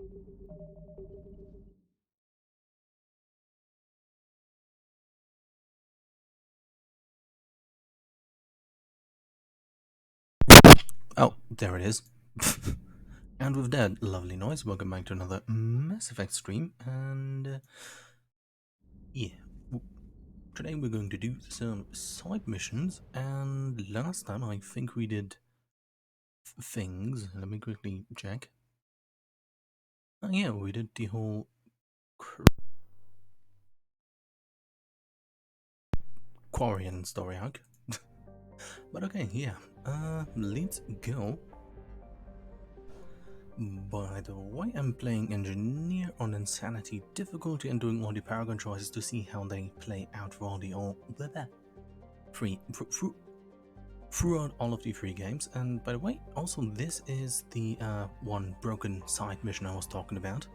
Oh, there it is. And with that lovely noise, welcome back to another Mass Effect stream. And yeah, today we're going to do some side missions. And last time I think we did things. Let me quickly check. Oh yeah, we did the whole Quarian story arc. But okay, yeah. Let's go. By the way, I'm playing Engineer on Insanity difficulty and doing all the Paragon choices to see how they play out for the all throughout all of the three games. And by the way, also this is the one broken side mission I was talking about.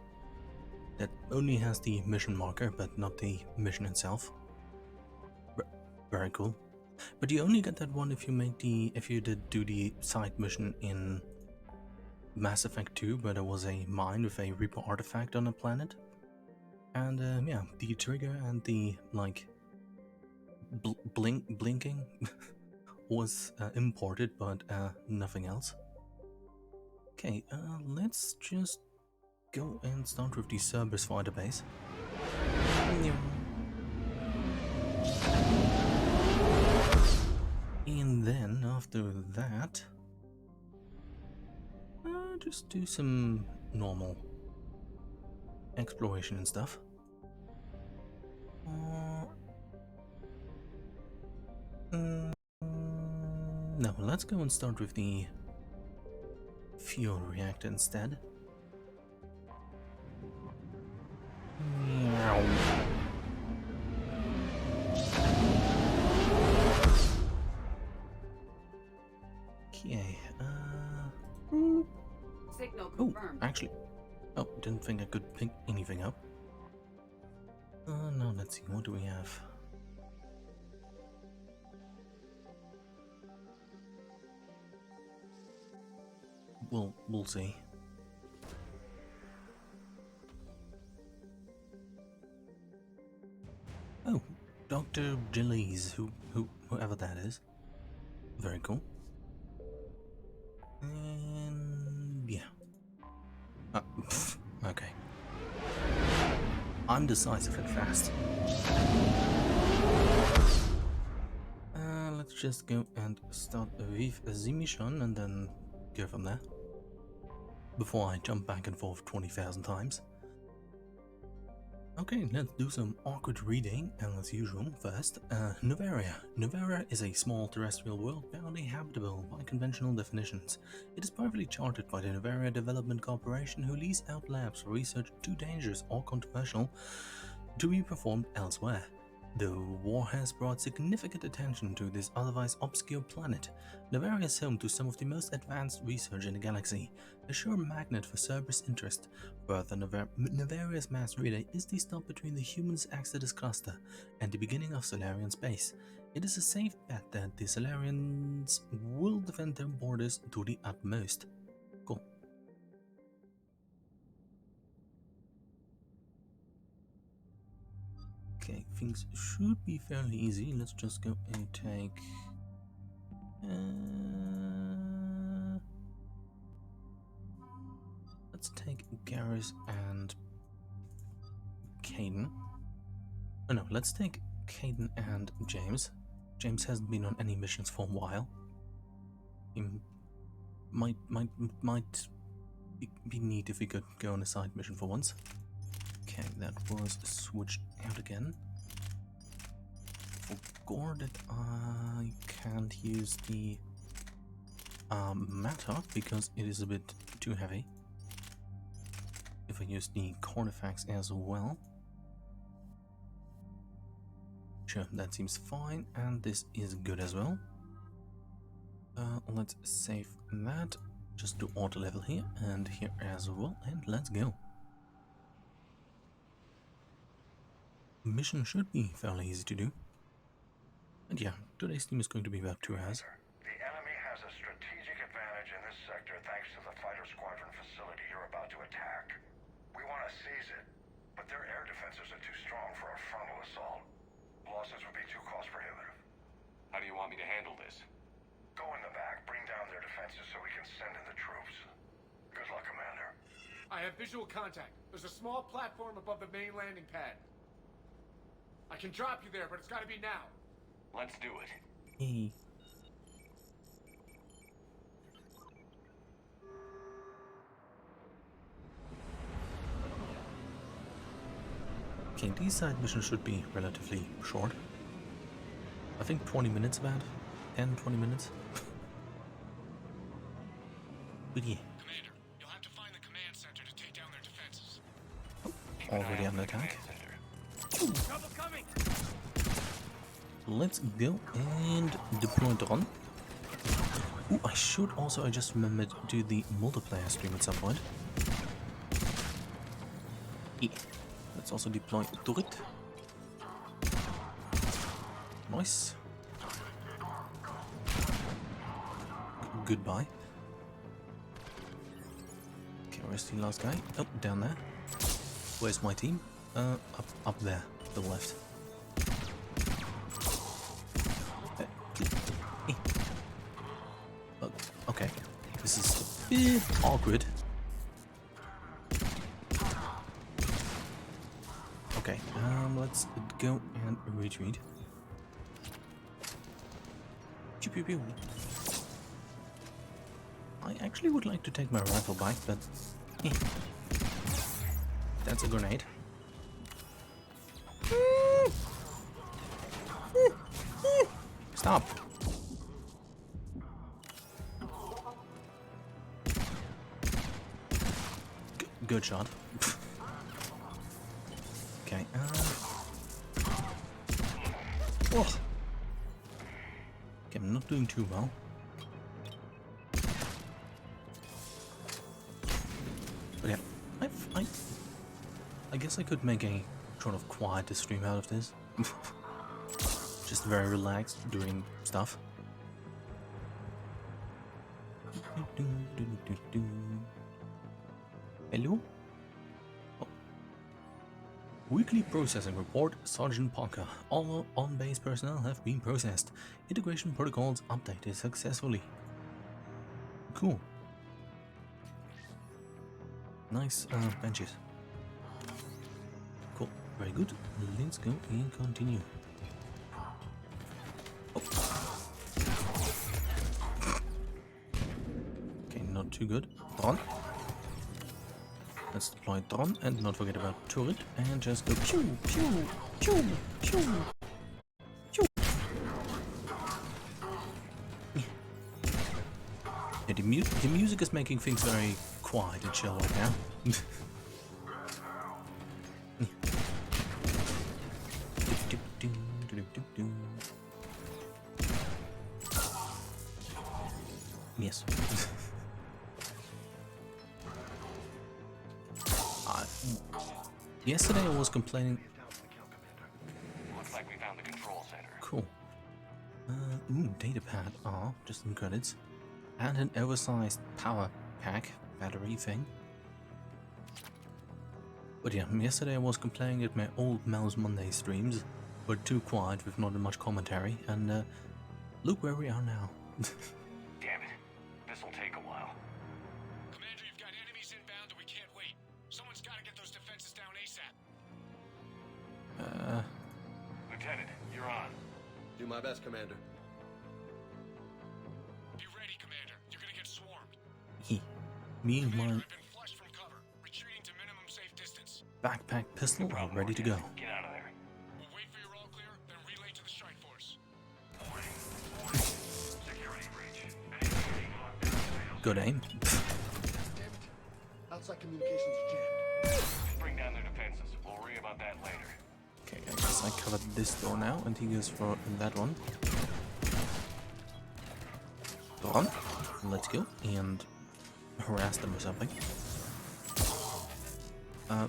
That only has the mission marker, but not the mission itself. Very cool. But you only get that one if you did do the side mission in Mass Effect 2, where there was a mine with a Reaper artifact on a planet. And yeah, the trigger and the like blinking was imported, but nothing else. Okay, let's just go and start with the Cerberus fighter base. And then after that, just do some normal exploration and stuff. No, let's go and start with the fuel reactor instead. Okay, Signal confirmed. Actually, didn't think I could pick anything up. Now let's see, what do we have? We'll see. Oh, Dr. Gillies, whoever that is. Very cool. And yeah. Okay. I'm decisive and fast. Let's just go and start with the mission and then go from there. Before I jump back and forth 20,000 times. Okay, let's do some awkward reading, and as usual, first, Noveria. Noveria is a small terrestrial world barely habitable by conventional definitions. It is privately chartered by the Noveria Development Corporation, who lease out labs for research too dangerous or controversial to be performed elsewhere. The war has brought significant attention to this otherwise obscure planet. Noveria is home to some of the most advanced research in the galaxy, a sure magnet for Cerberus interest. Further, Noveria's mass relay is the stop between the humans' Exodus cluster and the beginning of Solarian space. It is a safe bet that the Solarians will defend their borders to the utmost. Cool. Okay, things should be fairly easy. Let's just go and take... let's take Garrus and Caden. Oh no, let's take Caden and James. James hasn't been on any missions for a while. He might be neat if we could go on a side mission for once. Okay, that was switched out again. Forgot that I can't use the Mattock because it is a bit too heavy. If I use the Cornifax as well. Sure, that seems fine, and this is good as well. Let's save that. Just do auto level here and here as well, and let's go. Mission should be fairly easy to do. And yeah, today's team is going to be about 2 hours. The enemy has a strategic advantage in this sector thanks to the fighter squadron facility you're about to attack. losses would be too cost prohibitive. How do you want me to handle this? Go in the back, bring down their defenses so we can send in the troops. Good luck, Commander. I have visual contact. There's a small platform above the main landing pad. I can drop you there, but it's gotta be now. Let's do it. Hey. Okay, these side missions should be relatively short. I think 20 minutes about. 10-20 minutes. But yeah. Commander, you'll have to find the command center to take down their defenses. Already under attack. Trouble coming! Let's go and deploy drone. Ooh, I should also, I just remembered, do the multiplayer stream at some point. Yeah. Let's also deploy turret. Nice. Goodbye. Okay, where's the last guy? Oh, down there. Where's my team? Up there, to the left. Okay, this is a bit awkward. Okay, let's go and retreat. Pew pew pew. I actually would like to take my rifle back, but that's a grenade. Stop. Good shot. Okay. Oh. Okay, I'm not doing too well. But yeah, I guess I could make a sort of quiet stream out of this. Just very relaxed, doing stuff. Hello? Oh. Weekly processing report, Sergeant Parker. All on-base personnel have been processed. Integration protocols updated successfully. Cool. Nice benches. Cool. Very good. Let's go and continue. Oh. Okay, not too good. Drone. Let's deploy drone and not forget about turret and just go pew pew pew pew pew. Yeah, the music is making things very quiet and chill right now. Yes. Yesterday I was complaining. Looks like we found the control center. Cool. Data pad. Just some credits. And an oversized power pack battery thing. But yeah, yesterday I was complaining at my old Mouse Monday streams were too quiet with not much commentary, and look where we are now. Damn it. This'll take a while. Commander, you've got enemies inbound and we can't wait. Someone's gotta get those defenses down ASAP. Lieutenant, you're on. Do my best, Commander. Be ready, Commander. You're gonna get swarmed. Me and Commander, my I've been flushed from cover. Retreating to minimum safe distance. backpack pistol are ready to go. Get out of there. We'll wait for your all clear, then relay to the strike force. Security breach. Good aim. Damn it. Outside communications jammed. Just bring down their defenses. We'll worry about that later. Okay, I guess I covered this door now, and he goes for that one. Drone. Let's go and harass them or something. Oh.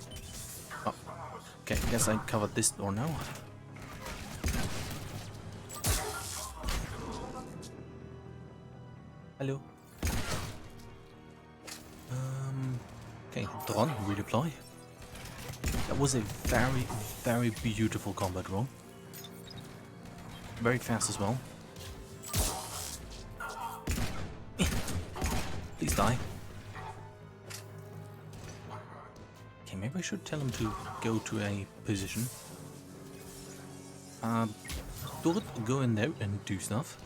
Okay, I guess I covered this door now. Hello. Okay, drone, redeploy. That was a very, very beautiful combat roll. very fast as well. Please die. Okay, maybe I should tell him to go to a position. Do it, go in there and do stuff.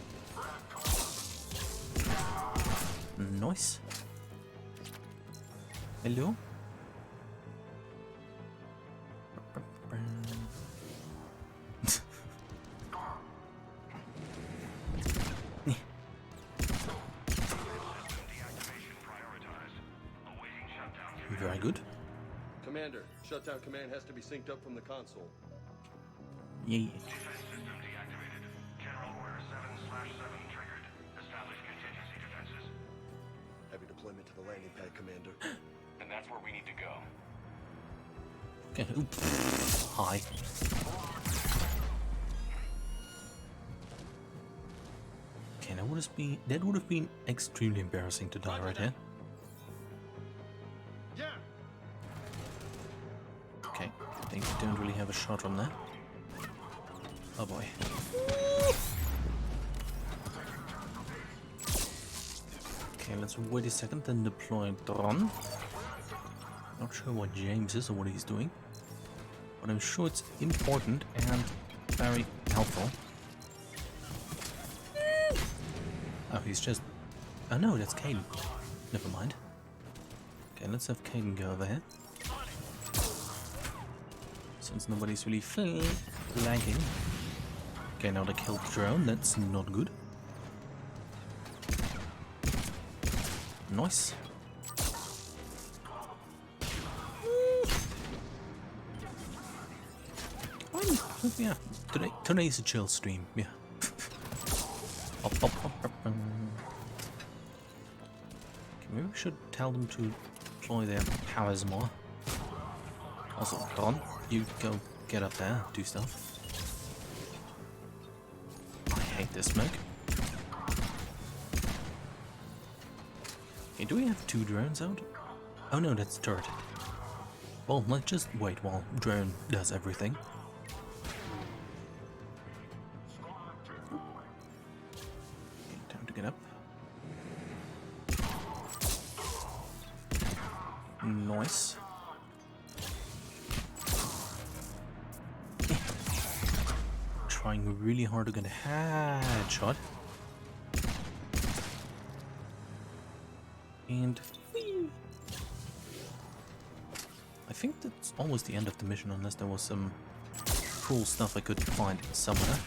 Nice. Hello? Very good. Commander, shutdown command has to be synced up from the console. Yay. Defense system deactivated. General Order 7/7 triggered. Establish contingency defenses. Heavy deployment to the landing pad, Commander. And that's where we need to go. Okay. Oop. Hi. Okay, that would have been extremely embarrassing to die right here. Yeah. Okay, I think we don't really have a shot from there. Oh boy. Okay, let's wait a second, then deploy drone. Not sure what James is or what he's doing, but I'm sure it's important and very helpful. Oh, he's just... Oh no, that's Caden. Never mind. Okay, let's have Caden go over here. Since nobody's really flanking. Okay, now they killed the drone, that's not good. Nice. Yeah, today's a chill stream, yeah. Okay, maybe we should tell them to deploy their powers more. Also, Don, you go get up there, do stuff. I hate this smoke. Okay, do we have 2 drones out? Oh no, that's turret. Well, let's just wait while drone does everything. Okay, time to get up. Nice. Trying really hard to get a headshot. And whee! I think that's almost the end of the mission, unless there was some cool stuff I could find somewhere.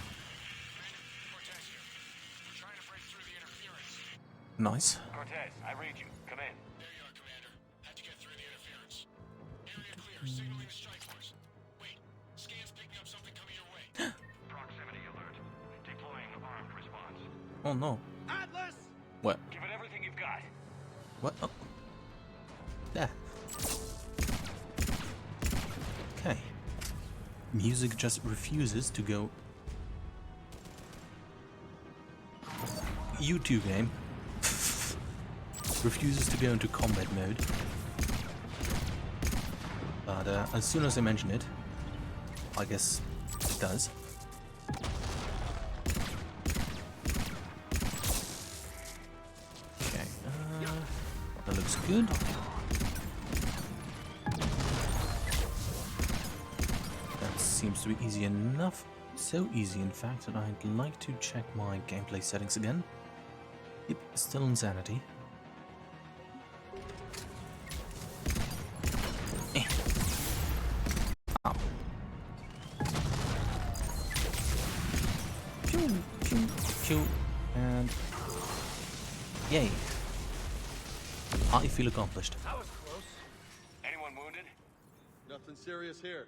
Nice. Cortez, I read you. Come in. There you are, Commander. Had to get through the interference. Area clear. Signaling the strike force. Wait. Scan's picking up something coming your way. Proximity alert. Deploying armed response. Oh no. Atlas! What? Give it everything you've got. What? Oh. Yeah. Okay. Music just refuses to go. YouTube game refuses to go into combat mode. But as soon as I mention it, I guess it does. Okay, that looks good. That seems to be easy enough. So easy, in fact, that I'd like to check my gameplay settings again. Yep, still insanity. Ow. Pew, pew, pew, and yay. I feel accomplished. That was close. Anyone wounded? Nothing serious here.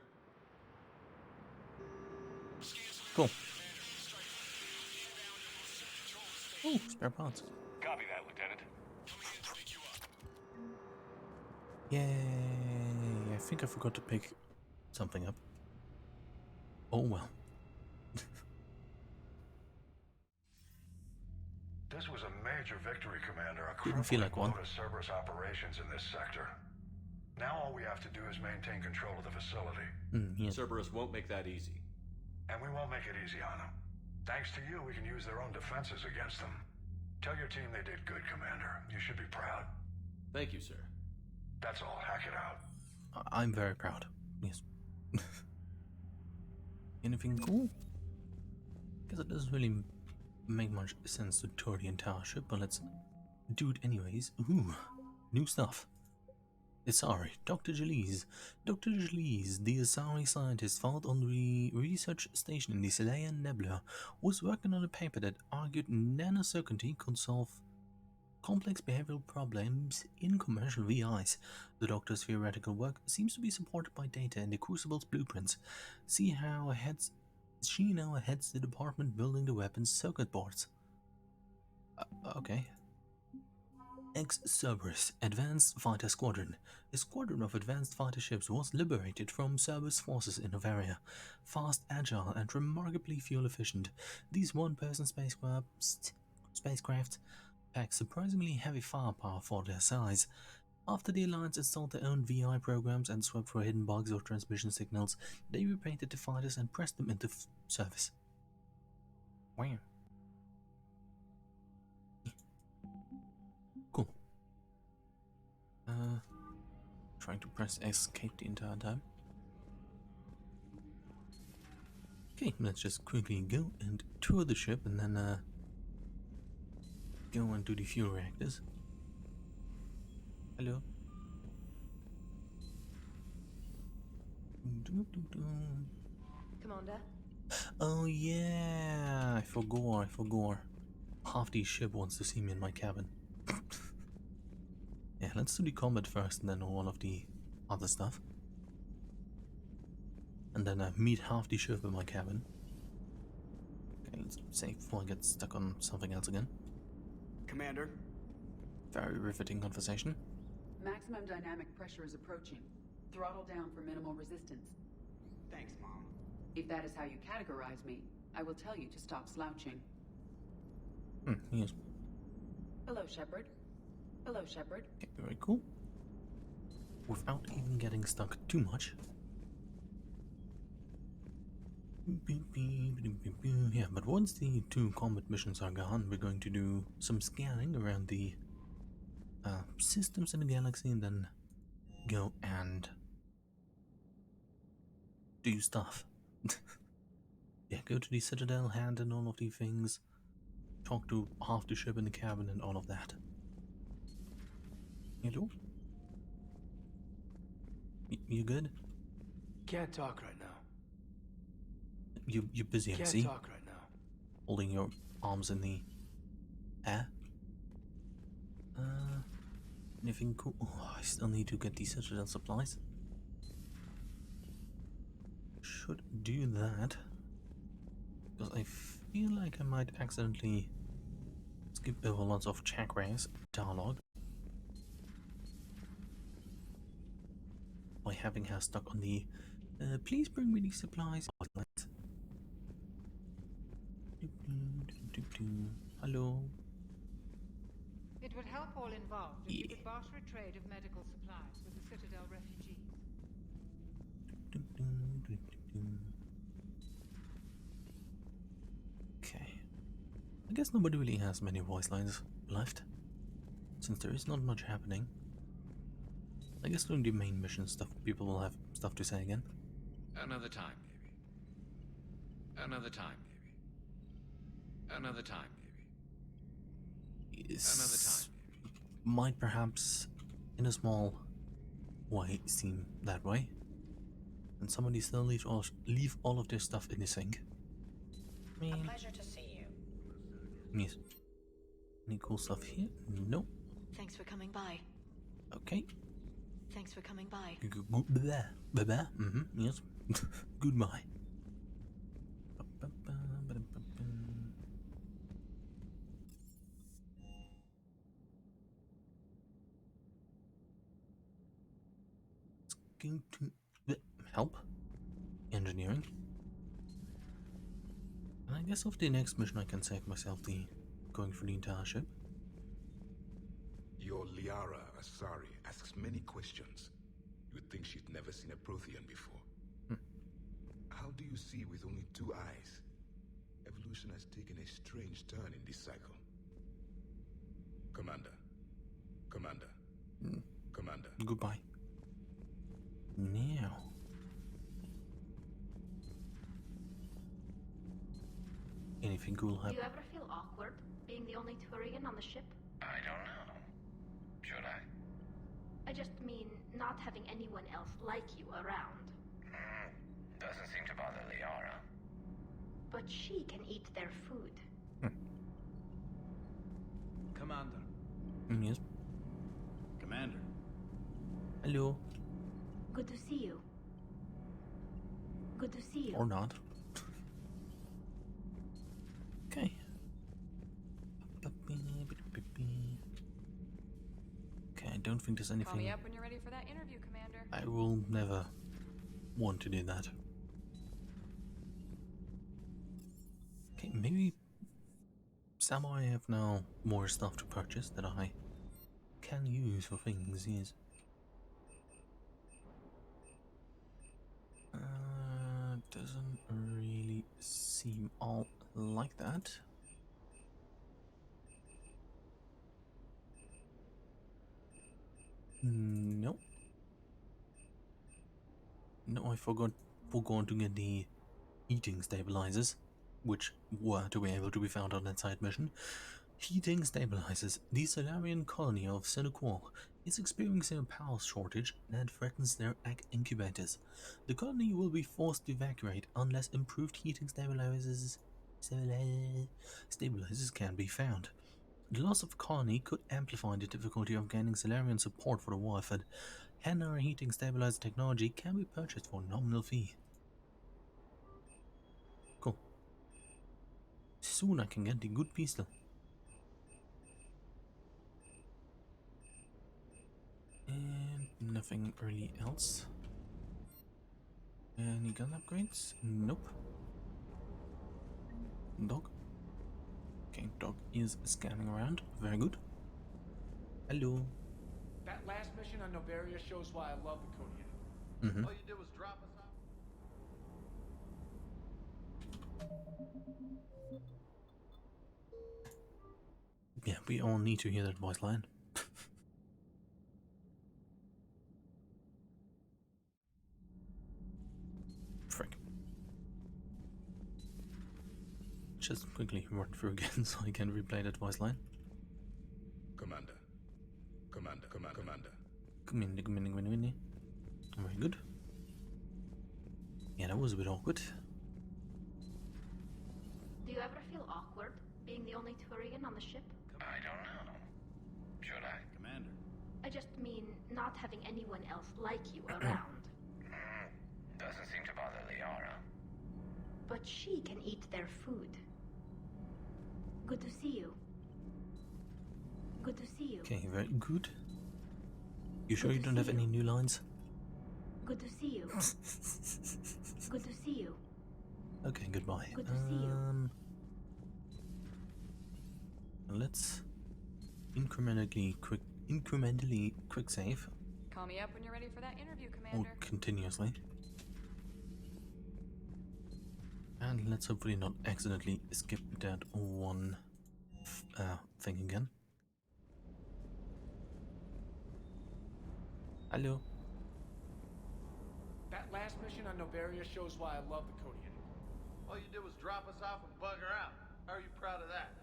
Cool. Oh, spare parts. Copy that, Lieutenant. Yay! I think I forgot to pick something up. Oh well. This was a major victory, Commander. A Didn't feel like one. crippling blow to Cerberus operations in this sector. Now all we have to do is maintain control of the facility. Yeah. Cerberus won't make that easy. And we won't make it easy on them. Thanks to you, we can use their own defenses against them. Tell your team they did good, Commander. You should be proud. Thank you, sir. That's all. Hack it out. I'm very proud. Yes. Anything cool? Guess it doesn't really make much sense to tour the entire ship, but let's do it anyways. Ooh, new stuff. Asari, Dr. Jalise. Dr. Jalise, the Asari scientist found on the research station in the Selayan Nebula, was working on a paper that argued nanocircuitry could solve complex behavioral problems in commercial VIs. The Doctor's theoretical work seems to be supported by data in the Crucible's blueprints. She now heads the department building the weapons circuit boards. Okay. Ex-Cerberus Advanced Fighter Squadron. A squadron of advanced fighter ships was liberated from Cerberus forces in Novaria. Fast, agile, and remarkably fuel efficient, these one-person spacecraft pack surprisingly heavy firepower for their size. After the Alliance installed their own VI programs and swept for hidden bugs or transmission signals, they repainted the fighters and pressed them into service. Wow. Cool. Trying to press escape the entire time. Okay, let's just quickly go and tour the ship and then go and do the fuel reactors. Hello. Commander? Oh yeah, I forgot. Half the ship wants to see me in my cabin. Yeah, let's do the combat first and then all of the other stuff. And then meet half the ship in my cabin. Okay, let's save before I get stuck on something else again. Commander? Very riveting conversation. Maximum dynamic pressure is approaching. Throttle down for minimal resistance. Thanks, Mom. If that is how you categorize me, I will tell you to stop slouching. Yes. Hello, Shepard. Hello, Shepard. Okay, very cool. Without even getting stuck too much. Yeah, but once the 2 combat missions are gone, we're going to do some scanning around the systems in the galaxy and then go and do stuff. Yeah, go to the Citadel, hand in all of these things, talk to half the ship in the cabin and all of that. Hello? You good? Can't talk right now. You're busy, I Can't see. talk right now. Holding your arms in the air. Anything cool? Oh, I still need to get the Citadel supplies. Should do that. Because I feel like I might accidentally skip over lots of Chakras dialogue by having her stuck on the please bring me these supplies. Hello. It would help all involved if you could barter a trade of medical supplies with the Citadel refugees. Okay. I guess nobody really has many voice lines left, since there is not much happening. I guess during the main mission stuff, people will have stuff to say again. Another time, baby. Another time, baby. Another time, baby. Another time, baby. Might perhaps, in a small way, seem that way. And somebody still leave all of their stuff in the sink. A pleasure to see you. Yes. Any cool stuff here? No. Thanks for coming by. Okay. Thanks for coming by. Yes. Goodbye. It's going to help engineering. And I guess of the next mission I can save myself the going for the entire ship. Your Liara Asari asks many questions. You would think she'd never seen a Prothean before. How do you see with only 2 eyes? situation has taken a strange turn in this cycle. Commander. Commander. Commander. Goodbye. Now. Anything cool Do happen? you ever feel awkward being the only Turian on the ship? I don't know. Should I? I just mean not having anyone else like you around. Doesn't seem to bother Liara. But she can eat their food. Commander. Yes. Commander. Hello. Good to see you. Good to see you. Or not. Okay. Okay, I don't think there's anything. Call me up when you're ready for that interview, Commander. I will never want to do that. Okay, maybe some I have now more stuff to purchase that I can use for things, yes. Doesn't really seem all like that. No. No, I forgot to get the heating stabilizers, which were to be able to be found on that side mission. Heating stabilizers. The Solarian colony of Senequal is experiencing a power shortage that threatens their egg incubators. The colony will be forced to evacuate unless improved heating stabilizers can be found. The loss of the colony could amplify the difficulty of gaining Solarian support for the warfare. Hennar heating stabilizer technology can be purchased for a nominal fee. Cool. Soon I can get the good pistol. And nothing really else. Any gun upgrades? Nope. Dog. Okay, dog is scanning around. Very good. Hello. That last mission on Novaria shows why I love the Kodiak. All you did was drop us off. Yeah, we all need to hear that voice line. Frick. Just quickly run through again so I can replay that voice line. Commander. Commander. Commander. Commander. Very good. Yeah, that was a bit awkward. Do you ever feel awkward being the only Turian on the ship? I don't know. Should I? Commander. I just mean not having anyone else like you around. Doesn't seem to bother Liara. But she can eat their food. Good to see you. Good to see you. Okay, very good. You sure you don't have any new lines? Good to see you. Good to see you. Okay, goodbye. Good to see you. Let's incrementally quick save. Call me up when you're ready for that interview, Or Commander. continuously. And let's hopefully not accidentally skip that one thing again. Hello. That last mission on Novaria shows why I love the Kodiak. All you did was drop us off and bugger out. How are you proud of that?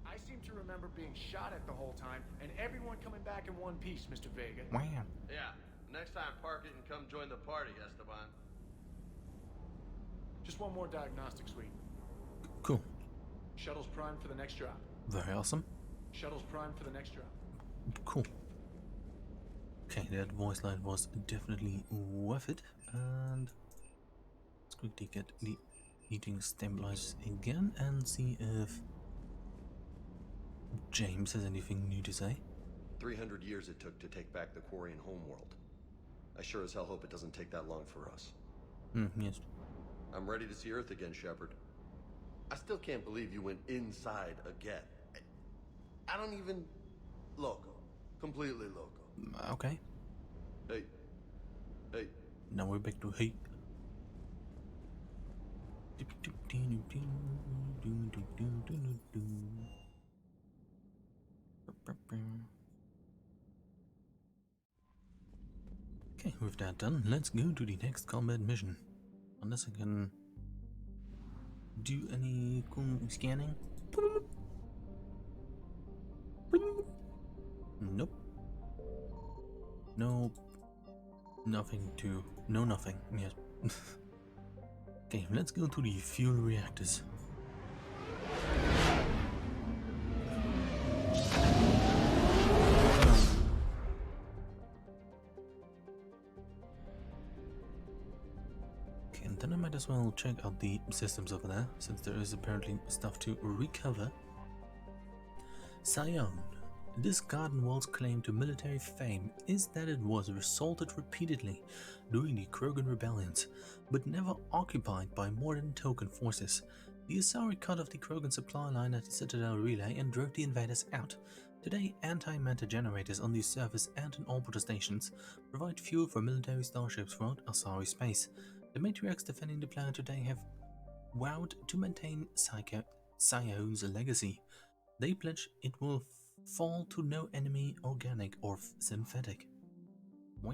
I seem to remember being shot at the whole time, and everyone coming back in one piece, Mr. Vega. Wow. Yeah. Next time, park it and come join the party, Esteban. Just one more diagnostic suite. Cool. Shuttle's primed for the next drop. Very awesome. Shuttle's primed for the next drop. Cool. Okay, that voice line was definitely worth it. And let's quickly get the heating stabilizers again and see if James has anything new to say. 300 years it took to take back the Quarian homeworld. I sure as hell hope it doesn't take that long for us. Yes. I'm ready to see Earth again, Shepard. I still can't believe you went inside again. I don't even... Loco. Completely loco. Okay. Hey. Hey. Now we're back to hey. Okay, with that done, let's go to the next combat mission. Unless I can do any cool scanning. Nope. Nope. Nothing to... No nothing, yes. Okay, let's go to the fuel reactors. Okay, and then I might as well check out the systems over there, since there is apparently stuff to recover. Sion. This garden wall's claim to military fame is that it was assaulted repeatedly during the Krogan rebellions, but never occupied by more than token forces. The Asari cut off the Krogan supply line at the Citadel Relay and drove the invaders out. Today, anti-matter generators on the surface and in orbiter stations provide fuel for military starships throughout Asari space. The matriarchs defending the planet today have vowed to maintain Sion's legacy. They pledge it will fall to no enemy, organic or synthetic. Wow.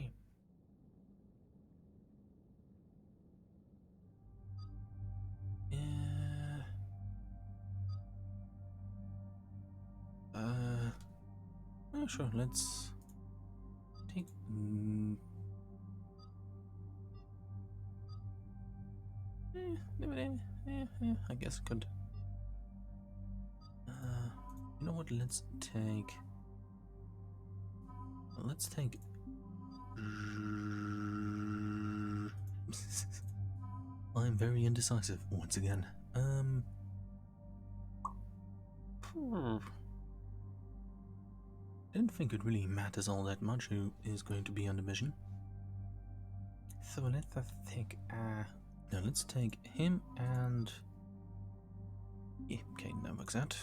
Oh, sure, let's take... I guess I could... you know what, let's take... I'm very indecisive once again. I don't think it really matters all that much who is going to be on the mission. So let's take, now let's take him and... Yeah, okay, that works out.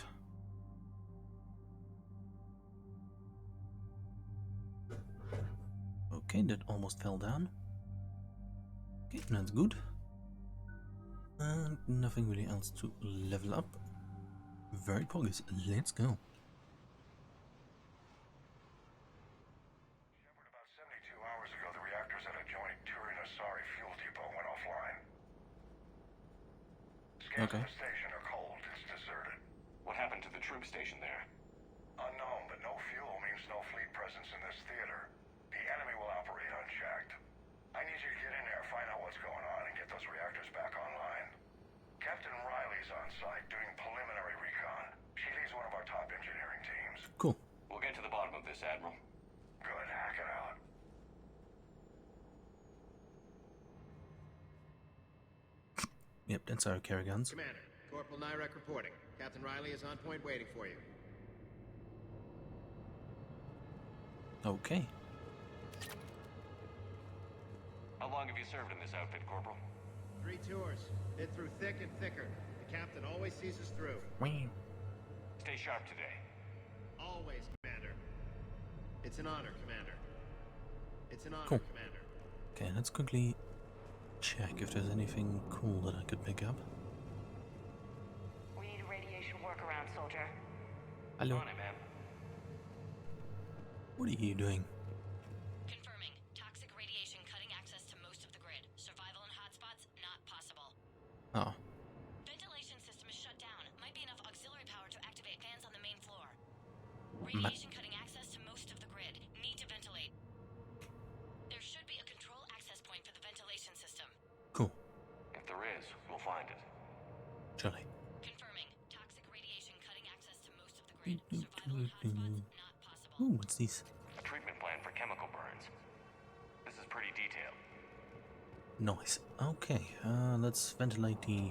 Okay, that almost fell down. Okay, that's good. And nothing really else to level up. Very progress, let's go. About 72 hours ago, the reactors at a joint Turin-Asari fuel depot went offline. Scans of the station are cold. It's deserted. What happened to the troop station there? Unknown, but no fuel means no fleet presence in this theater. The enemy will operate unchecked. I need you to get in there, find out what's going on, and get those reactors back online. Captain Riley's on site doing preliminary recon. She leads one of our top engineering teams. Cool. We'll get to the bottom of this, Admiral. Good, hack it out. Yep, that's our Paragons. Commander, Corporal Nyrek reporting. Captain Riley is on point waiting for you. Okay. How long have you served in this outfit, Corporal? 3 tours. Hit through thick and thicker. The captain always sees us through. Stay sharp today. Always, Commander. It's an honor, Commander. It's an honor, Cool. Commander. Okay, let's quickly check if there's anything cool that I could pick up. We need a radiation workaround, soldier. Hello. On it, ma'am. What are you doing? Confirming. Toxic radiation cutting access to most of the grid. Survival in hotspots, not possible. Oh. Ventilation system is shut down. Might be enough auxiliary power to activate fans on the main floor. Radiation cutting access to most of the grid. Need to ventilate. There should be a control access point for the ventilation system. Cool. If there is, we'll find it. Surely. Confirming. Toxic radiation cutting access to most of the grid. Survival in hotspots, not possible. Ooh, what's this? A treatment plan for chemical burns. This is pretty detailed. Nice. Okay, let's ventilate the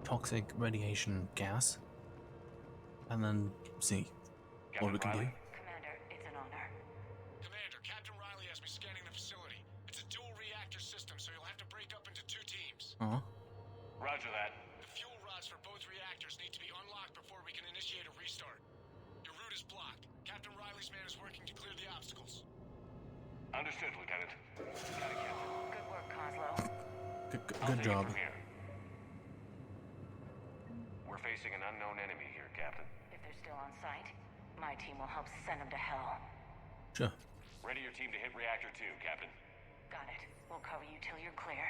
toxic radiation gas. And then see what we can do. Commander, it's an honor. Commander, Captain Riley has me scanning the facility. It's a dual reactor system, so you'll have to break up into 2 teams. Roger that. The fuel rods for both reactors need to be unlocked before we can initiate a restart. Your route is blocked. Captain Riley's man is working to clear the obstacles. Understood, Lieutenant. Got it, Captain. Good work, Coslow. I'll Good take it job. from here. still on site, my team will help send them to hell. Sure. Ready your team to hit Reactor 2, Captain. Got it. We'll cover you till you're clear.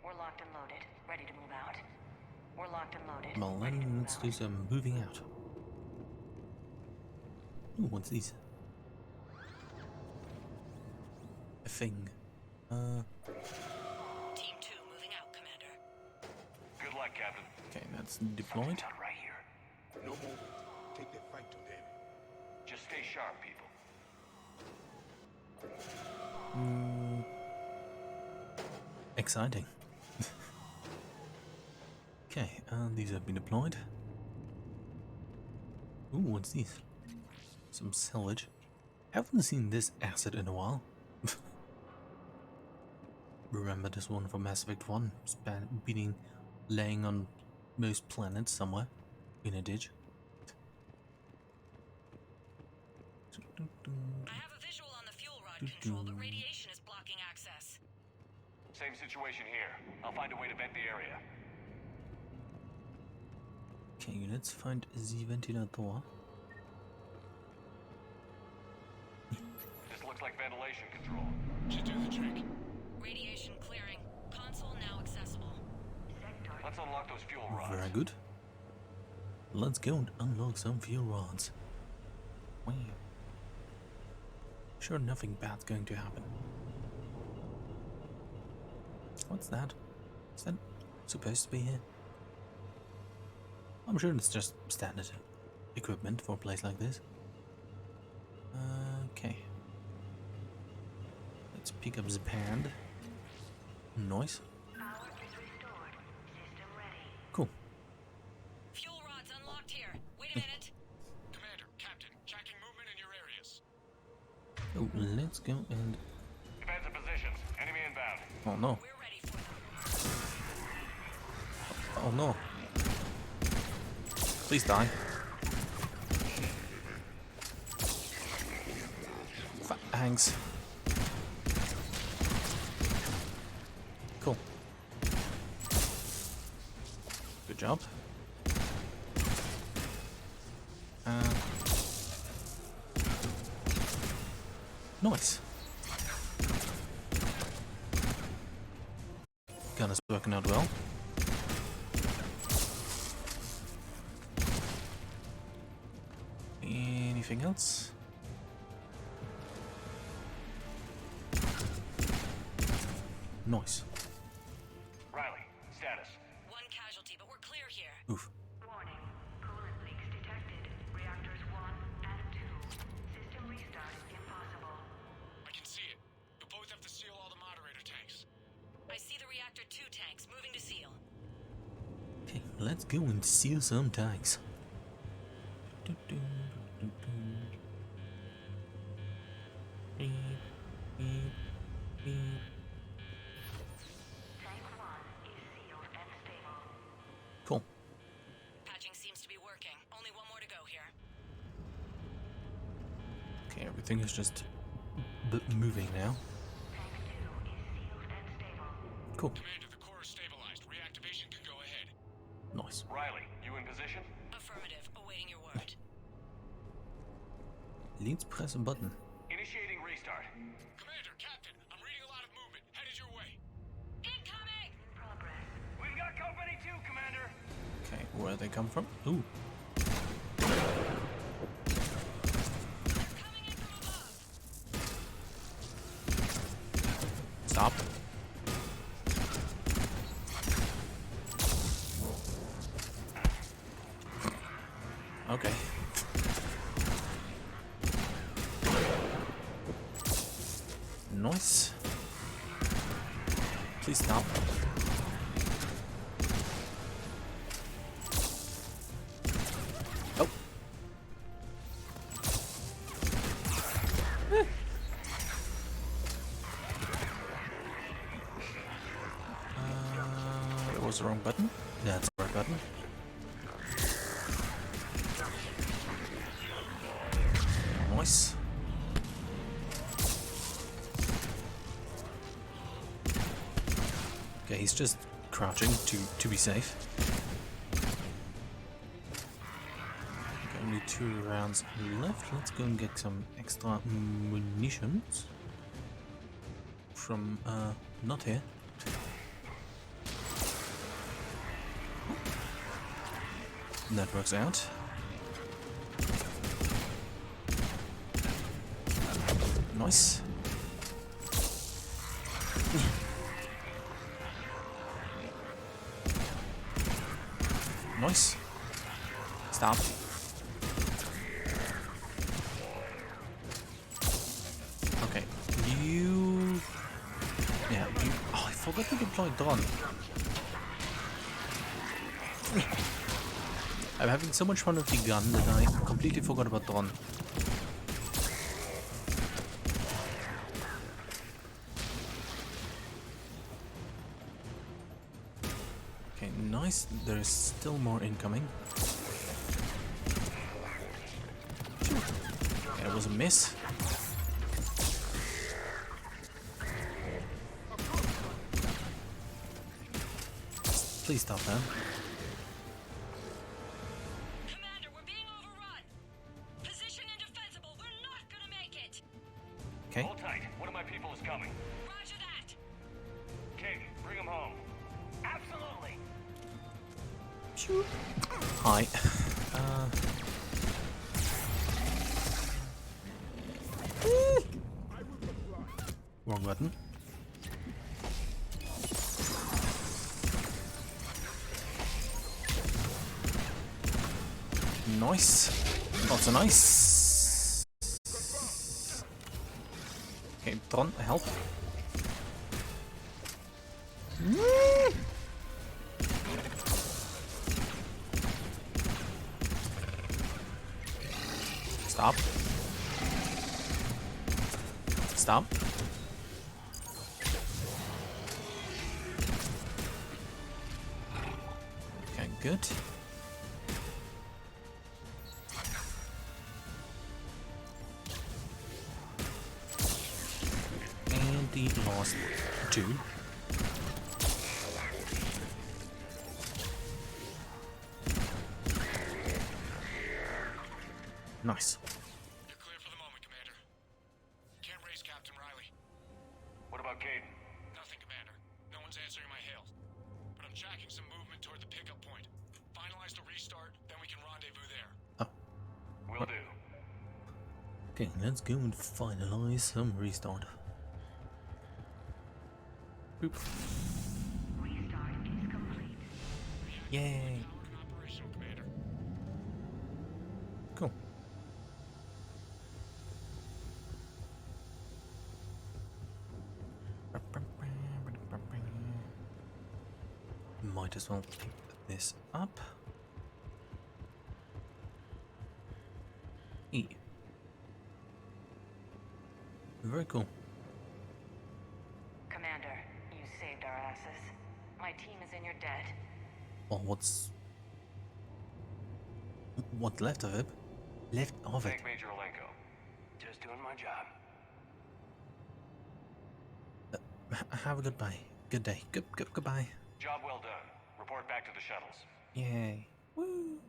We're locked and loaded, ready to move out. We're locked and loaded. Well, then let's do some moving out. Ooh, what's these? A thing. Team 2 moving out, Commander. Good luck, Captain. Okay, that's deployed. Something's not right here. No more. Take the fight to them. Just stay sharp, people. Exciting. Okay, these have been deployed. Ooh, what's these? Some salvage. Haven't seen this asset in a while. Remember this one from Mass Effect 1? Laying on most planets somewhere in a ditch. I have a visual on the fuel rod control, but radiation is blocking access. Same situation here. I'll find a way to vent the area. Okay, let's find the ventilator. This looks like ventilation control. Should do the trick. Radiation clearing. Console now accessible. Let's unlock those fuel rods. Very good. Let's go and unlock some fuel rods. Wow. Sure, nothing bad's going to happen. What's that? Is that supposed to be here? I'm sure it's just standard equipment for a place like this. Okay. Let's pick up the pad. Nice. Cool. Fuel rods unlocked here. Wait a minute. Commander, Captain, tracking movement in your areas. Oh, let's go and... Defensive positions. Enemy inbound. Oh no. We're ready for them. Oh no. Please die. Thanks. Cool. Good job. Nice. Gun is working out well. Anything else? Nice. Riley, status. One casualty, but we're clear here. Oof. Warning. Coolant leaks detected. Reactors 1 and 2. System restart impossible. I can see it. You'll both have to seal all the moderator tanks. I see the reactor 2 tanks moving to seal. Okay, let's go and seal some tanks. Cool. Patching seems to be working. Only one more to go here. Okay, everything is just moving now. Cool. Commander, the core is stabilized. Reactivation can go ahead. Nice. Riley, you in position? Affirmative. Awaiting your word. Let's press a button. Initiating restart. Commander, Captain, I'm reading a lot of movement. Headed your way. Incoming! We've got company too, Commander. Okay, where they come from? Ooh. Coming in from above. Stop. Okay. Nice. Please stop. Oh. That was the wrong button. That's the right button. Nice. Okay, he's just crouching to be safe. Okay, 2 rounds left. Let's go and get some extra munitions from not here. That works out. Nice. Nice. Stop. Okay. You... Yeah, you... Oh, I forgot to deploy drone. I'm having so much fun with the gun that I completely forgot about drone. Okay, nice. There's still more incoming. Okay, that was a miss. Please stop that. Commander, we're being overrun. Position indefensible. We're not gonna make it. Okay. Hold tight. One of my people is coming. Roger that. King, bring him home. Absolutely. Shoot. Hi. Wrong button. Nice. Lots of nice. Okay, Tron, help. Stop. Stop. Okay, good. And the last 2. Nice. You're clear for the moment, Commander. Can't raise Captain Riley. What about Caden? Nothing, Commander. No one's answering my hails. But I'm tracking some movement toward the pickup point. Finalize the restart, then we can rendezvous there. Will do. Okay, let's go and finalize some restart. Boop. Restart is complete. Yay. Operational, Commander. Cool. Might as well pick this up. E. Very cool. Commander, you saved our asses. My team is in your debt. Or what's left of it? Left of it. Thank Major Olenko. Just doing my job. Have a goodbye. Good day. Goodbye. Job well done. Report back to the shuttles. Yay. Woo.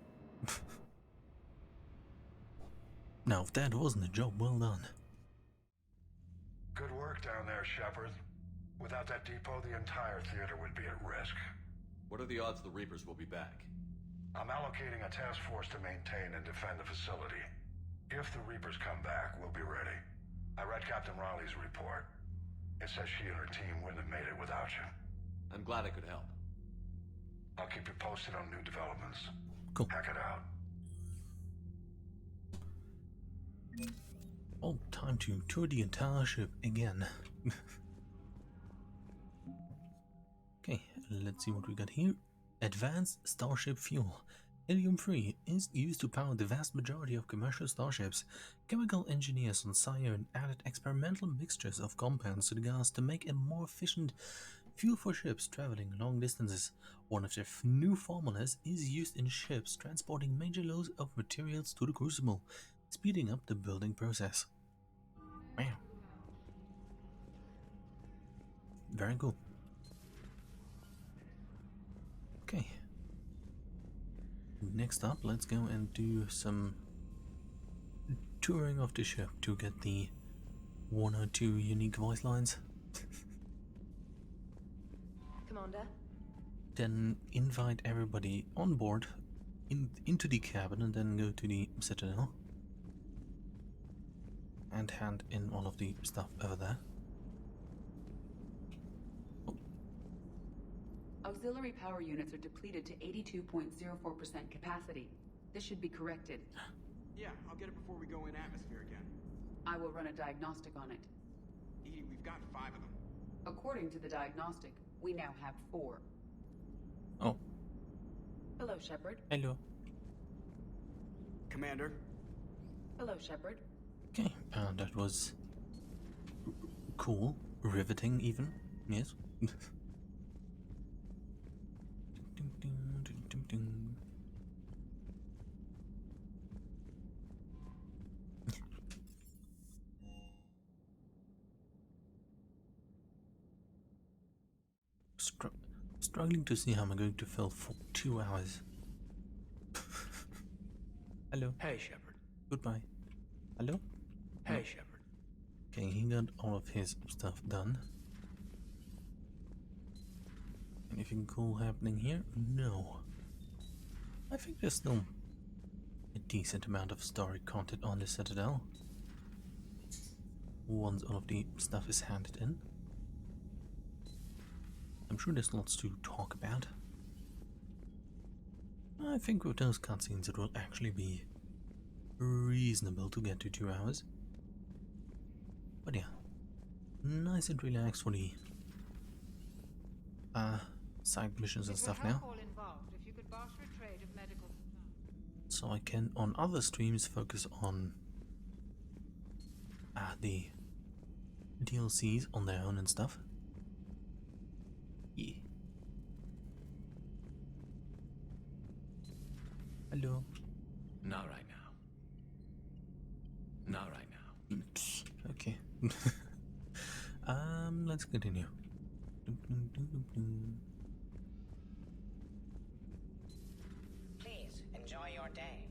Now, if that wasn't a job well done. Good work down there, Shepard. Without that depot, the entire theater would be at risk. What are the odds the Reapers will be back? I'm allocating a task force to maintain and defend the facility. If the Reapers come back, we'll be ready. I read Captain Riley's report. It says she and her team wouldn't have made it without you. I'm glad I could help. I'll keep you posted on new developments. Cool. Hack it out. Oh, time to tour the entire ship again. Okay, let's see what we got here. Advanced starship fuel. Helium-3 is used to power the vast majority of commercial starships. Chemical engineers on Scion added experimental mixtures of compounds to the gas to make a more efficient fuel for ships traveling long distances. One of their new formulas is used in ships transporting major loads of materials to the crucible, speeding up the building process. Wow. Very cool. Okay. Next up, let's go and do some touring of the ship to get the 1 or 2 unique voice lines. Commander? Then invite everybody on board into the cabin and then go to the Citadel and hand in all of the stuff over there. Auxiliary power units are depleted to 82.04% capacity. This should be corrected. Yeah, I'll get it before we go in atmosphere again. I will run a diagnostic on it. EDI, we've got 5 of them. According to the diagnostic, we now have 4. Oh. Hello, Shepard. Hello. Commander. Hello, Shepard. Okay, that was cool, riveting even, yes. Struggling to see how I'm going to fill for 2 hours. Hello. Hey, Shepard. Goodbye. Hello? Hey, Shepard. Okay, he got all of his stuff done. Anything cool happening here? No. I think there's still a decent amount of story content on the Citadel once all of the stuff is handed in. I'm sure there's lots to talk about. I think with those cutscenes it will actually be reasonable to get to 2 hours. But yeah, nice and relaxed for the side missions and stuff now. If you could barter a trade of medical supplies. So I can on other streams focus on the DLCs on their own and stuff. Yeah. Hello. Not right now. Not right now. Okay. Let's continue. Please enjoy your day.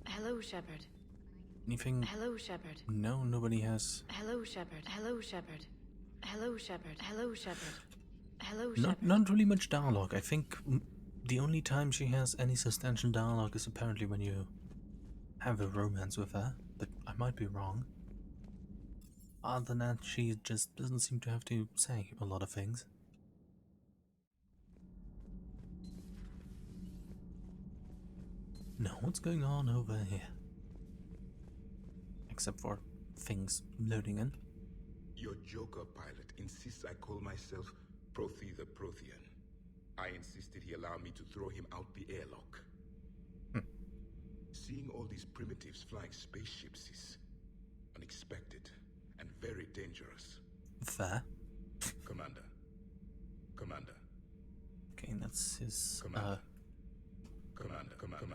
Hello, Shepard. Anything? Hello, Shepard. No, nobody has. Hello, Shepard. Hello, Shepard. Hello, Shepard. Hello, Shepard. Hello, Shepard. Not really much dialogue. I think the only time she has any substantial dialogue is apparently when you have a romance with her, but I might be wrong. Other than that, she just doesn't seem to have to say a lot of things. Now, what's going on over here? Except for things loading in. Your Joker pilot insists I call myself Prothea the Prothean. I insisted he allow me to throw him out the airlock. Seeing all these primitives flying spaceships is unexpected and very dangerous. Fair. Commander. Commander. Okay, that's his Commander. Commander. Commander.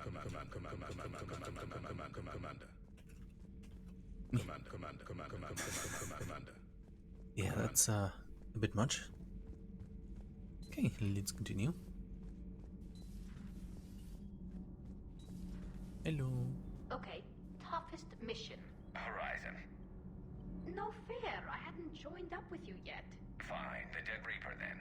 Commander. Yeah, that's a bit much. Okay, let's continue. Hello. Okay, toughest mission. Horizon. No fair, I hadn't joined up with you yet. Fine, the Dead Reaper then.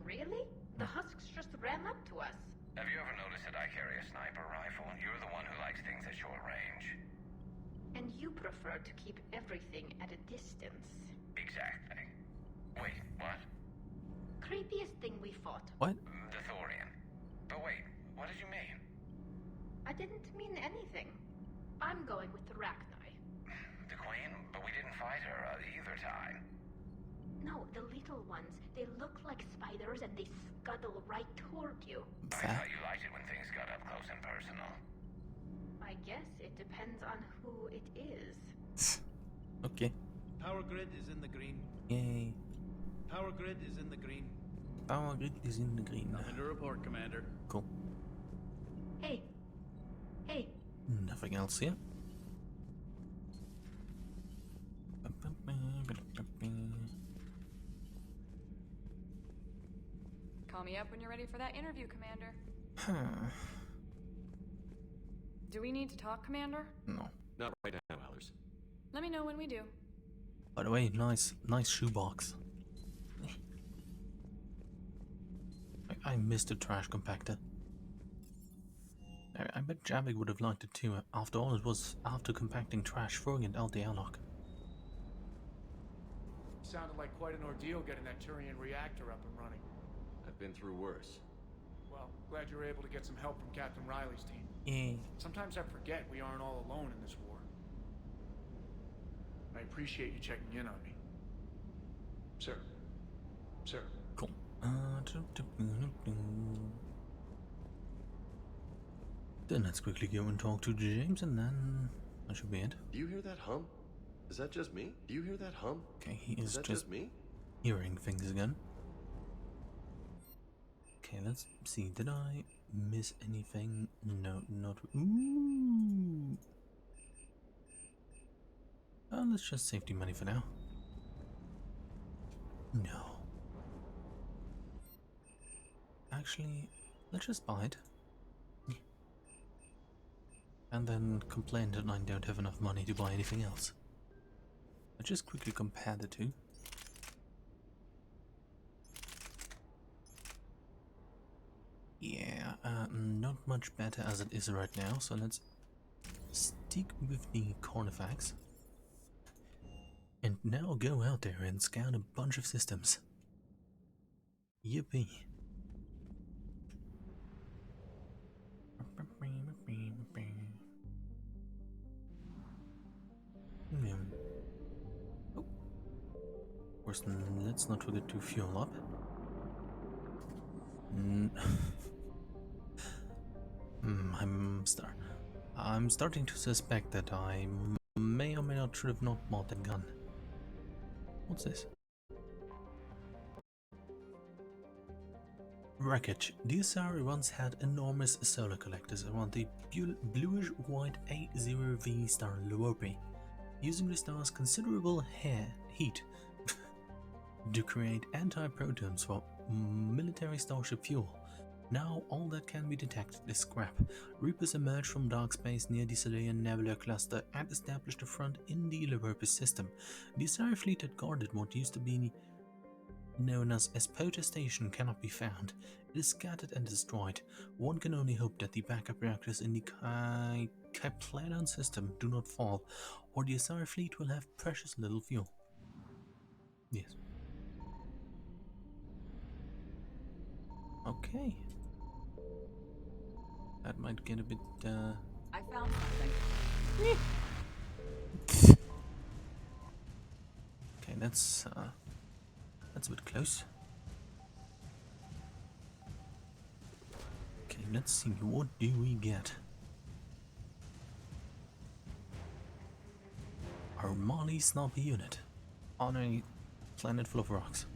Really? The husks just ran up to us. Have you ever noticed that I carry a sniper rifle? You're the one who likes things at short range. And you prefer to keep everything at a distance. Exactly. Wait, what? Creepiest thing we fought. What? The Thorian. But wait, what did you mean? I didn't mean anything. I'm going with the Rachni. The Queen? But we didn't fight her either time. No, the little ones. They look like spiders and they scuttle right toward you. I thought you liked it when things got up close and personal. I guess it depends on who it is. Okay. Power grid is in the green. Yay. Power grid is in the green. Power grid is in the green. Nothing to report, Commander. Cool. Hey. Hey. Nothing else here. Call me up when you're ready for that interview, Commander. Huh. Do we need to talk, Commander? No. Not right now, Alice. Let me know when we do. By the way, nice shoebox. I missed the trash compactor. I bet Javik would have liked it too. After all, it was after compacting trash, throwing it out the airlock. Sounded like quite an ordeal getting that Turian reactor up and running. I've been through worse. Well, glad you were able to get some help from Captain Riley's team. Yeah. Sometimes I forget we aren't all alone in this war. I appreciate you checking in on me. Sir. Sir. Cool. Then let's quickly go and talk to James, and then that should be it. Do you hear that hum? Is that just me? Do you hear that hum? Okay, he is that just me? hearing things again. Okay, let's see. Did I miss anything? No, not. Ooh. Let's just safety money for now. No. Actually, let's just buy it. And then complain that I don't have enough money to buy anything else. Let's just quickly compare the two. Yeah, not much better as it is right now, so let's stick with the Carnifex. And now go out there and scout a bunch of systems. Yippee. Oh. Of course, let's not forget to fuel up. I'm starting to suspect that I may or may not should have not bought that gun. What's this? Wreckage. The Asari once had enormous solar collectors around the bluish-white A0V star Luopi, using the star's considerable heat to create anti-protons for military starship fuel. Now all that can be detected is scrap. Reapers emerged from dark space near the Solayan Nebula cluster and established a front in the Luopi system. The Asari fleet that guarded what used to be known as Espota Station cannot be found. It is scattered and destroyed. One can only hope that the backup reactors in the Kyplanon system do not fall, or the Asari fleet will have precious little fuel. Yes. Okay. That might get a bit, I found something. Okay, that's a bit close. Okay, let's see, what do we get? Our Mali Snoppy unit on a planet full of rocks.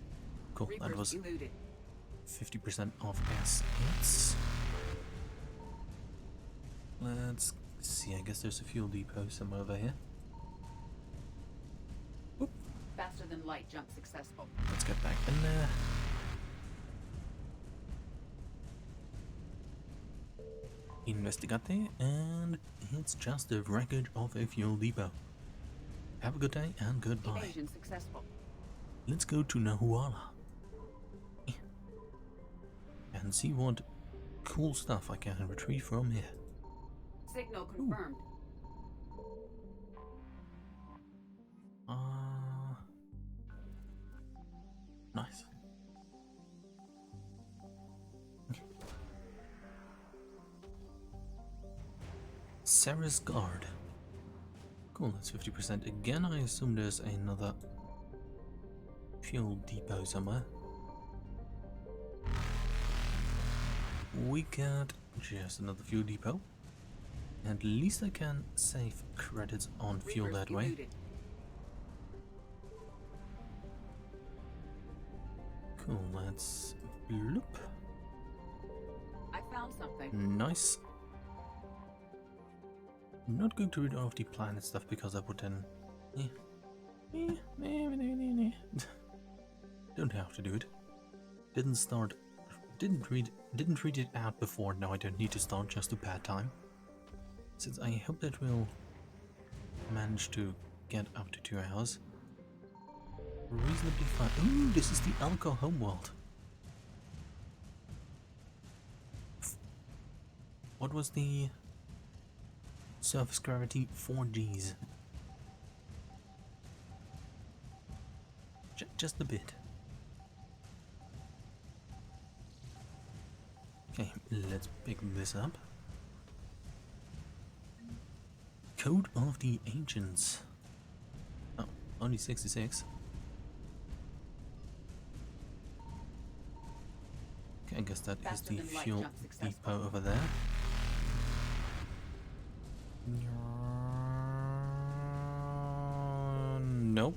Cool, that was 50% off gas hits. Let's see, I guess there's a fuel depot somewhere over here. Oop. Faster than light jump successful. Let's get back in there. Investigate, and it's just the wreckage of a fuel depot. Have a good day and goodbye. Evasion successful. Let's go to Nahuala and see what cool stuff I can retrieve from here. Signal confirmed. Nice. Sarah's Guard. Cool, that's 50% again. I assume there's another fuel depot somewhere. We got just another fuel depot. At least I can save credits on fuel that way. Cool, let's bloop. I found something. Nice. I'm not going to read all of the planet stuff because I would then don't have to do it. Didn't read it out before. Now I don't need to start just to pad time. Since I hope that will managed to get up to 2 hours. Reasonably fun. Ooh, this is the Alco homeworld. What was the surface gravity? 4Gs. Just a bit. Okay, let's pick this up. Code of the Ancients. Oh, only 66. Okay, I guess that is the fuel depot over there. Nope.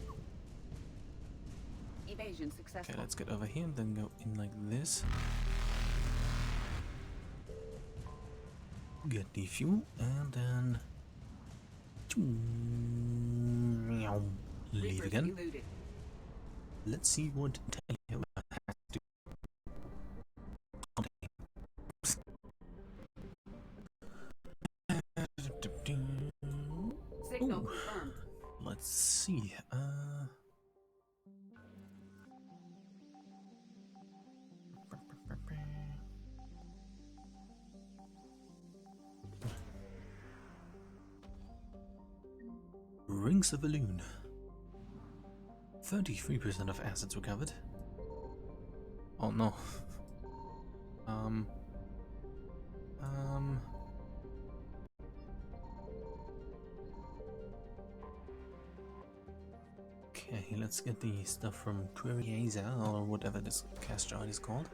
Evasion successful. Okay, let's get over here and then go in like this. Get the fuel and then leave again. Let's see what Taylor has to Signal confirmed. Let's see. Rings of a Loon. 33% of assets recovered. Oh no. Okay, let's get the stuff from Queriaza or whatever this cast giant is called.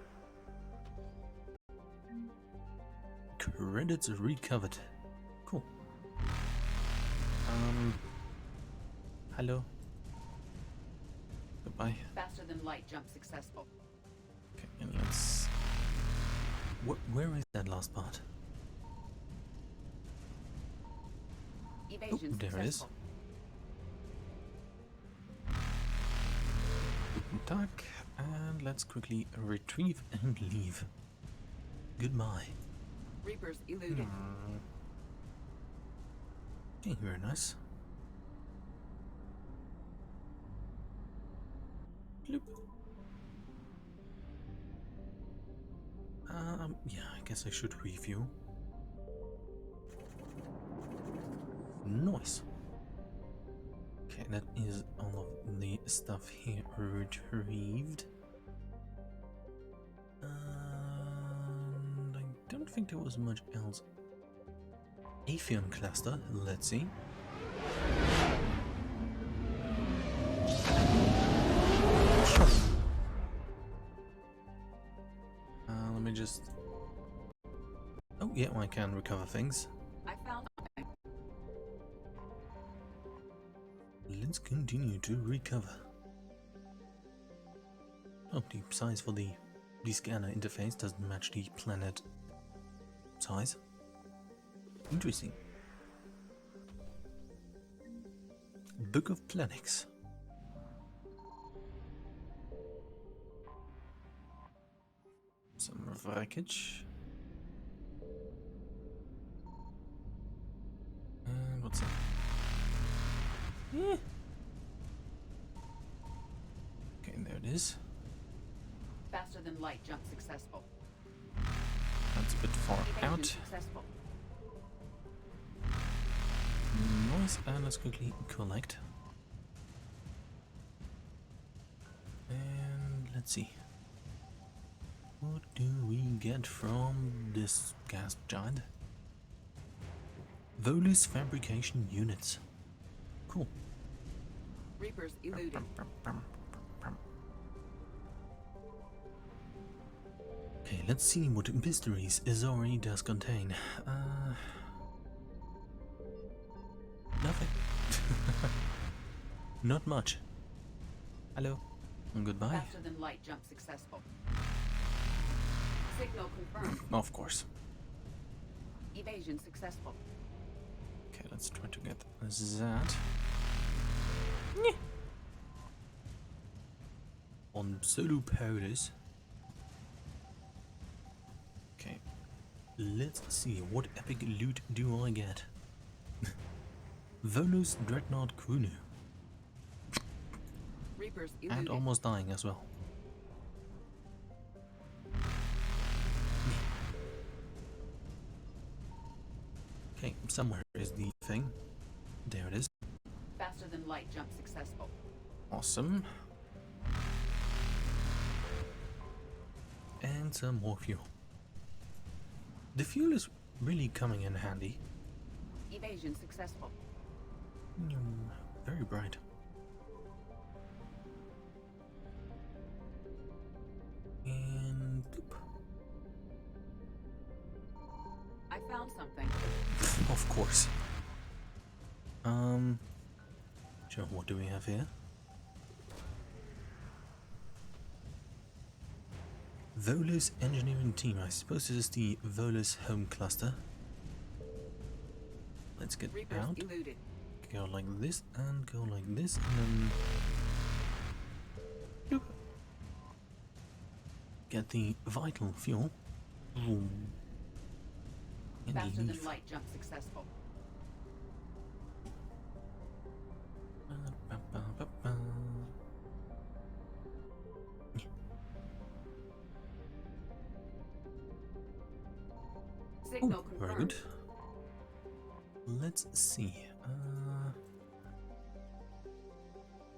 Credits recovered. Cool. Hello. Goodbye. Faster than light jump successful. Okay, and let's... Where is that last part? Evasion there it is. successful. Duck, and let's quickly retrieve and leave. Goodbye. Reapers eluded. Okay, very nice. Bloop. Yeah, I guess I should review. Nice. Okay, that is all of the stuff here retrieved. And I don't think there was much else. Aphion cluster, let's see. Let me just... Oh yeah, I can recover things. I found. Let's continue to recover. Oh, the size for the scanner interface doesn't match the planet size. Interesting. Book of Planets. Some wreckage. And what's that? Yeah. Okay, there it is. Faster than light jump successful. That's a bit far Evasion out. successful. Nice, and let's quickly collect. And let's see. What do we get from this gas giant? Volus fabrication units. Cool. Reapers eluded. Okay, let's see what mysteries Azori does contain. Nothing. Not much. Hello. And goodbye. Faster than light jump successful. Signal confirmed. Of course. Evasion successful. Okay, let's try to get that. On solo powders. Okay. Let's see, what epic loot do I get? Volus Dreadnought Kunu. Reapers And eluded. almost dying as well. Okay, somewhere is the thing. There it is. Faster than light jump successful. Awesome. And some more fuel. The fuel is really coming in handy. Evasion successful. Very bright. And bloop. I found something. Of course. Sure, what do we have here? Volus engineering team. I suppose this is the Volus home cluster. Let's get Reapers out. eluded. Go like this and go like this and then bloop. Get the vital fuel. Ooh. And Faster leave. than light jump successful. Signal confirmed. Very good. Let's see.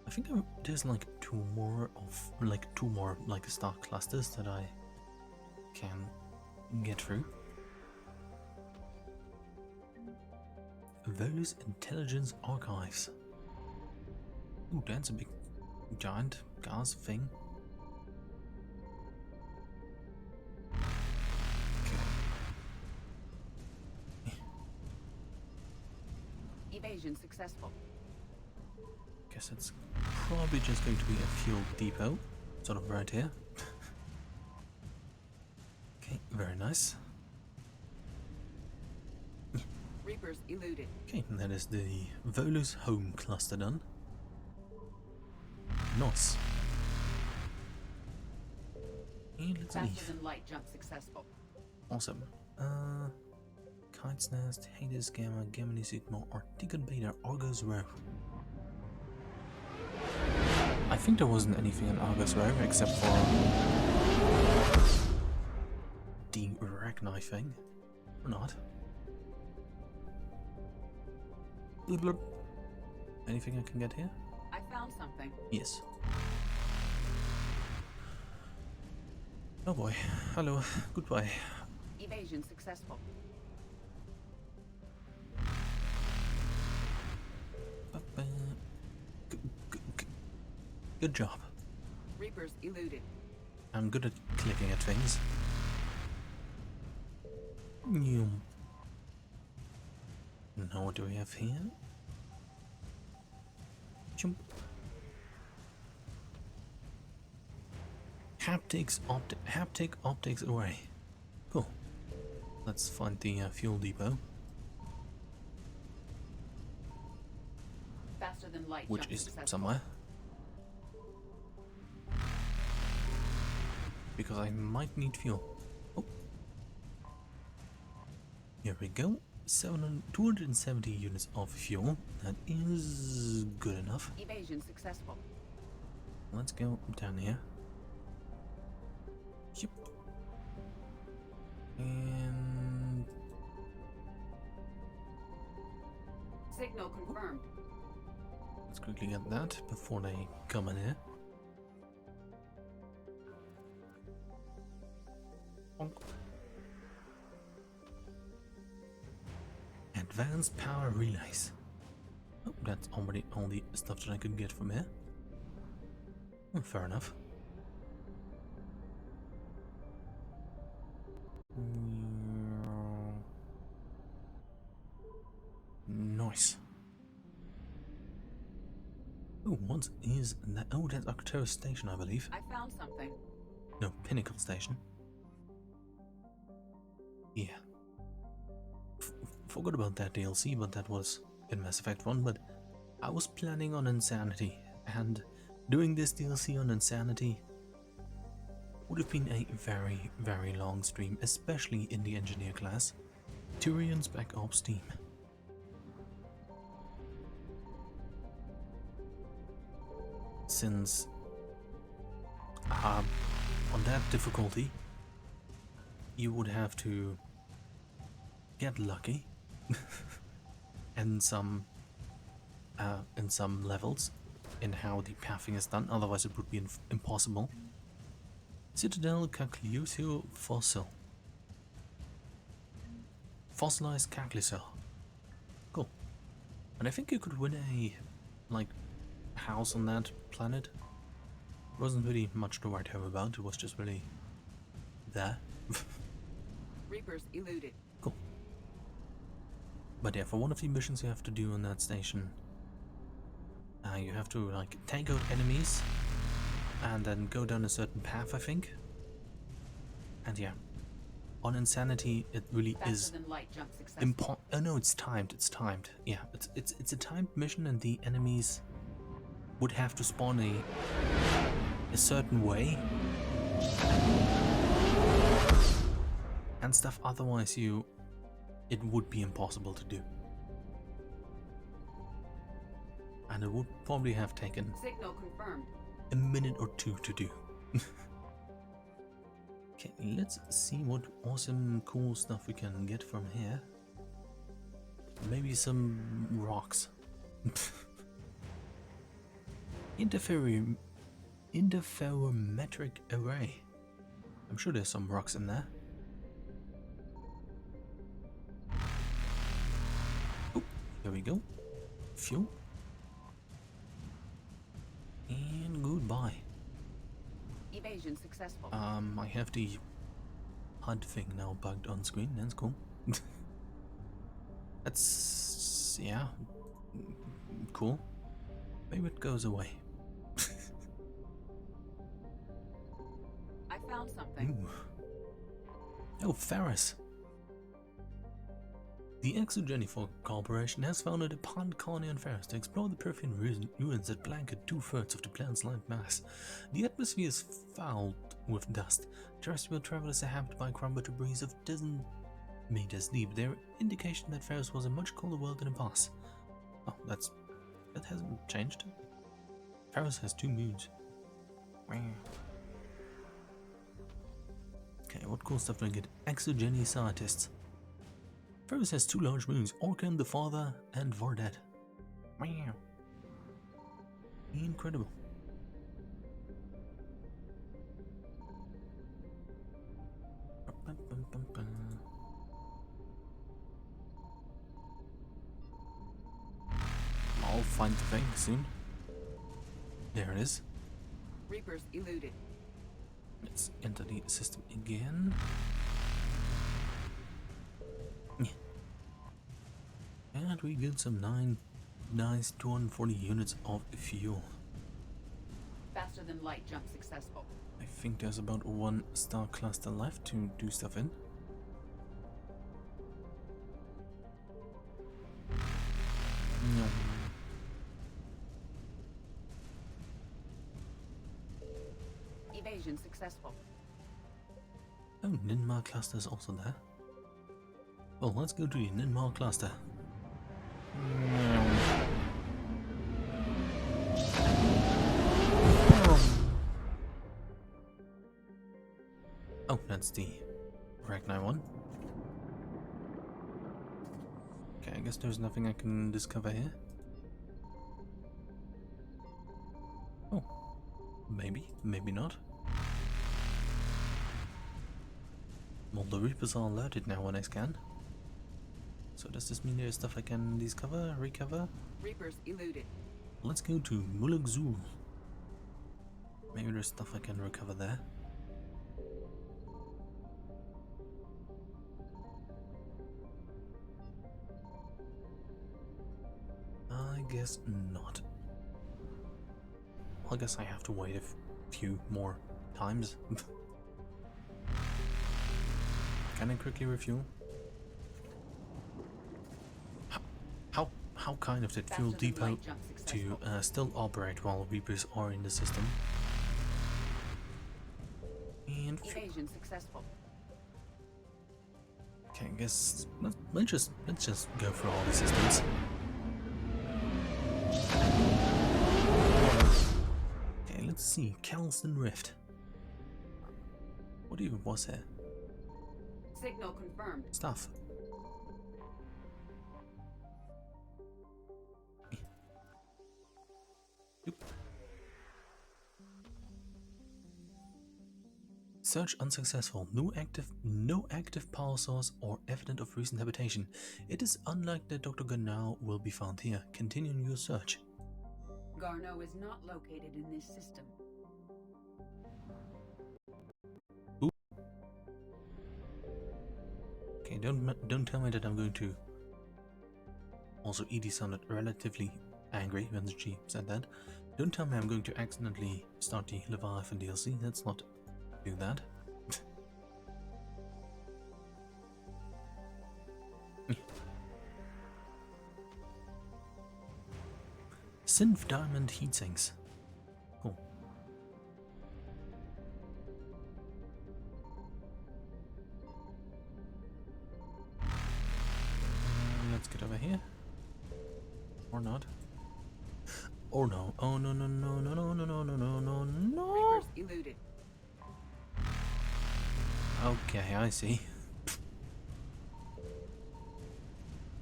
I think there's like two more star clusters that I can get through. Volus Intelligence Archives. Ooh, that's a big giant gas thing. Evasion successful. Guess it's probably just going to be a fuel depot, sort of right here. Okay, very nice. Reapers eluded. Okay, that is the Volus home cluster done. Nice. And let's Faster leave. than light jump successful. Awesome. Kite's Nest, Hades Gamma, Gemini Sigma, Arctic Beta, Argus Row. I think there wasn't anything in Argus Row except for the Ragni thing. Or not. Blub, blub. Anything I can get here? I found something. Yes. Oh boy. Hello. Goodbye. Evasion successful. Good job. Reapers eluded. I'm good at clicking at things. Now what do we have here? Jump. Haptic optics array. Cool. Let's find the fuel depot, Faster than light which jump is successful. somewhere. Because I might need fuel. Oh. Here we go. 270 units of fuel. That is good enough. Evasion successful. Let's go down here. Yep. And Signal confirmed. let's quickly get that before they come in here. Bonk. Advanced power relays. Oh, that's already all the stuff that I could get from here. Oh, fair enough. Nice. Oh, what is that? Oh, that's Arcturus Station, I believe. I found something. No, Pinnacle Station. Yeah. Forgot about that DLC, but that was in Mass Effect 1, but I was planning on Insanity, and doing this DLC on Insanity would have been a very, very long stream, especially in the Engineer class. Tyrion's Back Ops team. since on that difficulty you would have to get lucky in some levels in how the pathing is done, otherwise it would be impossible. Citadel Cacliusio fossil. Fossilized Caclicell. Cool. And I think you could win a like house on that planet. It wasn't really much to write home about, it was just really there. Reapers eluded. Cool. But yeah, for one of the missions you have to do on that station, you have to like take out enemies and then go down a certain path, I think. And yeah, on Insanity it really is oh no, it's timed. Yeah, it's a timed mission, and the enemies would have to spawn a certain way and stuff, otherwise it would be impossible to do. And it would probably have taken Signal confirmed. a minute or two to do. Okay, let's see what awesome cool stuff we can get from here. Maybe some rocks. Interferometric array. I'm sure there's some rocks in there. Oh, here we go. Fuel. And goodbye. Evasion successful. I have the HUD thing now bugged on screen. That's cool. That's yeah, cool. Maybe it goes away. I found something. Ooh. Oh, Ferris. The Exogenifor Corporation has founded a pond colony on Ferris to explore the Perfian ruins that blanket 2/3 of the planet's land mass. The atmosphere is fouled with dust. Terrestrial travelers are hampered by crumbled debris of dozen meters deep. There are indications that Ferris was a much colder world in the past. Oh, that hasn't changed. Ferris has 2 moons. Okay, what cool stuff do I get? Exogeny scientists. Ferris has 2 large moons, Orkan the Father and Vardet. Wow. Incredible. I'll find the thing soon. There it is. Reapers eluded. Let's enter the system again. And we get some nice 240 units of fuel. Faster than light jump successful. I think there's about 1 star cluster left to do stuff in. No. Evasion successful. Oh, Ninmar cluster is also there. Well, let's go to the Ninmar cluster. Oh, that's the Ragnar one. Okay, I guess there's nothing I can discover here. Oh, maybe not. Well, the Reapers are alerted now when I scan. So does this mean there's stuff I can discover, recover? Reapers eluded. Let's go to Mulagzul. Maybe there's stuff I can recover there. I guess not. Well, I guess I have to wait a few more times. Can I quickly refuel? How kind of that fuel depot to still operate while Reapers are in the system. And evasion successful. Okay, I guess let's just go through all the systems. let's see. Kelston Rift. What even was here? Signal confirmed. Stuff. Oop. Search unsuccessful. No active power source or evidence of recent habitation. It is unlikely that Dr. Garneau will be found here. Continue your search. Garneau is not located in this system. Ooh. Okay, don't tell me that I'm going to. Also, Edie sounded relatively angry when she said that. Don't tell me I'm going to accidentally start the Leviathan DLC. Let's not do that. Synth Diamond heatsinks. Cool. Let's get over here. Or not. Or no. Oh no no no no no no no no no no no. Reapers eluded. Okay, I see.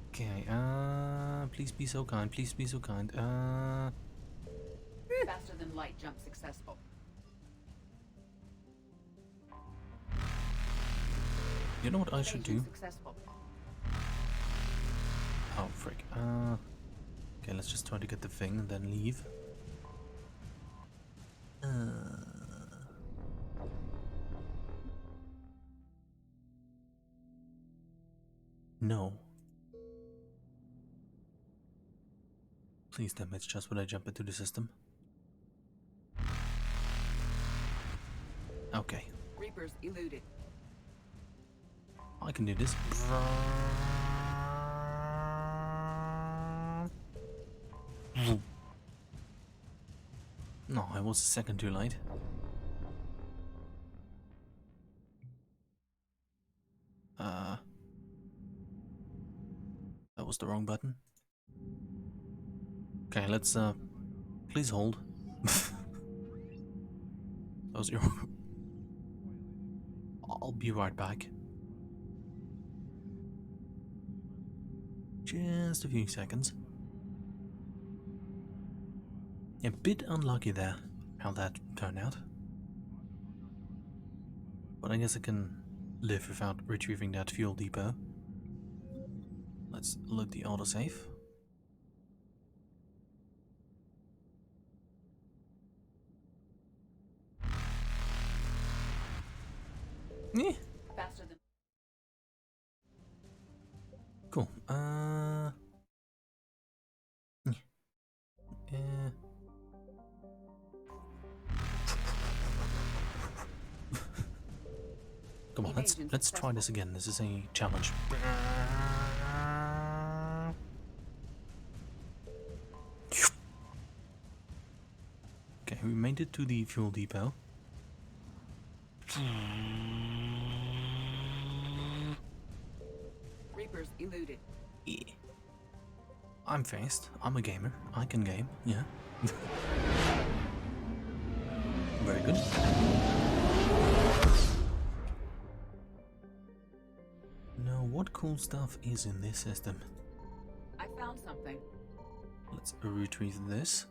Okay, please be so kind, please be so kind. Faster than light jump successful. You know what I should do? Successful. Oh, frick. Okay, let's just try to get the thing and then leave. No. Please tell me it's just when I jump into the system. Okay. Reapers eluded. I can do this. No, I was a second too late. That was the wrong button. Okay, let's please hold. That was your. I'll be right back. Just a few seconds. A bit unlucky there, how that turned out. But I guess I can live without retrieving that fuel depot. Let's load the autosave. Yeah. Faster than. Cool. Come on, let's try this again. This is a challenge. Okay, we made it to the fuel depot. Reapers eluded. Yeah. I'm fast. I'm a gamer. I can game. Yeah. Very good. Now, what cool stuff is in this system? I found something. Let's retrieve this.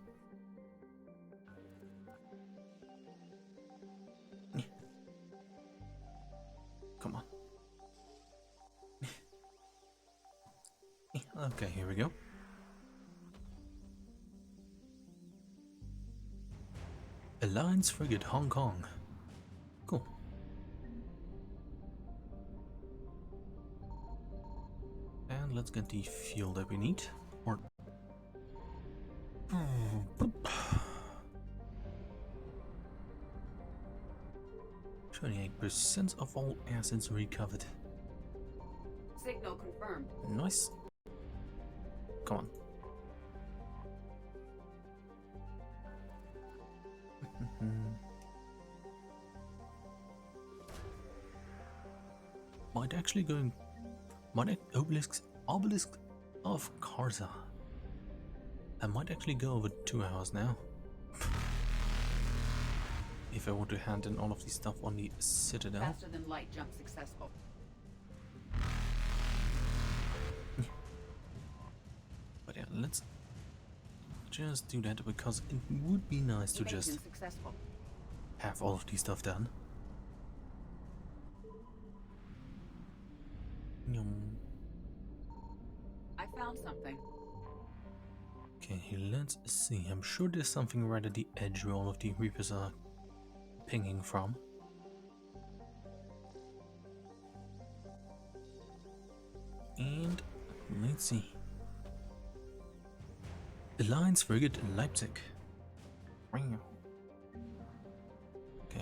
Come on. Okay, here we go. Alliance Frigate Hong Kong. Cool. And let's get the fuel that we need. Or 28% of all assets recovered. Signal confirmed. Nice. Come on. Might obelisk of Karza. I might actually go over 2 hours now. if I want to hand in all of the stuff on the Citadel. Faster than light jump successful. But yeah, let's just do that because it would be nice to Evasion just successful. have all of the stuff done. I found something. Okay, let's see. I'm sure there's something right at the edge where all of the Reapers are pinging from. And let's see. Alliance frigate Leipzig. Okay,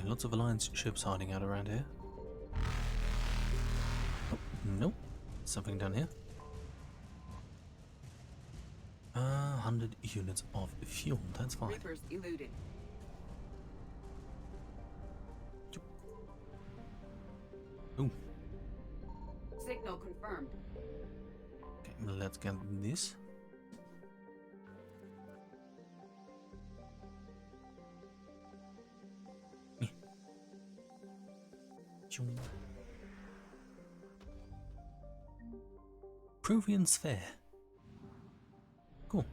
lots of Alliance ships hiding out around here. Oh, nope. Something down here. 100 units of fuel, that's fine. Reapers eluded. Ooh. Signal confirmed. Okay, let's get this. Prothean sphere. Cool.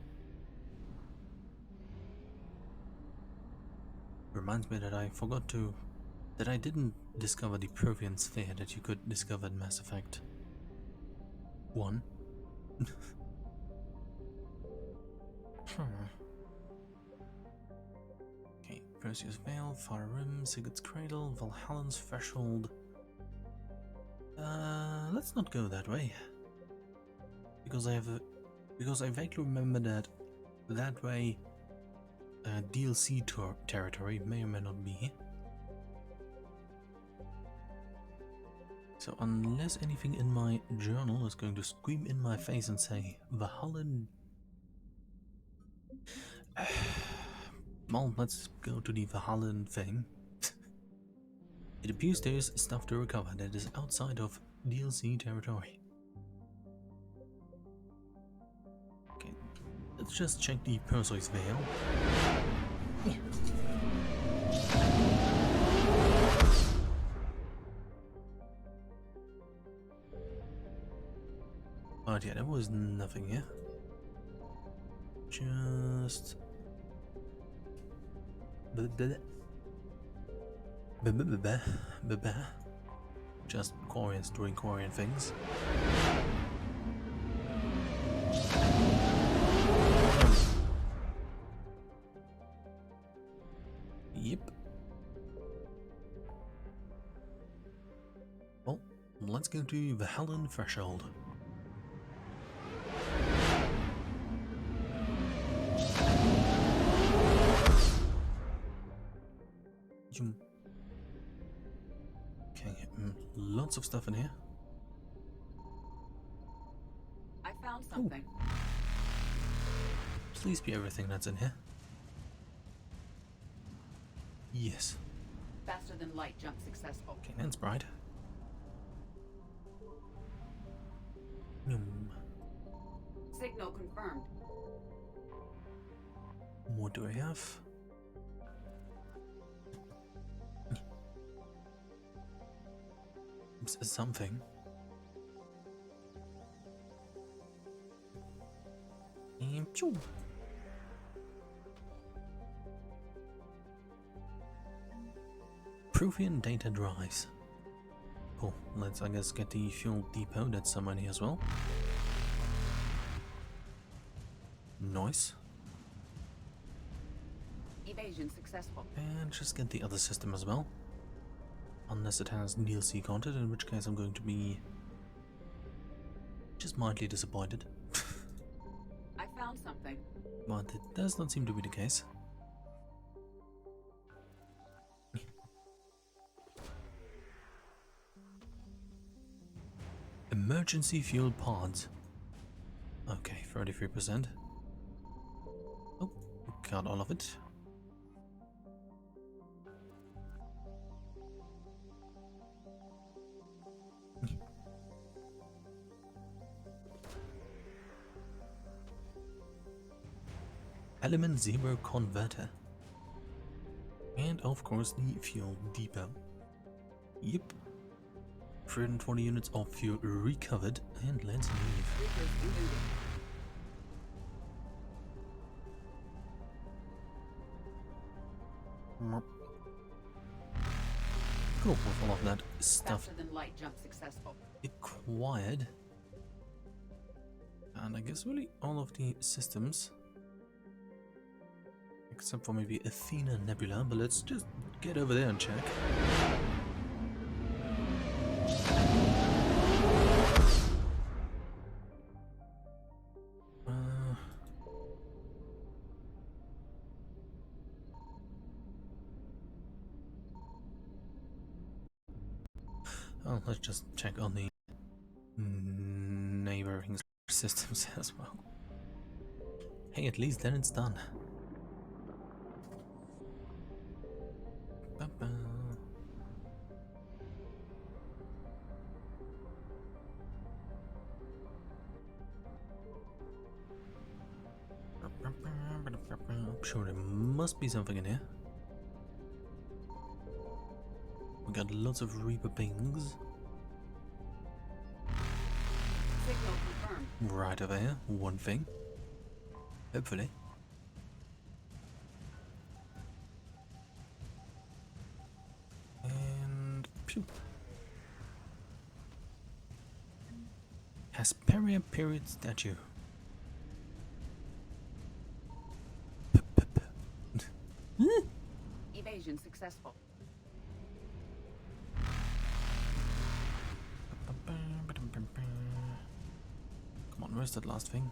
Reminds me that I forgot to... that I didn't discover the Prothean sphere that you could discover in Mass Effect 1. Okay, Perseus Vale, Far Rim, Sigurd's Cradle, Valhallan's Threshold. Let's not go that way. Because I vaguely remember that way DLC territory may or may not be. So unless anything in my journal is going to scream in my face and say Valhallan. Well, let's go to the Valhallan thing. It appears there's stuff to recover that is outside of DLC territory. Okay, let's just check the Perseus Vale. But yeah, there was nothing here. Just... just Quarians doing Quarian things. Yep. Well, let's go to the Valhallan Threshold. Okay, lots of stuff in here. I found something. Ooh. Please be everything that's in here. Yes. Faster than light jump successful. Okay, that's bright. Signal confirmed. What do I have? Something. And pew. Prothean data drives. Cool. Let's, I guess, get the fuel depot that's somewhere here as well. Nice. Evasion successful. And just get the other system as well. Unless it has DLC content, in which case I'm going to be just mildly disappointed. I found something. But it does not seem to be the case. Emergency fuel pods. Okay, 33%. Oh, got all of it. Element Zero Converter. And of course the fuel depot. Yep. 340 units of fuel recovered, and let's leave. Cool, with all of that stuff Faster than light jump successful. acquired. And I guess really all of the systems, except for maybe Athena Nebula, but let's just get over there and check. Oh, let's just check on the neighboring systems as well. Hey, at least then it's done. Ba-ba. I'm sure there must be something in here. We got lots of Reaper pings. Signal confirmed. Right over here, one thing. Hopefully. And pew. Hesperia period statue. Evasion successful. Come on, where's that last thing?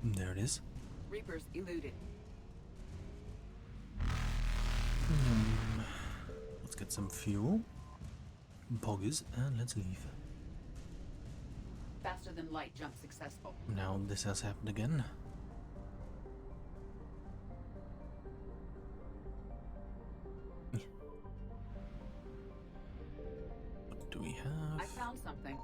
There it is. Reapers eluded. Let's get some fuel. Poggers, and let's leave. Faster than light jump successful. Now this has happened again. What do we have? I found something.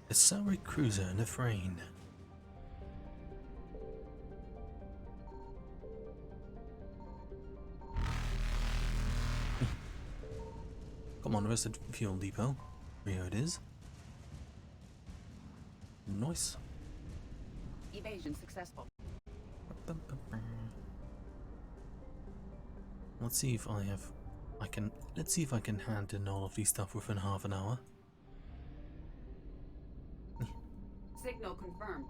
A sorry cruiser in the frame. Come on, where's the fuel depot? Here it is. Nice. Evasion successful. Let's see if let's see if I can hand in all of these stuff within half an hour. Signal confirmed.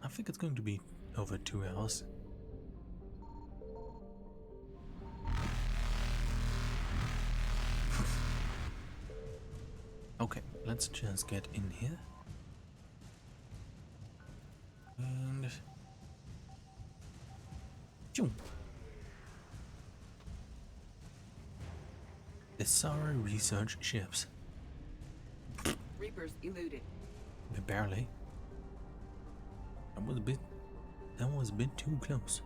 I think it's going to be over 2 hours. Okay, let's just get in here. And the Sorry research ships. Reapers eluded. Barely. That was a bit too close.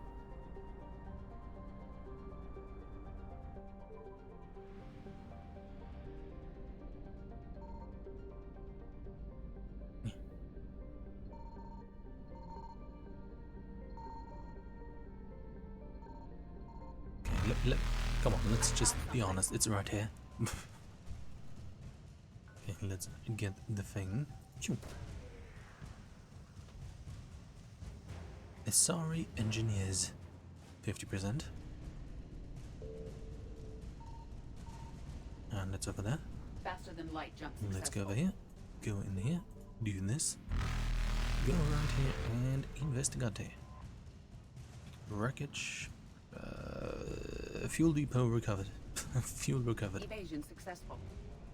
Come on, let's just be honest, it's right here. Okay, let's get the thing. Sorry engineers, 50%. And it's over there. Faster than light jump successful. Let's go over here. Go in here. Do this. Go right here and investigate. Wreckage. Fuel depot recovered. Fuel recovered. Evasion successful.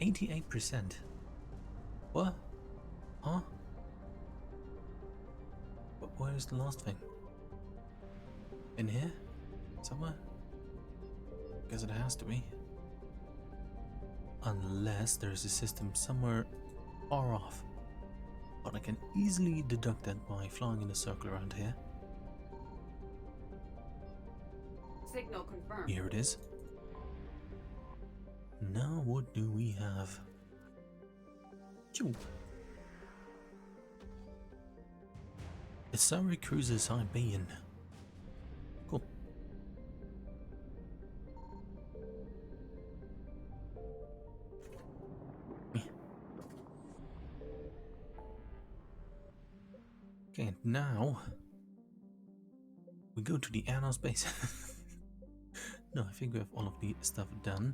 88%. What? Huh? Where is the last thing? In here? Somewhere? Guess it has to be. Unless there is a system somewhere far off. But I can easily deduct that by flying in a circle around here. Signal confirmed. Here it is. Now what do we have? Phew. A Surrey Cruiser Siberian. Cool. Okay, now we go to the Anos base. No, I think we have all of the stuff done.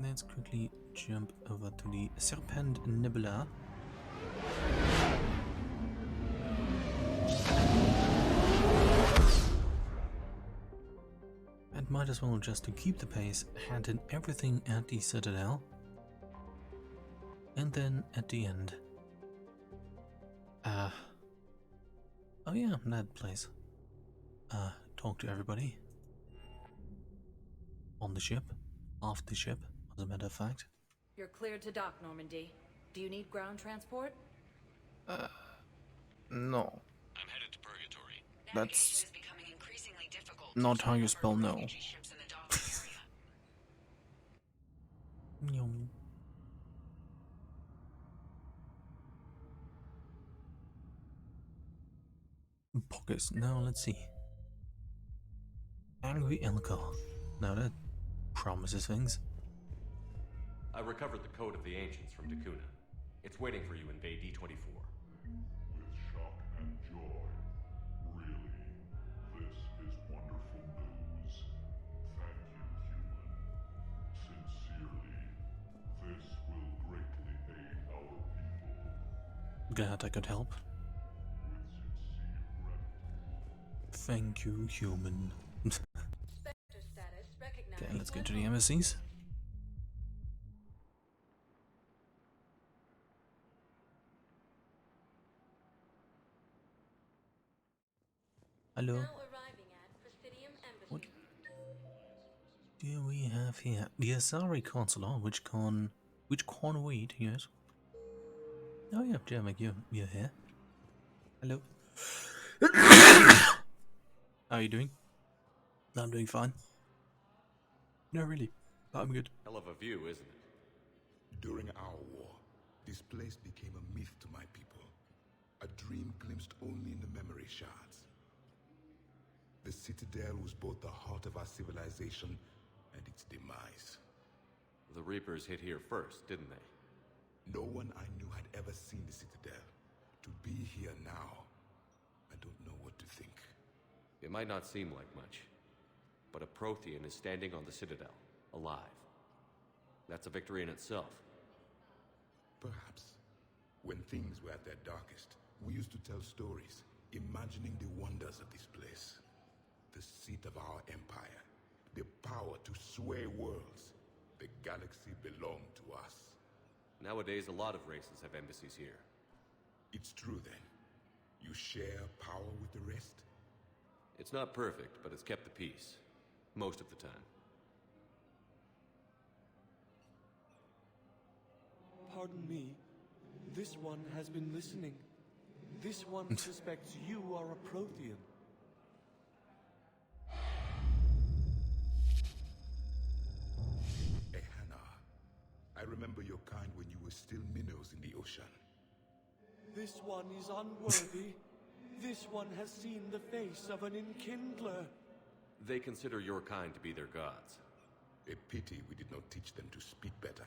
Let's quickly jump over to the Serpent Nebula. And might as well, just to keep the pace, hand in everything at the Citadel. And then at the end. Oh yeah, that place. Talk to everybody. On the ship. Off the ship, as a matter of fact. You're cleared to dock, Normandy. Do you need ground transport? No. I'm headed to Purgatory. That's not how you spell no. Pockets. Now let's see. Angry Elko. Now that promises things. I recovered the code of the ancients from Dakuna. It's waiting for you in Bay D-24. With shock and joy. Really, this is wonderful news. Thank you, human. Sincerely, this will greatly aid our people. Glad I could help. Thank you, human. Okay, let's go to the embassies. Hello. What do we have here? The Asari Consular, which convoyed, yes. Oh yeah, Jeremy, you're here. Hello. How are you doing? I'm doing fine. No, really. I'm good. Hell of a view, isn't it? During our war, this place became a myth to my people. A dream glimpsed only in the memory shards. The Citadel was both the heart of our civilization and its demise. The Reapers hit here first, didn't they? No one I knew had ever seen the Citadel. To be here now, I don't know what to think. It might not seem like much, but a Prothean is standing on the Citadel, alive. That's a victory in itself. Perhaps. When things were at their darkest, we used to tell stories, imagining the wonders of this place. The seat of our empire, the power to sway worlds. The galaxy belonged to us. Nowadays, a lot of races have embassies here. It's true then. You share power with the rest? It's not perfect, but it's kept the peace. Most of the time. Pardon me. This one has been listening. This one suspects you are a Prothean. Ehana, I remember your kind when you were still minnows in the ocean. This one is unworthy. This one has seen the face of an enkindler. They consider your kind to be their gods. A pity we did not teach them to speak better.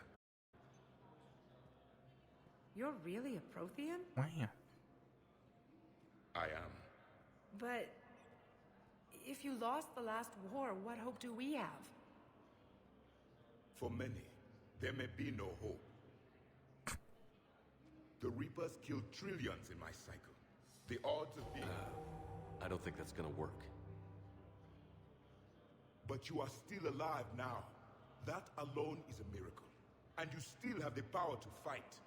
You're really a Prothean? Wow. I am. But if you lost the last war, what hope do we have? For many, there may be no hope. The Reapers killed trillions in my cycle. The odds of being... I don't think that's gonna work. But you are still alive now. That alone is a miracle. And you still have the power to fight.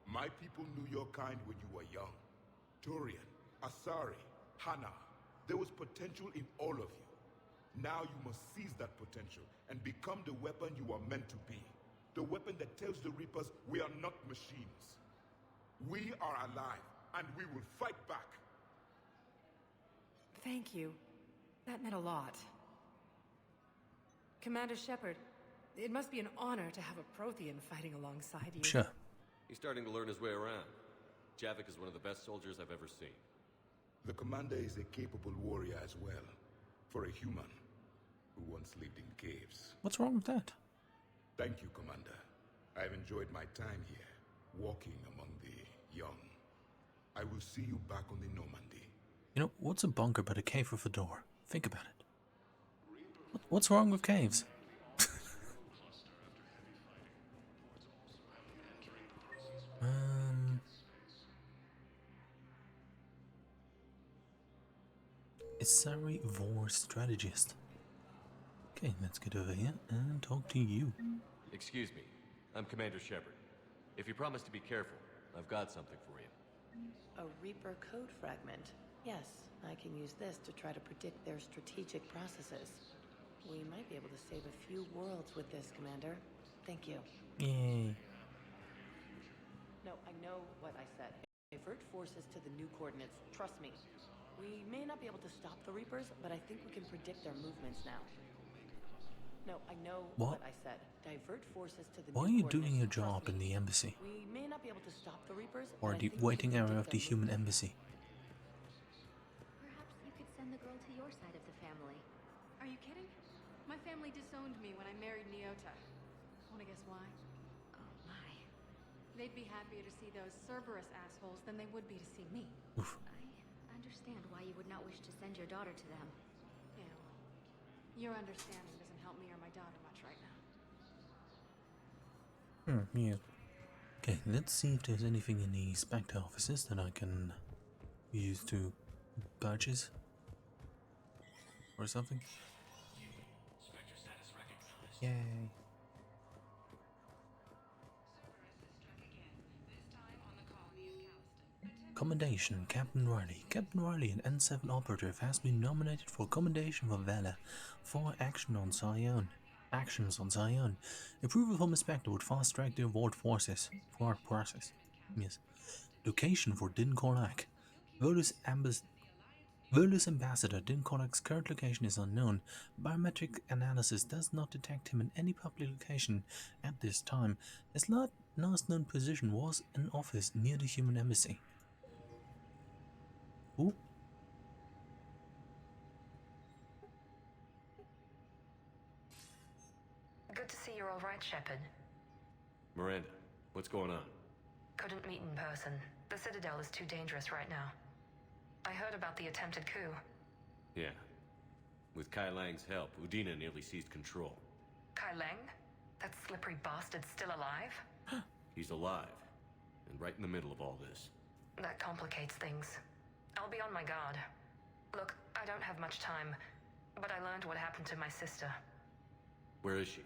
My people knew your kind when you were young. Turian, Asari, Hana. There was potential in all of you. Now you must seize that potential and become the weapon you are meant to be. The weapon that tells the Reapers we are not machines. We are alive, and we will fight back. Thank you. That meant a lot. Commander Shepard, it must be an honor to have a Prothean fighting alongside you. Sure. He's starting to learn his way around. Javik is one of the best soldiers I've ever seen. The commander is a capable warrior as well, for a human who once lived in caves. What's wrong with that? Thank you, Commander. I've enjoyed my time here, walking among the young. I will see you back on the Normandy. You know, what's a bunker but a cave with a door? Think about it. What's wrong with caves? SRS-VOD strategist. Okay, let's get over here and talk to you. Excuse me, I'm Commander Shepard. If you promise to be careful, I've got something for you. A Reaper code fragment. Yes, I can use this to try to predict their strategic processes. We might be able to save a few worlds with this, Commander. Thank you. Yay. No, I know what I said. Divert forces to the new coordinates. Trust me. We may not be able to stop the Reapers, but I think we can predict their movements now. No, I know what I said. Divert forces to the Why are new you doing your coordinates. job in the embassy? We may not be able to stop the Reapers, Or but I the think we waiting can area of predict the their human movements. embassy? Perhaps you could send the girl to your side of the family. Are you kidding? My family disowned me when I married Nyota. Wanna guess why? Oh my. They'd be happier to see those Cerberus assholes than they would be to see me. Oof. I understand why you would not wish to send your daughter to them. Yeah, well, your understanding doesn't help me or my daughter much right now. Yeah. Okay, let's see if there's anything in the Spectre offices that I can use to purchase or something. Yay. Commendation, Captain Riley. Captain Riley, an N7 operative, has been nominated for Commendation for Valor for actions on Zion. Approval from Inspector would fast-track the award process. Yes. Location for Din Korak. Volus Ambassador Din Korak's current location is unknown. Biometric analysis does not detect him in any public location at this time. His last known position was an office near the human embassy. Ooh. Good to see you're all right, Shepard. Miranda, what's going on? Couldn't meet in person. The Citadel is too dangerous right now. I heard about the attempted coup. Yeah. With Kai Lang's help, Udina nearly seized control. Kai Lang? That slippery bastard's still alive? He's alive, and right in the middle of all this. That complicates things. I'll be on my guard. Look, I don't have much time, but I learned what happened to my sister. Where is she?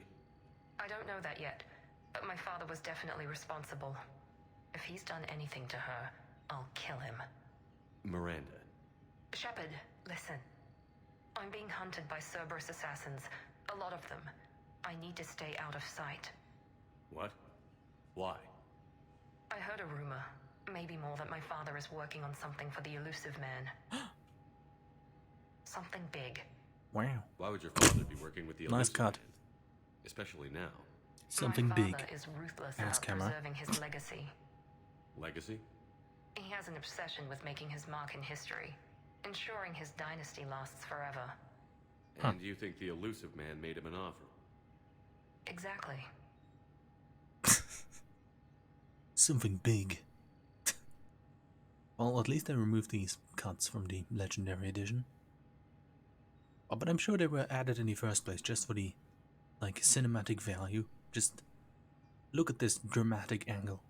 I don't know that yet, but my father was definitely responsible. If he's done anything to her, I'll kill him. Miranda. Shepard, listen. I'm being hunted by Cerberus assassins. A lot of them. I need to stay out of sight. What? Why? I heard a rumor, maybe more, that my father is working on something for the elusive man. Something big. Wow. Why would your father be working with the Nice elusive cut. man? Especially now. Something my big. father is ruthless Ass about camera. preserving his legacy. Legacy? He has an obsession with making his mark in history, ensuring his dynasty lasts forever. And you think the elusive man made him an offer? Exactly. Something big. Well, at least they removed these cuts from the Legendary Edition. Oh, but I'm sure they were added in the first place just for the, like, cinematic value. Just look at this dramatic angle,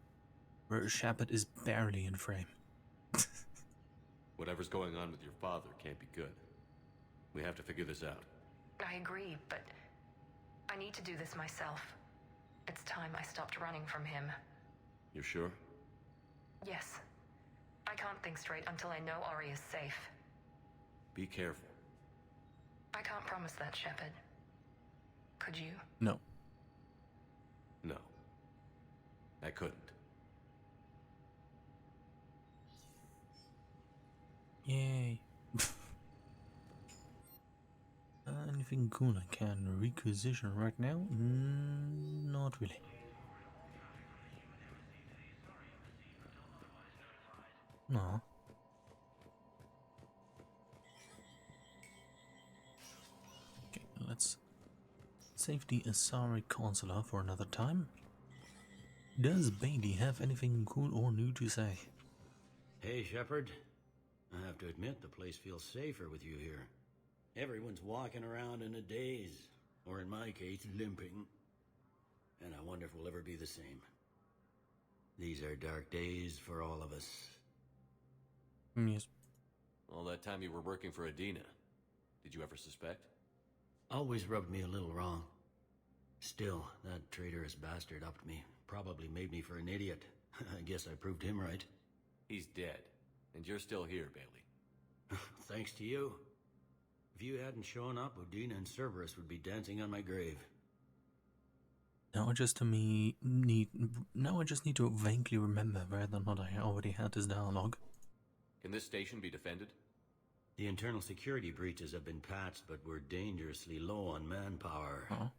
where Shepard is barely in frame. Whatever's going on with your father can't be good. We have to figure this out. I agree, but I need to do this myself. It's time I stopped running from him. You're sure? Yes. I can't think straight until I know Ori is safe. Be careful. I can't promise that, Shepard. Could you? No. No. I couldn't. Yay. anything cool I can requisition right now? Not really. No. Okay, let's save the Asari Consular for another time. Does Bailey have anything cool or new to say? Hey, Shepard. I have to admit, the place feels safer with you here. Everyone's walking around in a daze, or in my case, limping. And I wonder if we'll ever be the same. These are dark days for all of us. Yes. All that time you were working for Adina, did you ever suspect? Always rubbed me a little wrong. Still, that traitorous bastard upped me. Probably made me for an idiot. I guess I proved him right. He's dead, and you're still here, Bailey. Thanks to you. If you hadn't shown up, Udina and Cerberus would be dancing on my grave. Now I just need to vaguely remember whether or not I already had this dialogue. Can this station be defended? The internal security breaches have been patched, but we're dangerously low on manpower.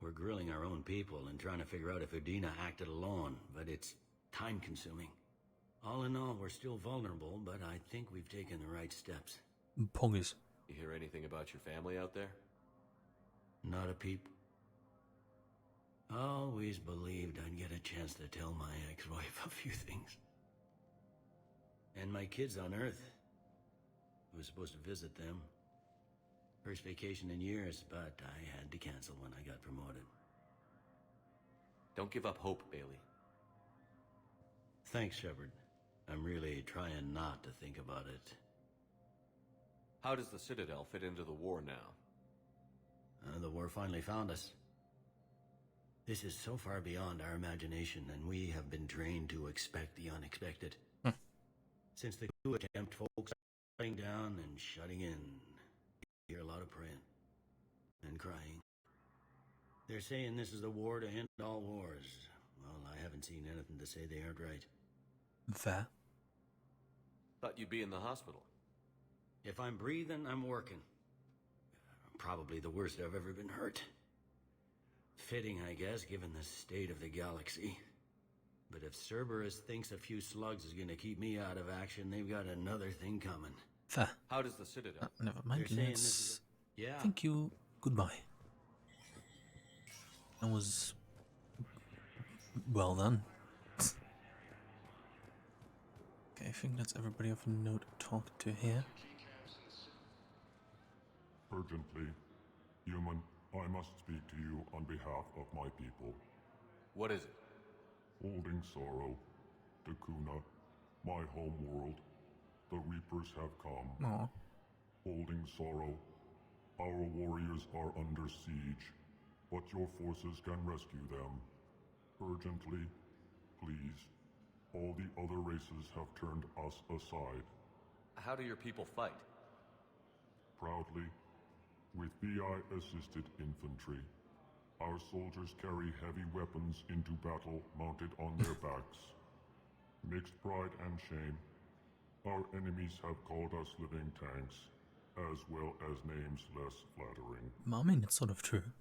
We're grilling our own people and trying to figure out if Udina acted alone, but it's time-consuming. All in all, we're still vulnerable, but I think we've taken the right steps. Poggies. You hear anything about your family out there? Not a peep. Always believed I'd get a chance to tell my ex-wife a few things. And my kids on Earth. I was supposed to visit them. First vacation in years, but I had to cancel when I got promoted. Don't give up hope, Bailey. Thanks, Shepard. I'm really trying not to think about it. How does the Citadel fit into the war now? The war finally found us. This is so far beyond our imagination, and we have been trained to expect the unexpected. Since the coup attempt, folks are shutting down and shutting in. You hear a lot of praying and crying. They're saying this is the war to end all wars. Well, I haven't seen anything to say they aren't right. Fair. Thought you'd be in the hospital. If I'm breathing, I'm working. Probably the worst I've ever been hurt. Fitting, I guess, given the state of the galaxy. But if Cerberus thinks a few slugs is gonna keep me out of action, they've got another thing coming. Fair. How does the Citadel? Never mind. They're saying this is yeah. Thank you. Goodbye. That was well done. Okay, I think that's everybody of note talk to here. Urgently, human, I must speak to you on behalf of my people. What is it? Holding sorrow, Dakuna, my home world, the Reapers have come. Aww. Holding sorrow, our warriors are under siege, but your forces can rescue them. Urgently, please. All the other races have turned us aside. How do your people fight? Proudly, with BI-assisted infantry. Our soldiers carry heavy weapons into battle mounted on their backs. Mixed pride and shame, our enemies have called us living tanks, as well as names less flattering. I mean, it's sort of true.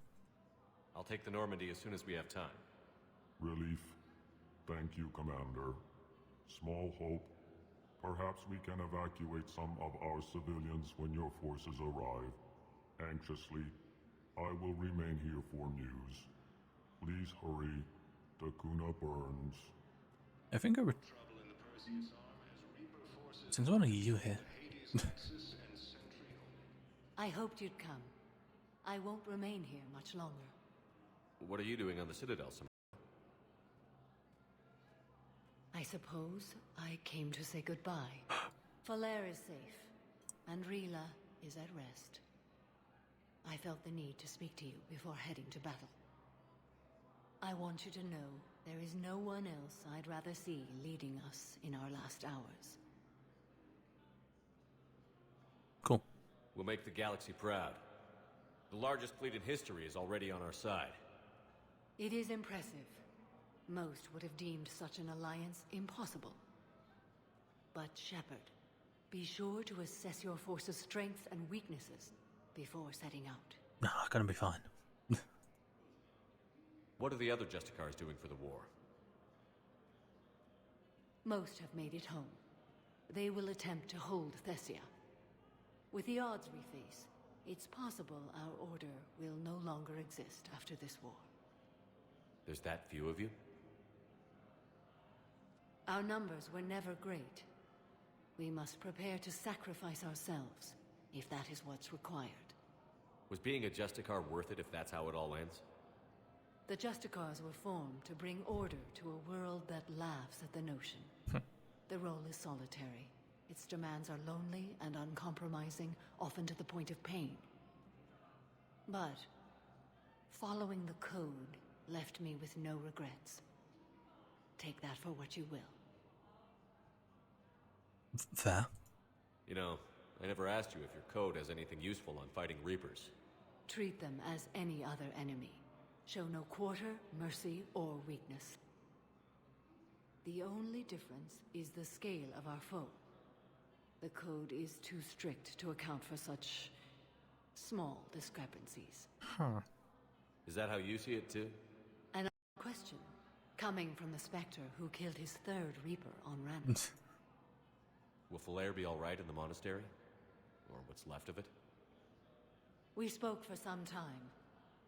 I'll take the Normandy as soon as we have time. Relief. Thank you, Commander. Small hope. Perhaps we can evacuate some of our civilians when your forces arrive. Anxiously, I will remain here for news. Please hurry. Dakuna burns. I think I would. Since when are you here? I hoped you'd come. I won't remain here much longer. What are you doing on the Citadel, Samara? I suppose I came to say goodbye. Falair is safe, and Rila is at rest. I felt the need to speak to you before heading to battle. I want you to know there is no one else I'd rather see leading us in our last hours. Cool. We'll make the galaxy proud. The largest fleet in history is already on our side. It is impressive. Most would have deemed such an alliance impossible. But Shepard, be sure to assess your force's strengths and weaknesses before setting out. Nah, gonna be fine. What are the other Justicars doing for the war? Most have made it home. They will attempt to hold Thessia. With the odds we face, it's possible our order will no longer exist after this war. There's that few of you? Our numbers were never great. We must prepare to sacrifice ourselves, if that is what's required. Was being a Justicar worth it if that's how it all ends? The Justicars were formed to bring order to a world that laughs at the notion. The role is solitary. Its demands are lonely and uncompromising, often to the point of pain. But following the code left me with no regrets. Take that for what you will. Fair. You know, I never asked you if your code has anything useful on fighting Reapers. Treat them as any other enemy. Show no quarter, mercy, or weakness. The only difference is the scale of our foe. The code is too strict to account for such small discrepancies. Huh. Is that how you see it too? An question, coming from the Spectre who killed his third Reaper on random. Will Falair be alright in the monastery? Or what's left of it? We spoke for some time.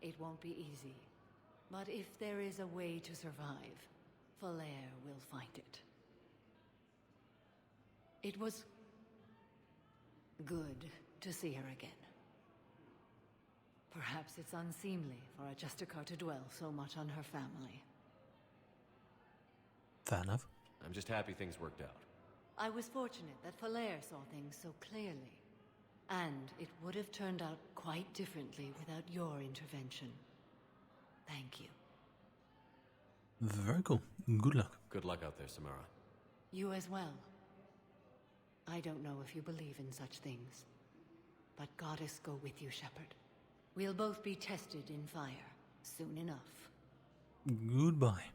It won't be easy. But if there is a way to survive, Falair will find it. It was good to see her again. Perhaps it's unseemly for a Justicar to dwell so much on her family. Fair enough. I'm just happy things worked out. I was fortunate that Falair saw things so clearly. And it would have turned out quite differently without your intervention. Thank you. Very cool. Good luck. Good luck out there, Samara. You as well. I don't know if you believe in such things, but Goddess go with you, Shepard. We'll both be tested in fire soon enough. Goodbye.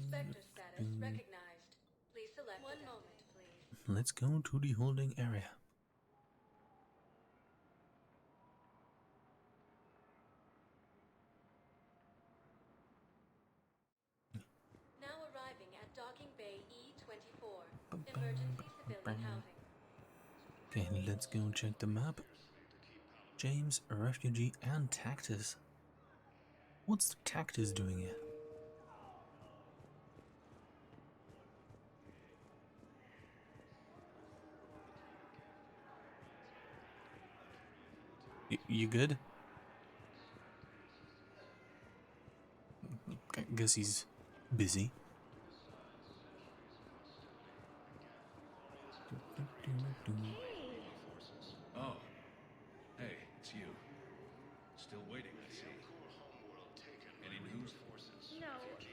Spectre status recognized. Please select one moment, please. Let's go to the holding area. Now arriving at Docking Bay E-24, emergency civilian housing. Okay, let's go check the map. James, a refugee, and Tactus. What's Tactus doing here? You good? I guess he's busy. Oh. Hey, it's you. Still waiting, I see. Any news? No,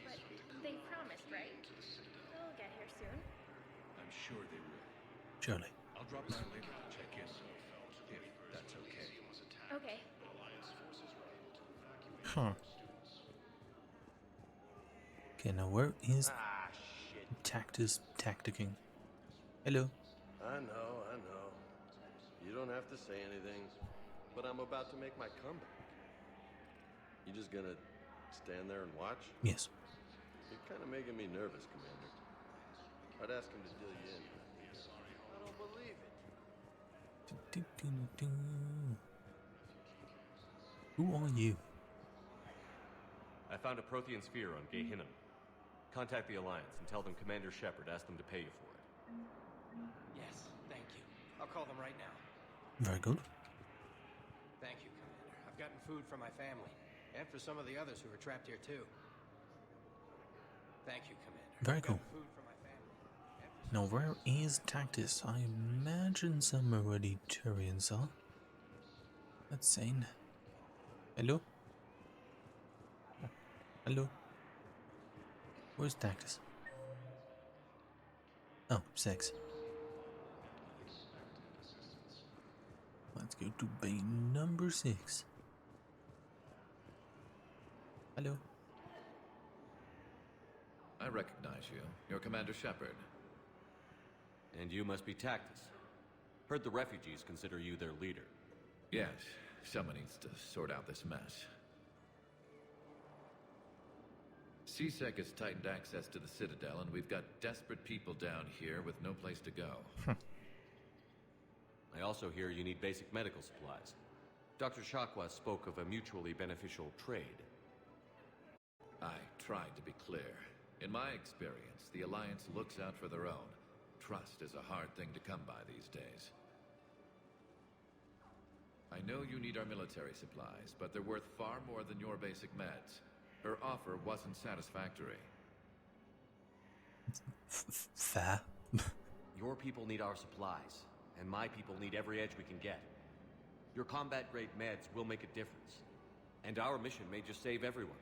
but they promised, right? They'll get here soon. I'm sure they will. Surely. I'll drop by later to check in, if that's okay. Okay. Huh. Okay, now where is Tactus tacticking? Hello. I know. You don't have to say anything, but I'm about to make my comeback. You just gonna stand there and watch? Yes. You're kind of making me nervous, Commander. I'd ask him to deal you in. I don't believe it. Who are you? I found a Prothean sphere on Gehinnom. Contact the Alliance and tell them Commander Shepard asked them to pay you for it. Yes, thank you. I'll call them right now. Very good. Thank you, Commander. I've gotten food for my family, and for some of the others who are trapped here, too. Thank you, Commander. Very I've cool. gotten food for my family. Now where is Tactus? I imagine somewhere where the Turians are. That's sane. Hello? Hello? Where's Tactus? Oh, 6. Let's go to bay number 6. Hello? I recognize you. You're Commander Shepard. And you must be Tactus. Heard the refugees consider you their leader. Yes, someone needs to sort out this mess. CSEC has tightened access to the Citadel, and we've got desperate people down here with no place to go. I also hear you need basic medical supplies. Dr. Shakwa spoke of a mutually beneficial trade. I tried to be clear. In my experience, the Alliance looks out for their own. Trust is a hard thing to come by these days. I know you need our military supplies, but they're worth far more than your basic meds. Her offer wasn't satisfactory. Fair. Your people need our supplies, and my people need every edge we can get. Your combat-grade meds will make a difference, and our mission may just save everyone.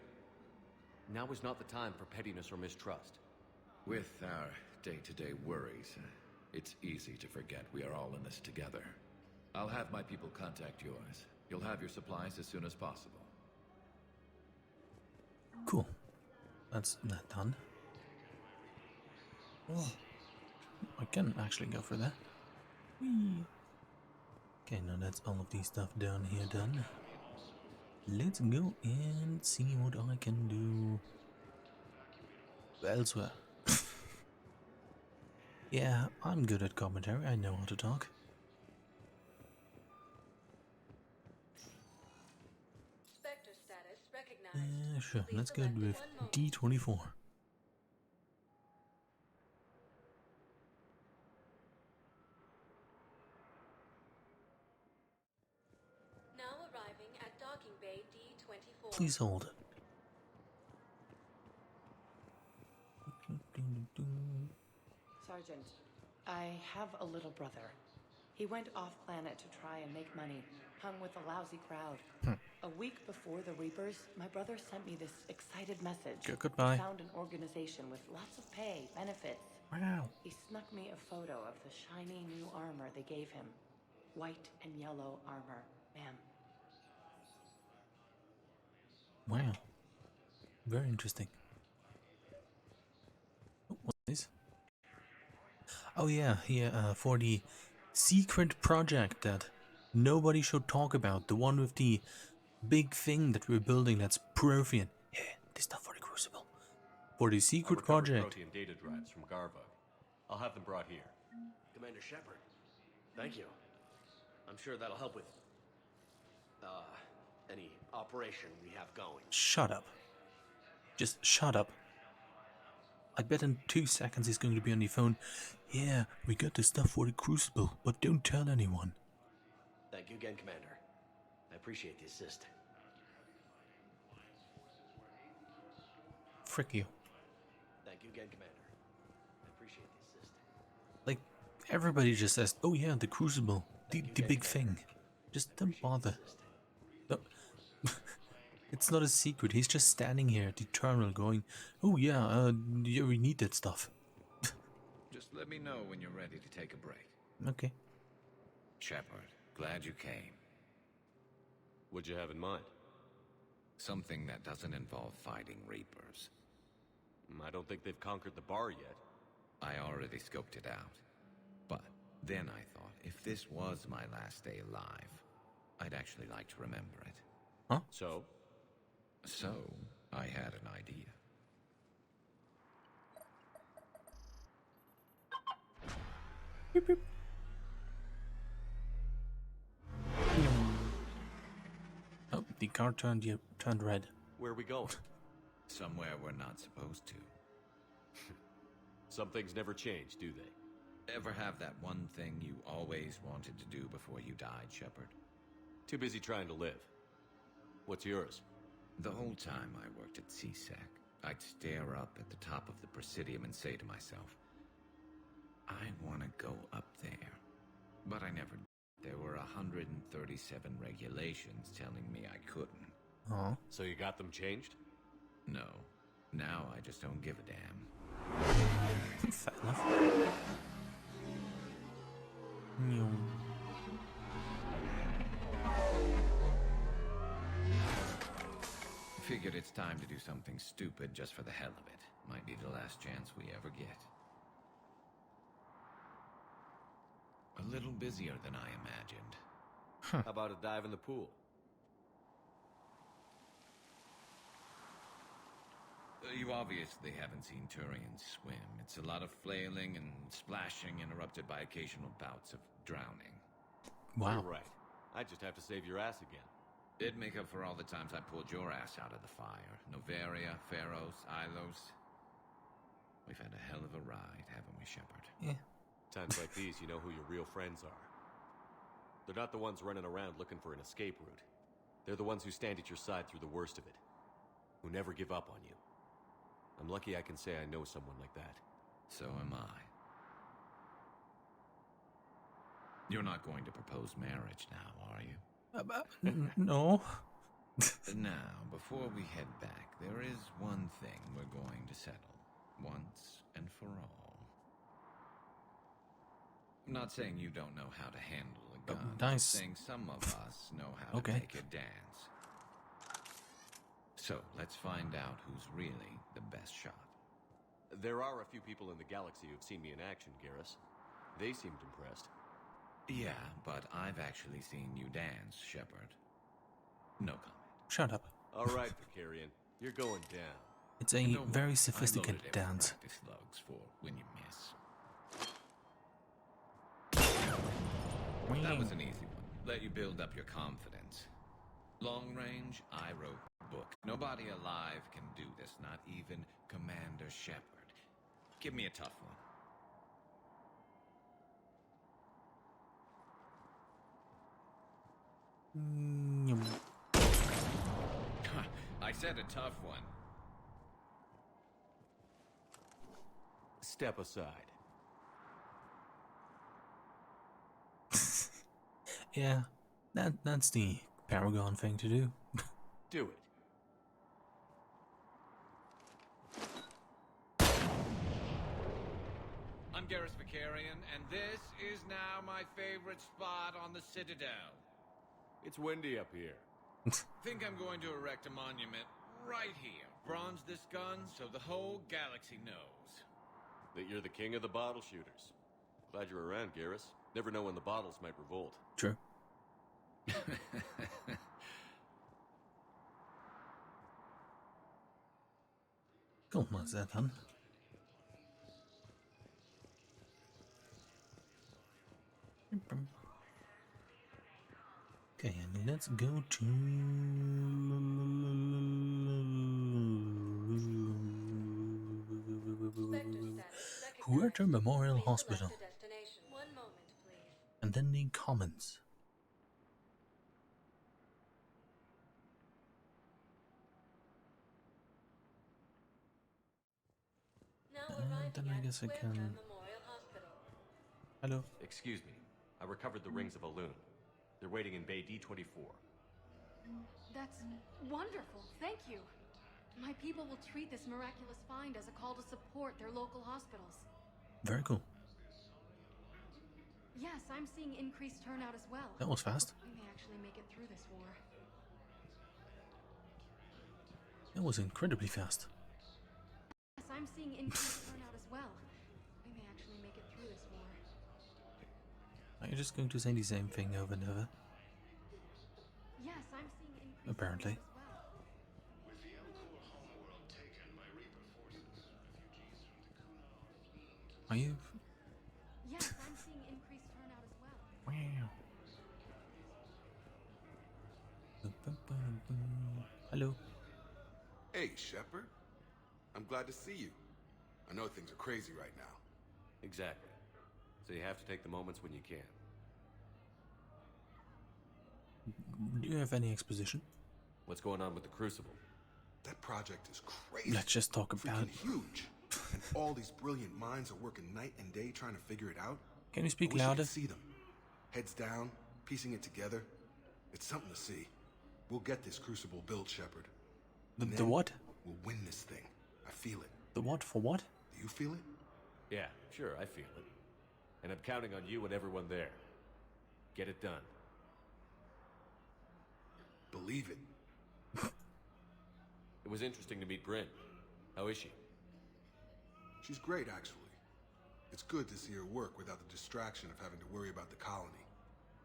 Now is not the time for pettiness or mistrust. With our day-to-day worries, it's easy to forget we are all in this together. I'll have my people contact yours. You'll have your supplies as soon as possible. Cool. That's that done. Oh, I can actually go for that. Whee. Okay, now that's all of these stuff down here done. Let's go and see what I can do elsewhere. Yeah, I'm good at commentary. I know how to talk. Spectre status recognized. Sure. Let's go with D24. Now arriving at docking bay D24. Please hold. Sergeant, I have a little brother. He went off-planet to try and make money, hung with a lousy crowd. A week before the Reapers, my brother sent me this excited message. Goodbye. He found an organization with lots of pay, benefits. Wow. He snuck me a photo of the shiny new armor they gave him. White and yellow armor, ma'am. Wow. Very interesting. Oh, what's this? Oh yeah, for the secret project that nobody should talk about, the one with the big thing that we're building that's Prothean. Yeah, this stuff for the Crucible. For the secret project. Protein data drives from Garvug. I'll have them brought here. Commander Shepard, thank you. I'm sure that'll help with any operation we have going. Shut up. Just shut up. I bet in 2 seconds he's going to be on the phone. Yeah, we got the stuff for the Crucible, but don't tell anyone. Thank you again, Commander. I appreciate the assist. Frick you. Thank you again, Commander. I appreciate the assist. Like, everybody just says, oh yeah, the Crucible, the big thing. Just don't bother. No. It's not a secret, he's just standing here at the terminal going, oh yeah, we need that stuff. Just let me know when you're ready to take a break. Okay. Shepard, glad you came. What'd you have in mind? Something that doesn't involve fighting Reapers. I don't think they've conquered the bar yet. I already scoped it out. But then I thought, if this was my last day alive, I'd actually like to remember it. Huh? So, I had an idea. Beep, beep. Oh, the car turned red. Where are we going? Somewhere we're not supposed to. Some things never change, do they? Ever have that one thing you always wanted to do before you died, Shepard? Too busy trying to live. What's yours? The whole time I worked at CSEC, I'd stare up at the top of the Presidium and say to myself, I want to go up there. But I never did. There were 137 regulations telling me I couldn't. Oh. So you got them changed? No. Now I just don't give a damn. Fair enough. Figured it's time to do something stupid just for the hell of it. Might be the last chance we ever get. A little busier than I imagined. How about a dive in the pool? You obviously haven't seen Turians swim. It's a lot of flailing and splashing, interrupted by occasional bouts of drowning. Wow. You're right. I just have to save your ass again. It'd make up for all the times I pulled your ass out of the fire. Noveria, Pharos, Ilos. We've had a hell of a ride, haven't we, Shepard? Yeah. Times like these, you know who your real friends are. They're not the ones running around looking for an escape route. They're the ones who stand at your side through the worst of it. Who never give up on you. I'm lucky I can say I know someone like that. So am I. You're not going to propose marriage now, are you? No. Now, before we head back, there is one thing we're going to settle. Once and for all. I'm not saying you don't know how to handle a gun. I'm Nice. saying some of us know how to make it dance. So, let's find out who's really the best shot. There are a few people in the galaxy who've seen me in action, Garrus. They seemed impressed. Yeah, but I've actually seen you dance, Shepard. No comment. Shut up. All right, Vicarian. You're going down. It's a very sophisticated dance. Practice slugs for when you miss. That was an easy one. Let you build up your confidence. Long range, I wrote a book. Nobody alive can do this, not even Commander Shepard. Give me a tough one. I said a tough one. Step aside. Yeah, that's the Paragon thing to do. Do it. I'm Garrus Vicarian, and this is now my favorite spot on the Citadel. It's windy up here. Think I'm going to erect a monument right here. Bronze this gun so the whole galaxy knows. That you're the king of the bottle shooters. Glad you're around, Garrus. Never know when the bottles might revolt. True. Almost that done. Okay, and let's go to Huerta Memorial Hospital. And then the comments. And then I guess I can... Hello? Excuse me. I recovered the rings of Elune. They're waiting in Bay D-24. That's wonderful. Thank you. My people will treat this miraculous find as a call to support their local hospitals. Very cool. Yes, I'm seeing increased turnout as well. That was fast. We may actually make it through this war. That was incredibly fast. Yes, I'm seeing increased turnout as well. We may actually make it through this war. Are you just going to say the same thing over and over? Yes, I'm seeing increased Apparently. turnout as well. Are you? Yes, I'm seeing increased turnout as well. Wow. Hello. Hey, Shepard. I'm glad to see you. I know things are crazy right now. Exactly. So you have to take the moments when you can. Do you have any exposition? What's going on with the Crucible? That project is crazy. Let's just talk about it. Huge. And all these brilliant minds are working night and day trying to figure it out. Can you speak I wish louder? You could see them. Heads down, piecing it together. It's something to see. We'll get this Crucible built, Shepard. The what? We'll win this thing. I feel it. The what for what? Do you feel it? Yeah, sure, I feel it. And I'm counting on you and everyone there. Get it done. Believe it. It was interesting to meet Bryn. How is she? She's great, actually. It's good to see her work without the distraction of having to worry about the colony.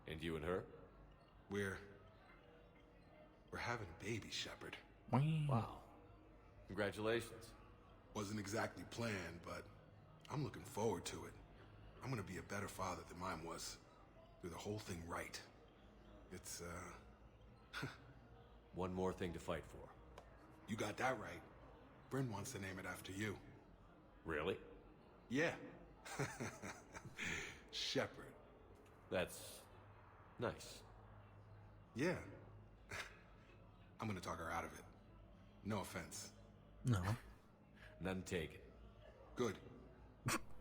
And you and her? We're having a baby, Shepard. Wow. Congratulations. Wasn't exactly planned, but I'm looking forward to it. I'm gonna be a better father than mine was. Do the whole thing right. It's, One more thing to fight for. You got that right. Bryn wants to name it after you. Really? Yeah. Shepard. That's nice. Yeah. I'm gonna talk her out of it. No offense. No. None taken. Good.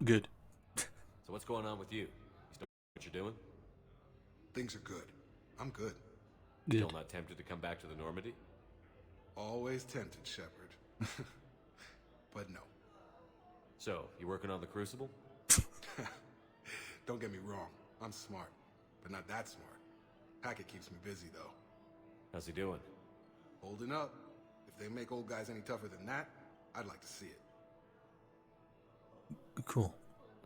Good. So what's going on with you? You still what you're doing? Things are good. I'm good. Good. Still not tempted to come back to the Normandy? Always tempted, Shepard. But no. So, you working on the Crucible? Don't get me wrong. I'm smart, but not that smart. Hackett keeps me busy, though. How's he doing? Holding up. If they make old guys any tougher than that, I'd like to see it. Cool.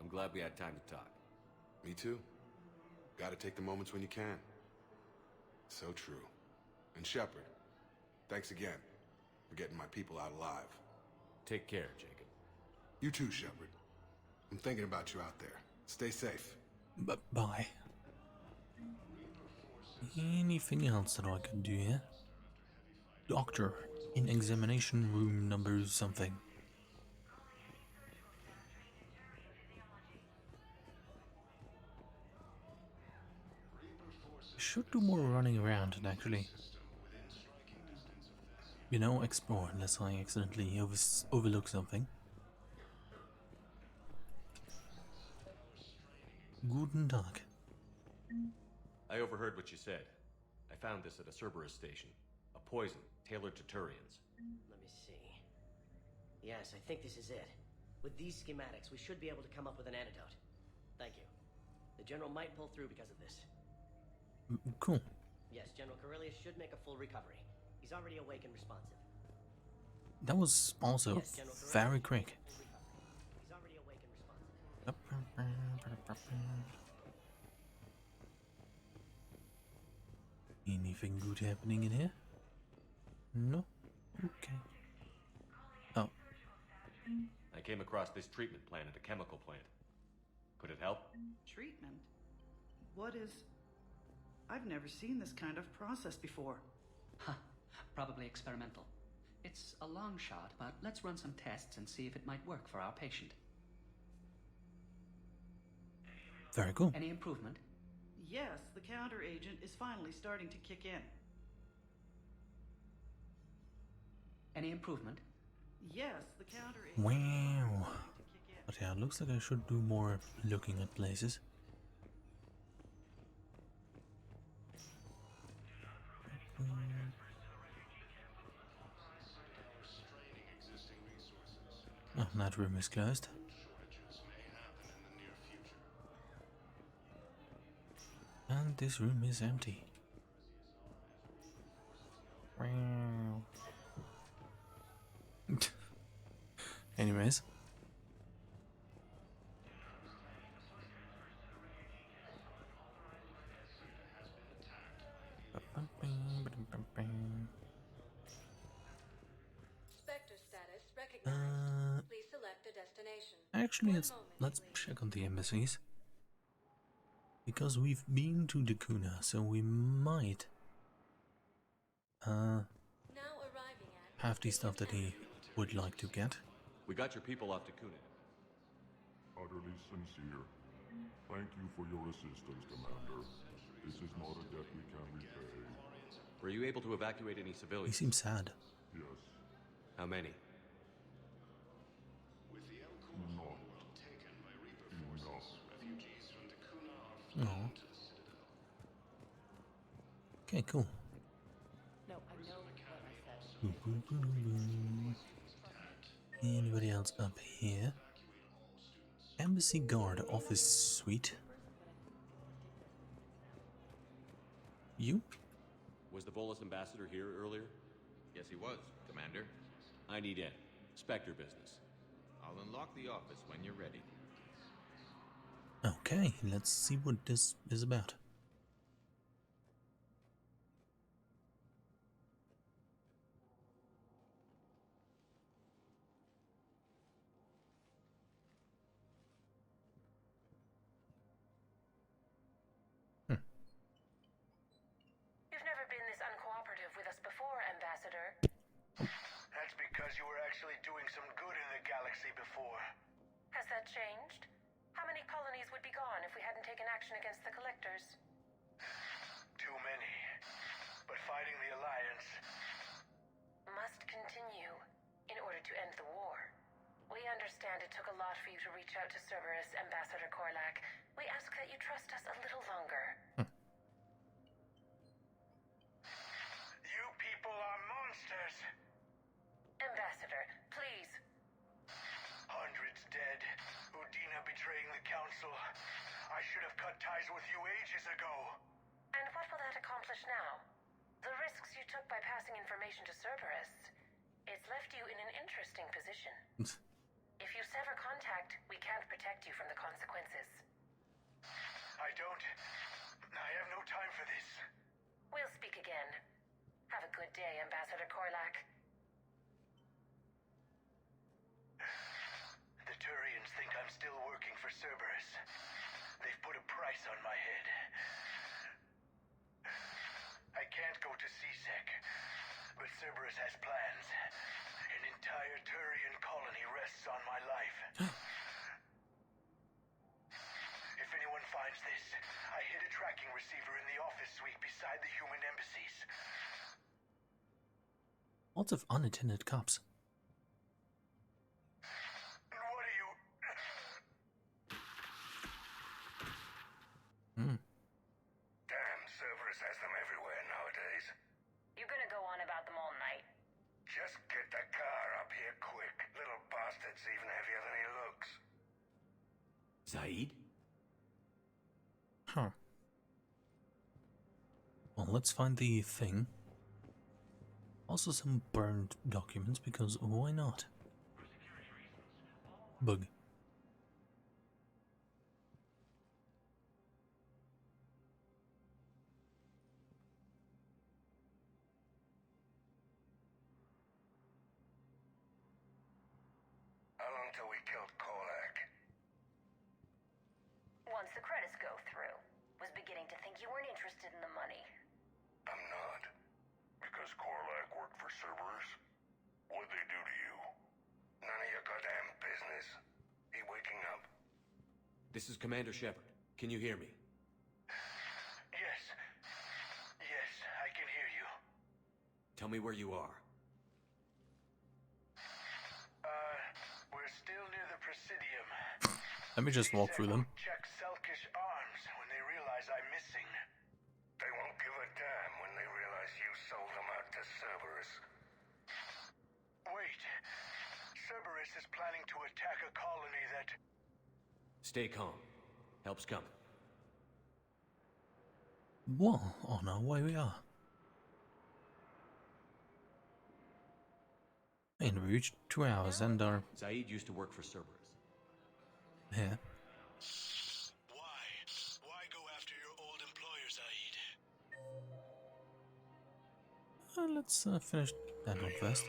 I'm glad we had time to talk. Me too. Gotta take the moments when you can. So true. And Shepard, thanks again for getting my people out alive. Take care, Jacob. You too, Shepard. I'm thinking about you out there. Stay safe. Bye. Anything else that I can do here? Doctor, in examination room number something. Should do more running around and actually, you know, explore unless I accidentally overlook something. Guten Tag. I overheard what you said. I found this at a Cerberus station. A poison tailored to Turians. Let me see. Yes, I think this is it. With these schematics, we should be able to come up with an antidote. Thank you. The General might pull through because of this. Cool. Yes, General Corellius should make a full recovery. He's already awake and responsive. That was also Yes, General Corellius, very quick. He's already awake and responsive. Anything good happening in here? No? Okay. Oh. I came across this treatment plant at a chemical plant. Could it help? Treatment? What is... I've never seen this kind of process before. Huh. Probably experimental. It's a long shot, but let's run some tests and see if it might work for our patient. Very cool. Any improvement? Yes, the counter agent is finally starting to kick in. Any improvement? Yes, the counter agent... Wow. But yeah, it looks like I should do more looking at places. Oh, that room is closed. And this room is empty. Anyways. Spectre status recognized. Please select a destination. Actually, let's check on the embassies. Because we've been to Dakuna, so we might have the stuff that he would like to get. We got your people off Dakuna. Utterly sincere. Thank you for your assistance, Commander. This is not a debt we can repay. Were you able to evacuate any He civilians? seems sad. Yes. How many? Not enough. Oh. Okay, cool. No, I know what I said. Anybody else up here? Embassy Guard Office Suite. You? Was the Volus ambassador here earlier? Yes, he was, Commander. I need in. Spectre business. I'll unlock the office when you're ready. Okay, let's see what this is about. You've never been this uncooperative with us before, Ambassador. That's because you were actually doing some good in the galaxy before. Has that changed? How many colonies would be gone if we hadn't taken action against the Collectors? Too many. But fighting the Alliance must continue in order to end the war. We understand it took a lot for you to reach out to Cerberus, Ambassador Korlak. We ask that you trust us a little longer. You people are monsters. Ambassador, please. Hundreds dead. Udina betraying the Council. I should have cut ties with you ages ago. And what will that accomplish now? The risks you took by passing information to Cerberus, it's left you in an interesting position. If you sever contact, we can't protect you from the consequences. I have no time for this. We'll speak again. Have a good day, Ambassador Korlak. The Turians think I'm still working for Cerberus. They've put a price on my head. I can't go to CSEC, but Cerberus has plans. An entire Turian colony rests on my life. If anyone finds this, I hid a tracking receiver in the office suite beside the human embassies. Lots of unattended cops. What are you... Damn, Cerberus has them everywhere nowadays. You're gonna go on about them all night. Just get the car up here quick. Little bastard's even heavier than he looks. Zaid? Huh. Well, let's find the thing. Also some burned documents, because why not? Bug. How long till we killed Korlak? Once the credits go through. Was beginning to think you weren't interested in the money. I'm not. Because Korlak worked for Cerberus? What'd they do to you? None of your goddamn business. He waking up? This is Commander Shepard. Can you hear me? Yes. Yes, I can hear you. Tell me where you are. We're still near the Presidium. Let me just walk through them. Check Selkish arms when they realize I'm missing. They won't give a damn when they realize you sold them out to Cerberus. Wait. Cerberus is planning to attack a colony that... Stay calm. Help's coming. Well, on our way we are. And we reached 2 hours and our... Zaid used to work for Cerberus. Yeah. Why go after your old employer, Zaid? Let's finish that one first.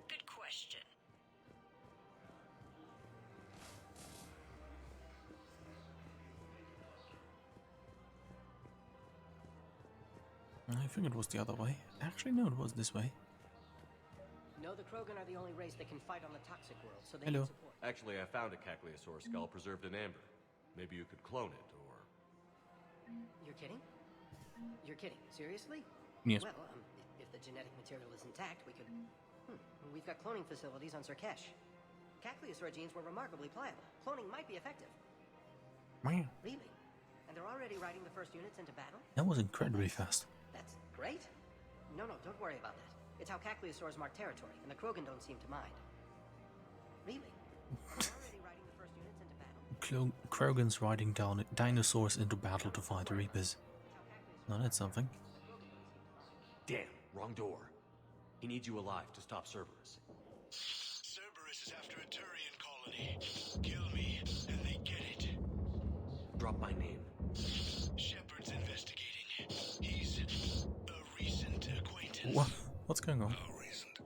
Good question. I think it was the other way. Actually, no, it was this way. No, the Krogan are the only race that can fight on the toxic world, so they Hello. need support. Actually, I found a Cacliosaur skull preserved in amber. Maybe you could clone it, or... You're kidding? You're kidding? Seriously? Yes. Well, if the genetic material is intact, we could... We've got cloning facilities on Surkesh. Cacliosaur genes were remarkably pliable. Cloning might be effective. Man, Really? And they're already riding the first units into battle? that was incredibly fast. That's great. No, don't worry about that. It's how Cacliosaurs mark territory, and the Krogan don't seem to mind. Really? They're already riding the first units into battle? Krogan's riding down dinosaurs into battle to fight the Reapers. Now that's something. Damn, wrong door. He needs you alive to stop Cerberus. Cerberus is after a Turian colony. Kill me, drop my name. Shepard's investigating. He's a recent acquaintance. What? What's going on? How recent?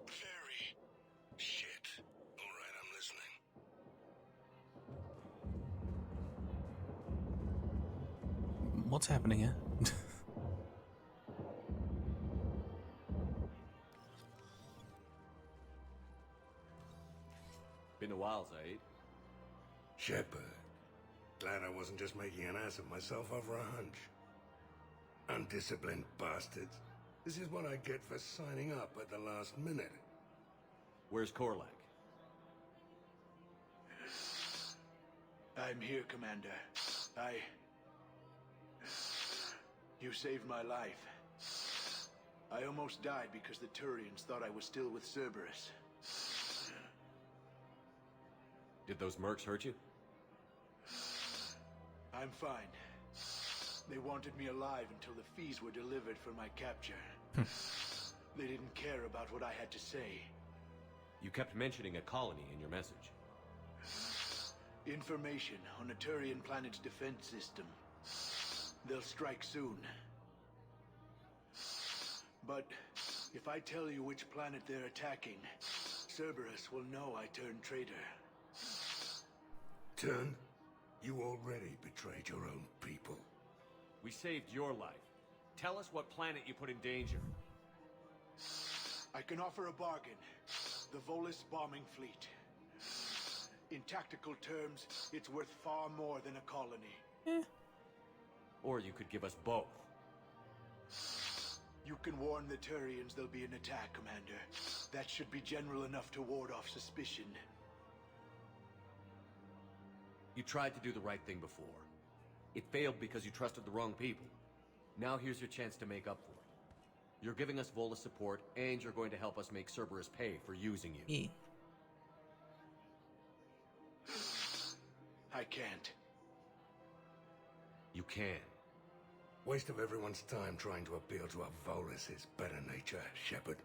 Very shit. Alright, I'm listening. What's happening here? Been a while, Zaid. Shepard. Glad I wasn't just making an ass of myself over a hunch. Undisciplined bastards. This is what I get for signing up at the last minute. Where's Korlak? I'm here, Commander. You saved my life. I almost died because the Turians thought I was still with Cerberus. Did those mercs hurt you? I'm fine. They wanted me alive until the fees were delivered for my capture. They didn't care about what I had to say. You kept mentioning a colony in your message. Information on a Turian planet's defense system. They'll strike soon. But if I tell you which planet they're attacking, Cerberus will know I turned traitor. Turned? You already betrayed your own people. We saved your life. Tell us what planet you put in danger. I can offer a bargain. The Volus bombing fleet. In tactical terms, it's worth far more than a colony. Or you could give us both. You can warn the Turians there'll be an attack, Commander. That should be general enough to ward off suspicion. You tried to do the right thing before. It failed because you trusted the wrong people. Now here's your chance to make up for it. You're giving us Volus support, and you're going to help us make Cerberus pay for using you. I can't. You can. Waste of everyone's time trying to appeal to a Volus' better nature, Shepard.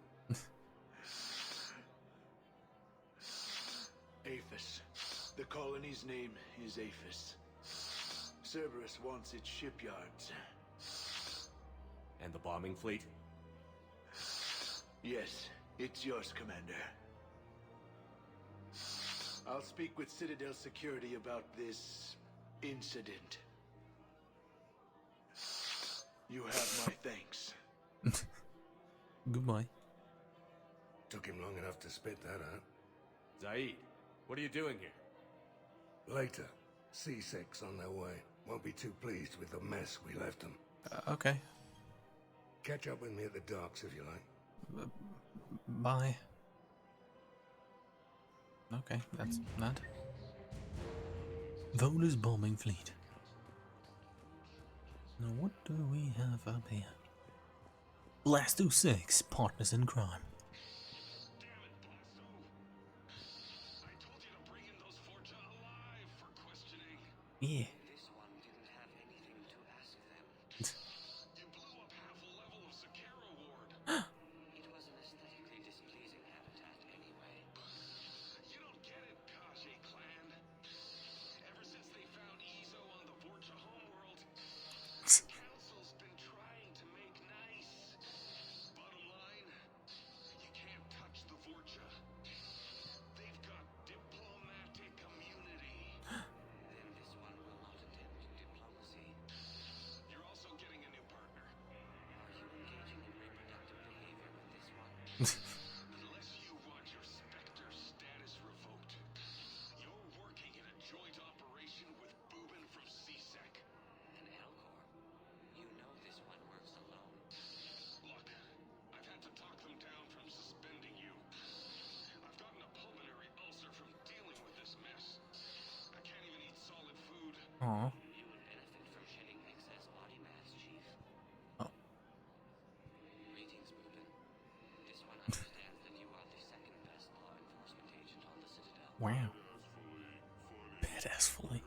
Aphis. The colony's name is Aphis. Cerberus wants its shipyards. And the bombing fleet? Yes, it's yours, Commander. I'll speak with Citadel Security about this incident. You have my thanks. Goodbye. Took him long enough to spit that out. Zaid, what are you doing here? Later. C6 on their way. Won't be too pleased with the mess we left them. Okay. Catch up with me at the docks if you like. Bye. Okay, that's that. Volus bombing fleet. Now what do we have up here? Blasto 6, partners in crime. Yeah. This one didn't have anything to ask them. You blew up half a level of Sakara Ward. It was an aesthetically displeasing habitat anyway. You don't get it, Kaji clan. Ever since they found Ezo on the Vorcha homeworld, the council's been trying to make nice. Bottom line, you can't touch the Vorcha. They've got diplomatic immunity. Then this one will not attempt diplomacy. You're also getting a new partner. Are you engaging in reproductive behavior with this one? Unless you want your Spectre status revoked, you're working in a joint operation with Boobin from CSEC. An L-Corp? You know this one works alone. Look, I've had to talk them down from suspending you. I've gotten a pulmonary ulcer from dealing with this mess. I can't even eat solid food. Aww. You would benefit from shedding excess body mass, Chief. Oh. Greetings, Boobin. This one understands that you are the second best law enforcement agent on the Citadel. Wow. Badass fully.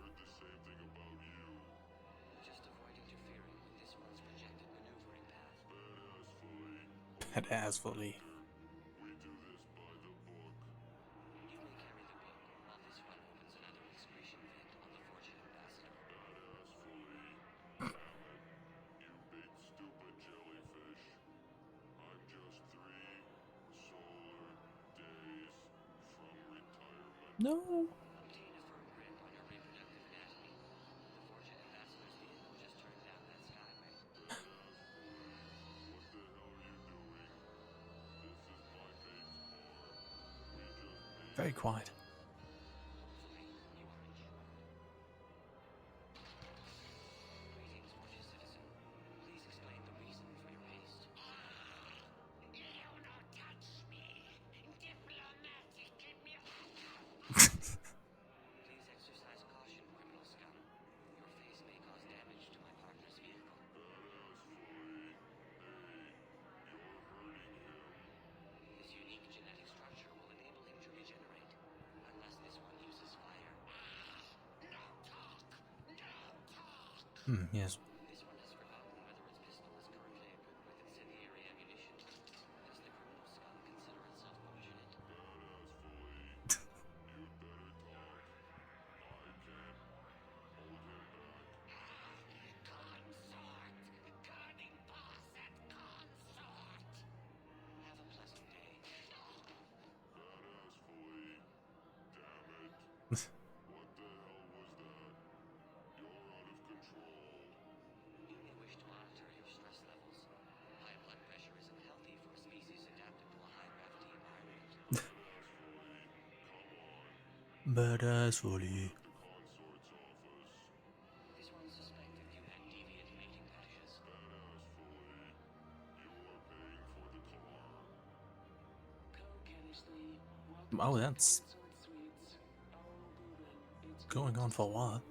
Just avoid interfering with this one's projected maneuvering path. Badass fully. You may carry the book, while this one opens another excretion vent on the Vorcha ambassador. No. Obtain a firm grip on your reproductive anatomy. The Fortune Ambassador's vehicle just turned down that skyway. Very quiet. Greetings, Fortune citizen. Please explain the reason for your haste. You don't touch me. Diplomatic. Please exercise caution, criminal scum. Your face may cause damage to my partner's vehicle. This unique genetic structure will enable him to regenerate, unless this one uses fire. Yes. This one has forgotten whether its pistol is currently equipped with incendiary ammunition. Does the criminal scum consider itself fortunate? Have a pleasant day. You may wish to monitor your stress levels. High blood pressure isn't healthy for a species adapted to a high gravity environment. Badass fully. This one suspected you had deviant mating fetishes. Oh, that's going on for a while.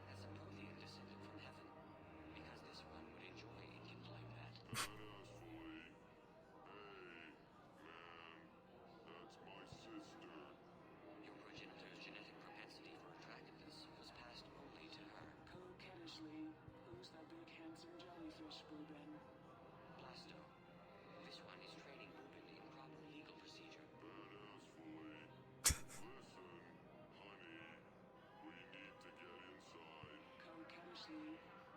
As a prothean descended from heaven, because this one would enjoy Indian like that. Your progenitor's genetic propensity for attractiveness was passed only to her. Coquettishly, who's that big handsome jellyfish, Boobin? Blasto. This one is training Boobin in proper legal procedure. Coquettishly,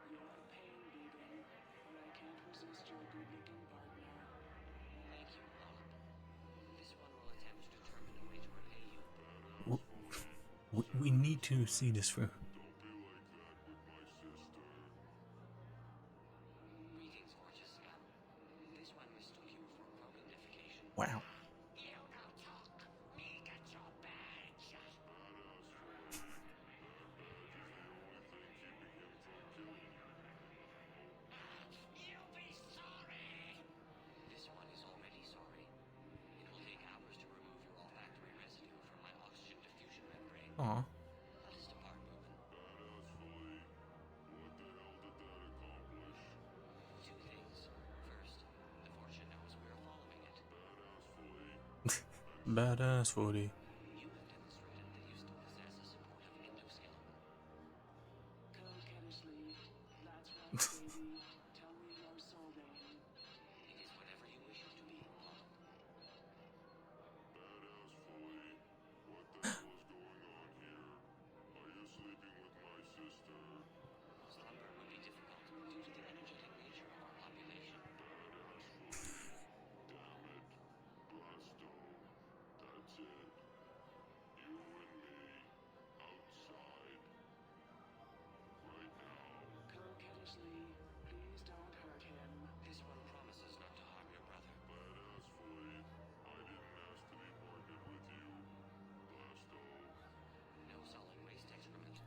you're a pain, Boobin, but I can't resist your good-looking partner. Thank you, Lollop. This one will attempt to determine a way to repay you. We need to see this through. Greetings, Fortune scum. This one mistook you for pro-unification. Wow. You don't talk. Me get your badge. You'll be sorry. This one is already sorry. It will take hours to remove your olfactory residue from my oxygen diffusion membrane. Aw. Let us depart, Boobin. Two things. First, the Fortune knows we are following it. Badass fully. You have demonstrated that you still possess a supportive endoskeleton. Coquettishly, that's right, baby. Tell me your soul name. It is whatever you wish it to be, Lollop. Slumber would be difficult due to the energetic nature of our population. Coquettishly, please don't hurt him. This one promises not to harm your brother. No solid waste excrement.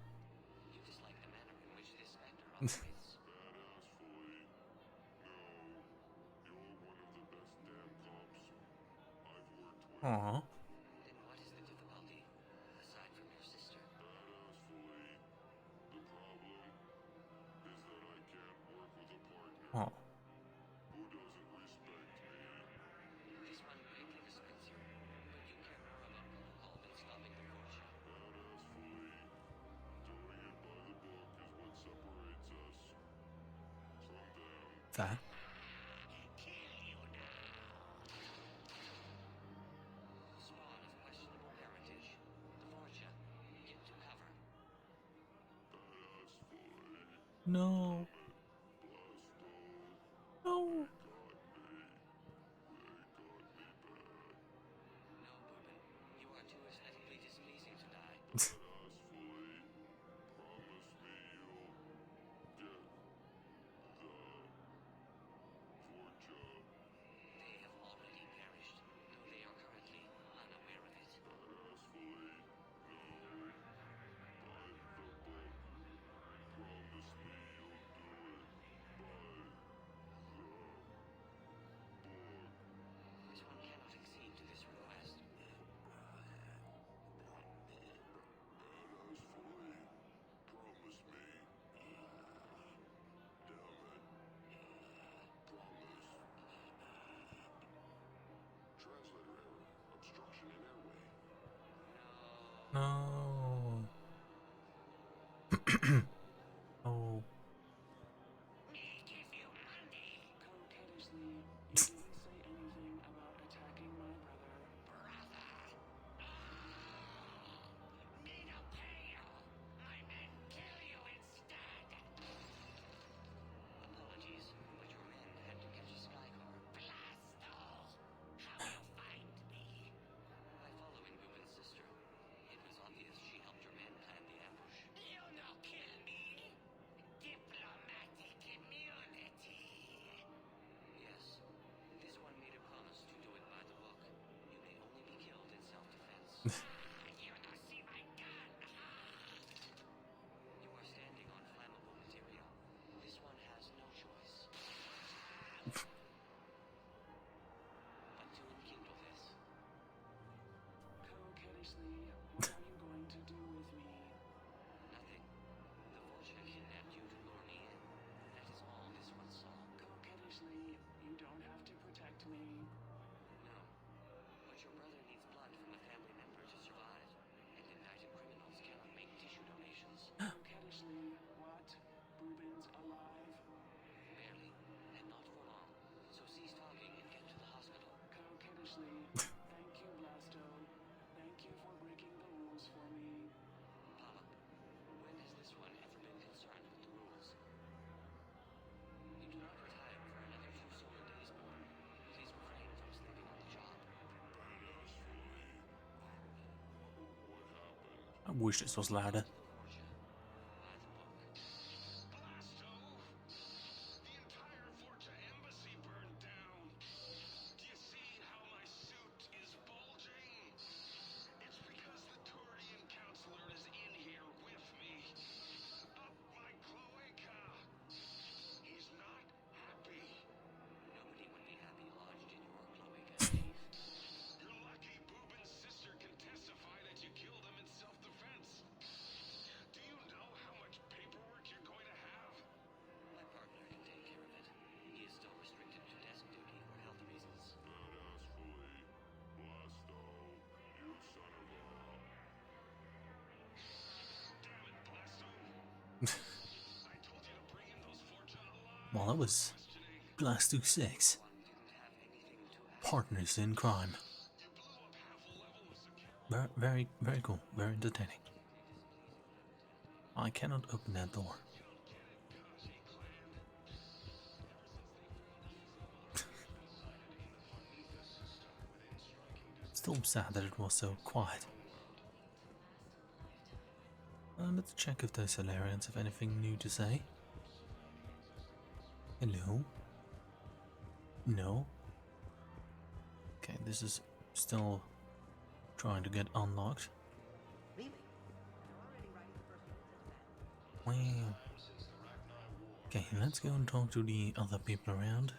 You dislike the manner in which this specter operates. Aw. Then what is the difficulty, aside from your sister? Aw. This one greatly respects you, but you care more about protocol than stopping the Fortune. Fair. Spawn of questionable parentage. The Fortune, get to cover. No. No. No, Boobin. You are too aesthetically displeasing No. Oh. Apologies, but your men had to catch a sky car. Blasto! How you find me? By following Ruben's sister. It was obvious she helped your men plan the ambush. You no kill me! Diplomatic immunity! Yes. This one made a promise to do it by the book. You may only be killed in self-defense. You no see my gun! You are standing on flammable material. This one has no choice. But to enkindle this. Coquettishly, what are you going to do with me? Nothing. The Vulture kidnapped you to lure me in. That is all this one saw. Coquettishly, you don't have to protect me. No. But your brother needs blood from a family member to survive. And indicted criminals cannot make tissue donations. Coquettishly, what? Ruben's alive? Barely. And not for long. So cease talking and get to the hospital. Coquettishly, thank you, Blasto. Thank you for breaking the rules for me. Papa, when has this one ever been concerned with the rules? You do not retire for another 2 solar days, boy. Please refrain from sleeping on the job. I wish this was louder. Blasto! The entire Vorta embassy burned down. Do you see how my suit is bulging? It's because the Turian counselor is in here with me. Up my cloaca. He's not happy. Nobody would be happy lodged in your cloaca, Chief. You're lucky Boobin's sister can testify that you killed him in self-defense. Do you know how much paperwork you're going to have? My partner can take care of it. He is still restricted to desk duty for health reasons. Blasto, you son of a... Damn it, Blasto. I told you to bring in those Vorta alive. Well, that was Blasto 6. Partners in crime. Very, very, very cool. Very entertaining. I cannot open that door. Still sad that it was so quiet. Let's check if those Solarians have anything new to say. Hello? No? Okay, this is still trying to get unlocked. Really? They're already writing the first one into that. Wow. Okay, let's go and talk to the other people around.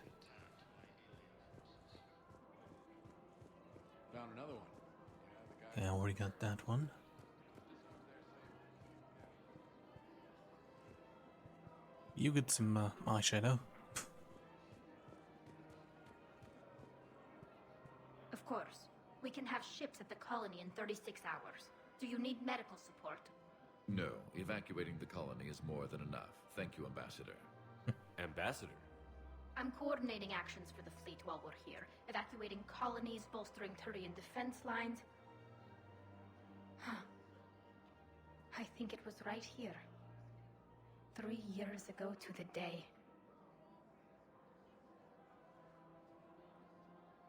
Found another one. Okay, I already got that one. You get some eyeshadow. Of course. We can have ships at the colony in 36 hours. Do you need medical support? No, evacuating the colony is more than enough. Thank you, Ambassador. Ambassador? I'm coordinating actions for the fleet while we're here. Evacuating colonies, bolstering Turian defense lines. Huh. I think it was right here. 3 years ago to the day.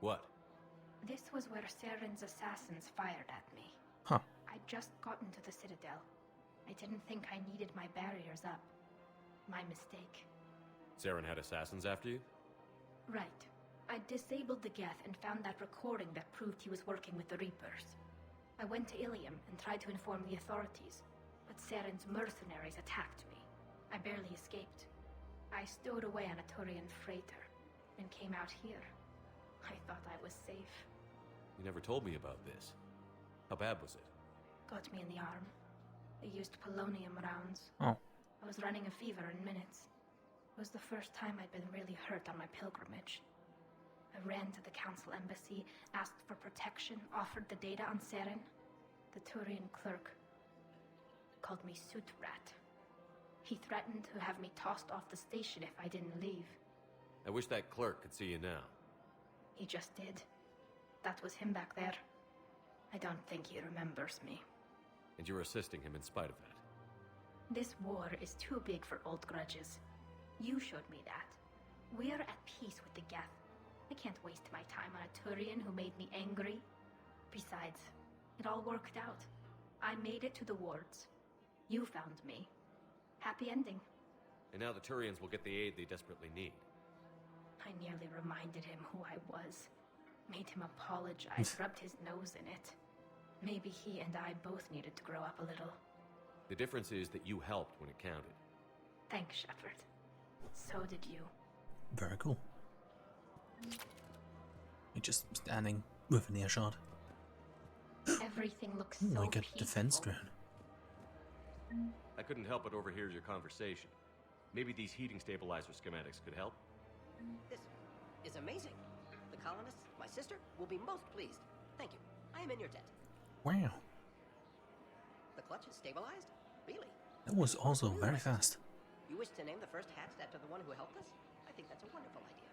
What? This was where Saren's assassins fired at me. Huh. I'd just gotten to the Citadel. I didn't think I needed my barriers up. My mistake. Saren had assassins after you? Right. I disabled the Geth and found that recording that proved he was working with the Reapers. I went to Ilium and tried to inform the authorities, but Saren's mercenaries attacked me. I barely escaped. I stowed away on a Turian freighter and came out here. I thought I was safe. You never told me about this. How bad was it? Got me in the arm. They used polonium rounds. Oh. I was running a fever in minutes. It was the first time I'd been really hurt on my pilgrimage. I ran to the council embassy, asked for protection, offered the data on Saren. The Turian clerk called me Soot Rat. He threatened to have me tossed off the station if I didn't leave. I wish that clerk could see you now. He just did. That was him back there. I don't think he remembers me. And you're assisting him in spite of that. This war is too big for old grudges. You showed me that. We're at peace with the Geth. I can't waste my time on a Turian who made me angry. Besides, it all worked out. I made it to the wards. You found me. Happy ending. And now the Turians will get the aid they desperately need. I nearly reminded him who I was. Made him apologize, rubbed his nose in it. Maybe he and I both needed to grow up a little. The difference is that you helped when it counted. Thanks, Shepard. So did you. Very cool. You're just standing with an earshot. Everything looks Ooh, so I get a defense peaceful. drone. I couldn't help but overhear your conversation. Maybe these heating stabilizer schematics could help? This is amazing. The colonists, my sister, will be most pleased. Thank you. I am in your debt. Wow. The clutch is stabilized? Really? That was also very fast. You wish to name the first hatch after the one who helped us? I think that's a wonderful idea.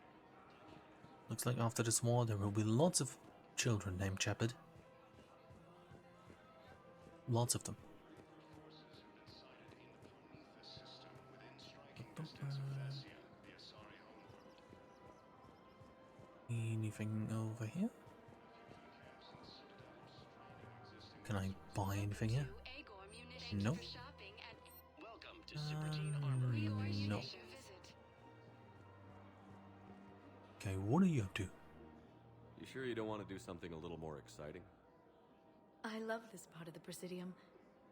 Looks like after this war there will be lots of children named Shepard. Lots of them. Anything over here? Can I buy anything here? No. No. Okay, what are you up to? You sure you don't want to do something a little more exciting? I love this part of the Presidium.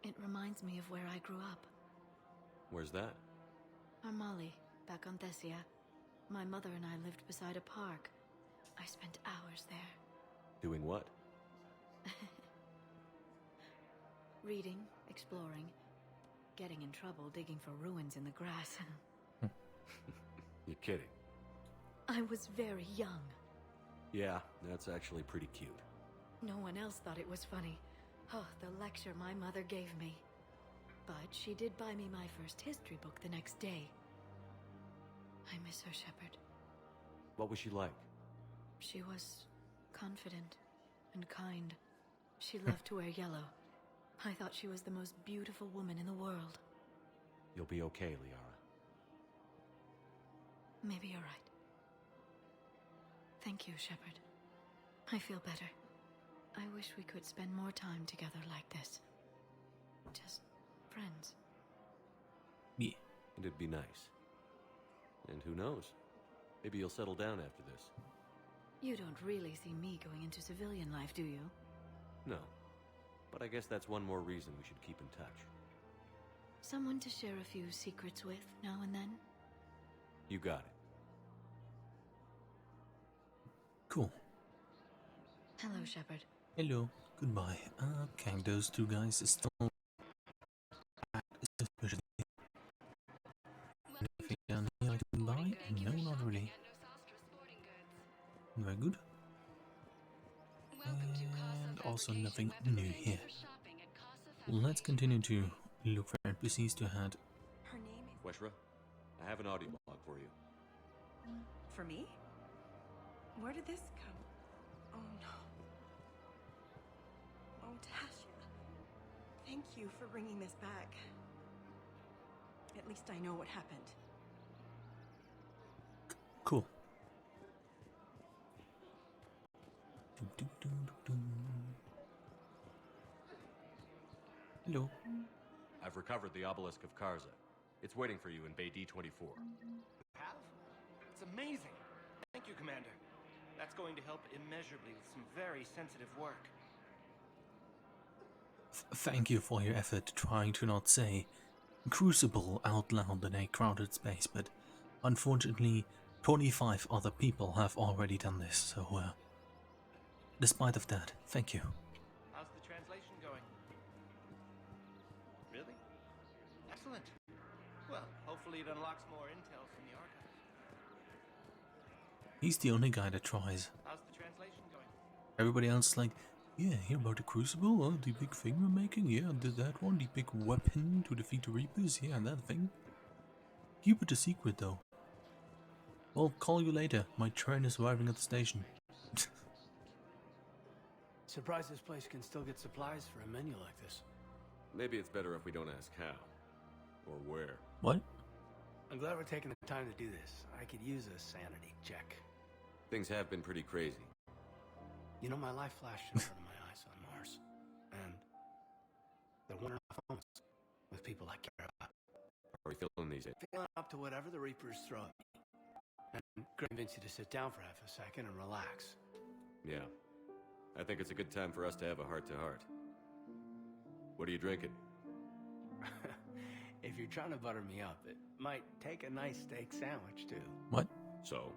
It reminds me of where I grew up. Where's that? Armali, back on Thessia. My mother and I lived beside a park. I spent hours there. Doing what? Reading, exploring, getting in trouble digging for ruins in the grass. You're kidding. I was very young. Yeah, that's actually pretty cute. No one else thought it was funny. Oh, the lecture my mother gave me. But she did buy me my first history book the next day. I miss her, Shepard. What was she like? She was confident and kind. She loved to wear yellow. I thought she was the most beautiful woman in the world. You'll be okay, Liara. Maybe you're right. Thank you, Shepard. I feel better. I wish we could spend more time together like this. Just friends. Yeah. And it'd be nice. And who knows? Maybe you'll settle down after this. You don't really see me going into civilian life, do you? No. But I guess that's one more reason we should keep in touch. Someone to share a few secrets with now and then? You got it. Cool. Hello, Shepard. Hello. Goodbye. Okay, those two guys are still back, especially. Anything down here I can buy? No, not really. Very good. And also nothing new here. Let's continue to look for NPCs to add. Her name is... Weshra, I have an audio log for you. For me? Where did this come? Oh no. Oh, Tasha. Thank you for bringing this back. At least I know what happened. Cool. Hello. I've recovered the obelisk of Karza. It's waiting for you in Bay D-24. Have? It's amazing. Thank you, Commander. That's going to help immeasurably with some very sensitive work. Thank you for your effort trying to not say Crucible out loud in a crowded space, but unfortunately 25 other people have already done this, so despite of that, thank you. How's the translation going? Really? Excellent. Well, hopefully it unlocks more intel from the archives. He's the only guy that tries. How's the translation going? Everybody else is like, Yeah, hear about the Crucible? Oh, the big thing we're making? Yeah, did that one. The big weapon to defeat the Reapers? Yeah, that thing. Keep it a secret, though. I'll call you later. My train is arriving at the station. Surprised this place can still get supplies for a menu like this. Maybe it's better if we don't ask how. Or where. What? I'm glad we're taking the time to do this. I could use a sanity check. Things have been pretty crazy. You know, my life flashed in front of my eyes on Mars. And there weren't enough moments with people I care about. How are we feeling these days? Feeling up to whatever the Reapers throw at me. And convince you to sit down for half a second and relax. Yeah. I think it's a good time for us to have a heart-to-heart. What are you drinking? If you're trying to butter me up, it might take a nice steak sandwich, too. What? So?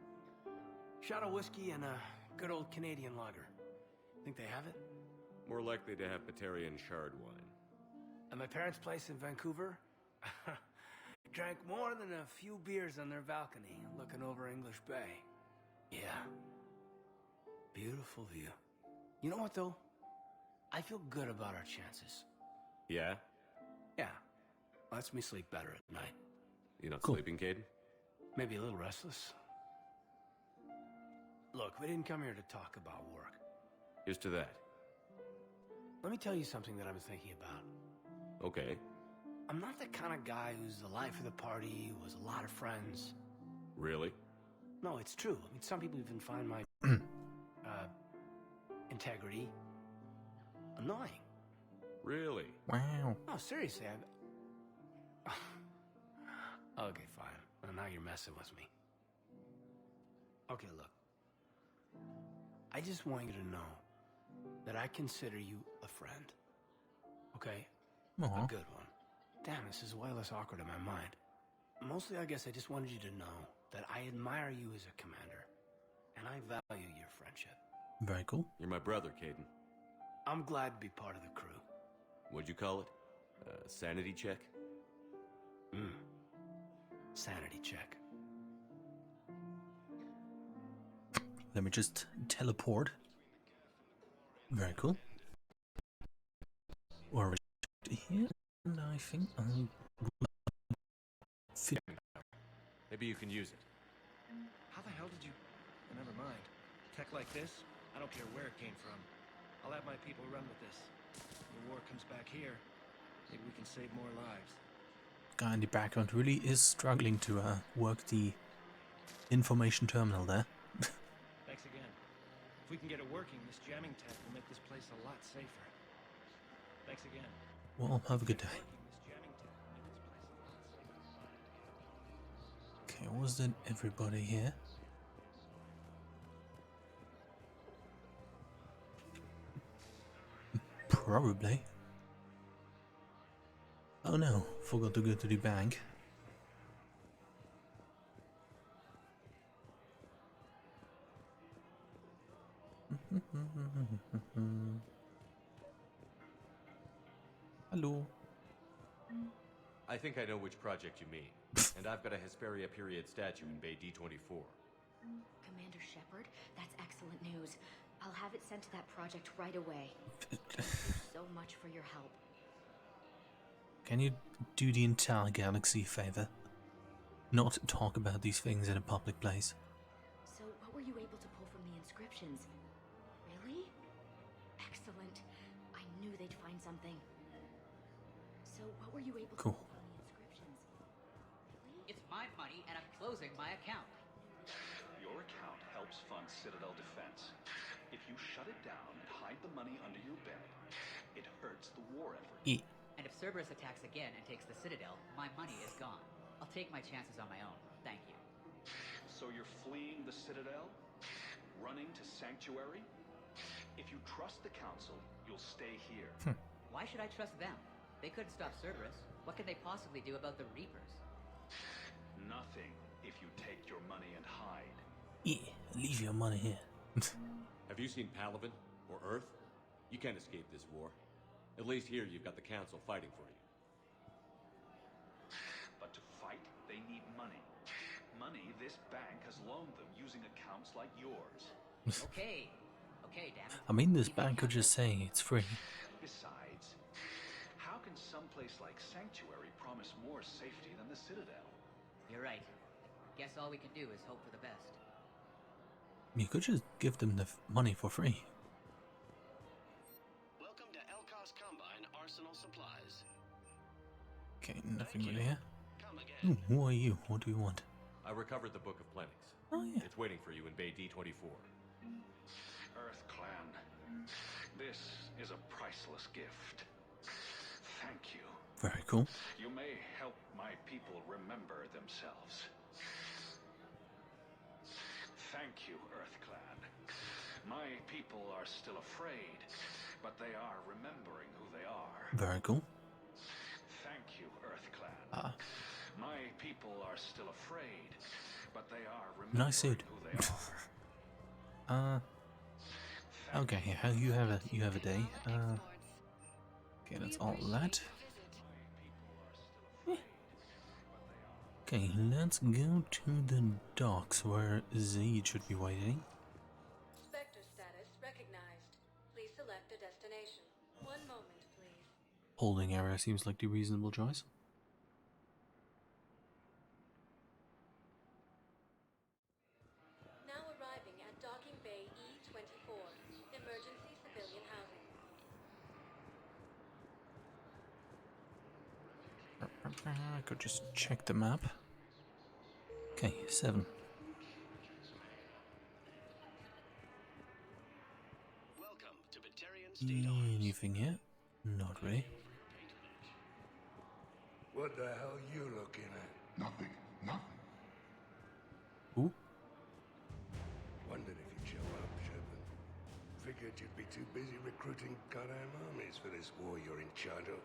Shot of whiskey and a good old Canadian lager. Think they have it? More likely to have Batarian shard wine. At my parents' place in Vancouver, drank more than a few beers on their balcony, looking over English Bay. Yeah. Beautiful view. You know what, though? I feel good about our chances. Yeah? Yeah. Lets me sleep better at night. You not sleeping, Caden? Maybe a little restless. Look, we didn't come here to talk about work. Here's to that. Let me tell you something that I've been thinking about. Okay. I'm not the kind of guy who's the life of the party, who has a lot of friends. Really? No, it's true. I mean, some people even find my integrity annoying. Really? Wow. No, seriously, Okay, fine. Well, now you're messing with me. Okay, look. I just want you to know that I consider you a friend. Okay? Aww. A good one. Damn, this is way less awkward in my mind. Mostly, I guess I just wanted you to know that I admire you as a commander, and I value your friendship. Very cool. You're my brother, Caden. I'm glad to be part of the crew. What'd you call it? Sanity check? Sanity check. Let me just teleport. Very cool. Or here, and I think I'll... Maybe you can use it. How the hell did you... Never mind. Tech like this, I don't care where it came from. I'll have my people run with this. When the war comes back here, maybe we can save more lives. Guy in the background really is struggling to work the information terminal there. Thanks again. If we can get it working, this jamming tech will make this place a lot safer. Thanks again. Well, have a good day. Okay, was that everybody here? Probably. Oh no, forgot to go to the bank. Hello. I think I know which project you mean. And I've got a Hesperia period statue in Bay D24. Commander Shepard, that's excellent news. I'll have it sent to that project right away. Thank you so much for your help. Can you do the entire galaxy a favor? Not talk about these things in a public place. So, what were you able to pull from the inscriptions? Really? Excellent. I knew they'd find something. So, what were you able to pull from the inscriptions? Really? It's my money, and I'm closing my account. Your account helps fund Citadel defense. If you shut it down and hide the money under your bed, it hurts the war effort. And if Cerberus attacks again and takes the Citadel, my money is gone. I'll take my chances on my own. Thank you. So you're fleeing the Citadel? Running to Sanctuary? If you trust the Council, you'll stay here. Why should I trust them? They couldn't stop Cerberus. What could they possibly do about the Reapers? Nothing if you take your money and hide. Yeah, leave your money here. Have you seen Palaven or Earth? You can't escape this war. At least here you've got the Council fighting for you. But to fight, they need money. Money this bank has loaned them using accounts like yours. Okay, okay, damn it. I mean, this bank could just say it's free. Besides, how can some place like Sanctuary promise more safety than the Citadel? You're right. Guess all we can do is hope for the best. You could just give them the money for free. Welcome to Elkos Combine Arsenal Supplies. Okay, nothing really here. Come again. Ooh, who are you? What do you want? I recovered the Book of Plenties. Oh, yeah. It's waiting for you in Bay D24. Earth Clan, this is a priceless gift. Thank you. Very cool. You may help my people remember themselves. Thank you, Earth Clan. My people are still afraid, but they are remembering who they are. Very cool. Thank you, Earth Clan. My people are still afraid, but they are remembering Nice suit. who they are. Okay, how you have a day. Okay, that's all that. Okay, let's go to the docks where Zaid should be waiting. Spectre status recognized. Please select a destination. 1 moment, please. Holding area seems like the reasonable choice. Now arriving at Docking Bay E24. Emergency civilian housing. I could just check the map. Okay, 7. Welcome to Batarian State Arms. Anything here? Not really. What the hell are you looking at? Nothing. Ooh. Wondered if you'd show up, Shepard. Figured you'd be too busy recruiting goddamn armies for this war you're in charge of.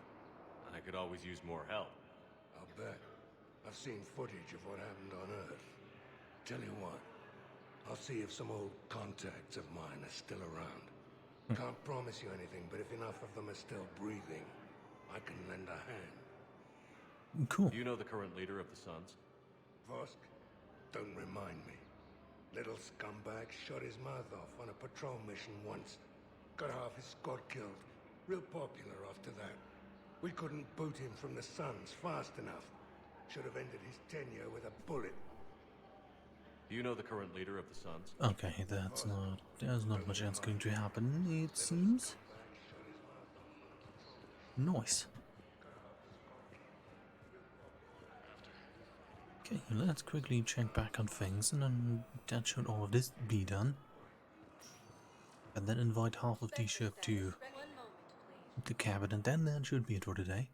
I could always use more help. I'll bet. I've seen footage of what happened on Earth. Tell you what, I'll see if some old contacts of mine are still around. Can't promise you anything, but if enough of them are still breathing, I can lend a hand. Cool. Do you know the current leader of the Suns? Vosk? Don't remind me. Little scumbag shot his mouth off on a patrol mission once. Got half his squad killed. Real popular after that. We couldn't boot him from the Suns fast enough. Should have ended his tenure with a bullet. Do you know the current leader of the Suns? Okay, there's not much else going to happen, it seems. Nice. Okay, let's quickly check back on things, and then that should all of this be done. And then invite half of the ship to the cabin, and then that should be it for today.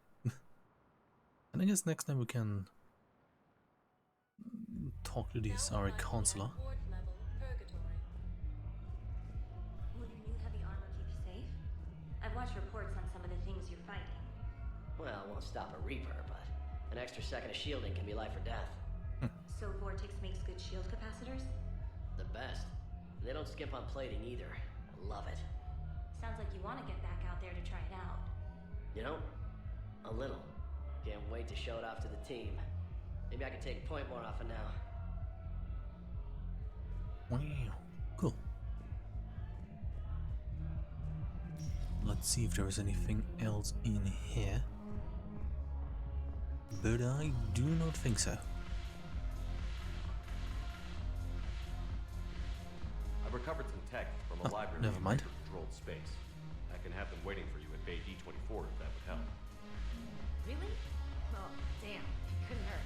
And I guess next time we can talk to the Asari consular. Will your new heavy armor keep you safe? I've watched reports on some of the things you're fighting. Well, it won't stop a Reaper, but an extra second of shielding can be life or death. So Vortex makes good shield capacitors? The best. They don't skimp on plating either. I love it. Sounds like you want to get back out there to try it out. You know, a little. Can't wait to show it off to the team. Maybe I can take point more often now. Wow, cool. Let's see if there is anything else in here. But I do not think so. I recovered some tech from a library never mind. in controlled space. I can have them waiting for you in Bay D24 if that would help. Really? Oh, damn. Couldn't hurt.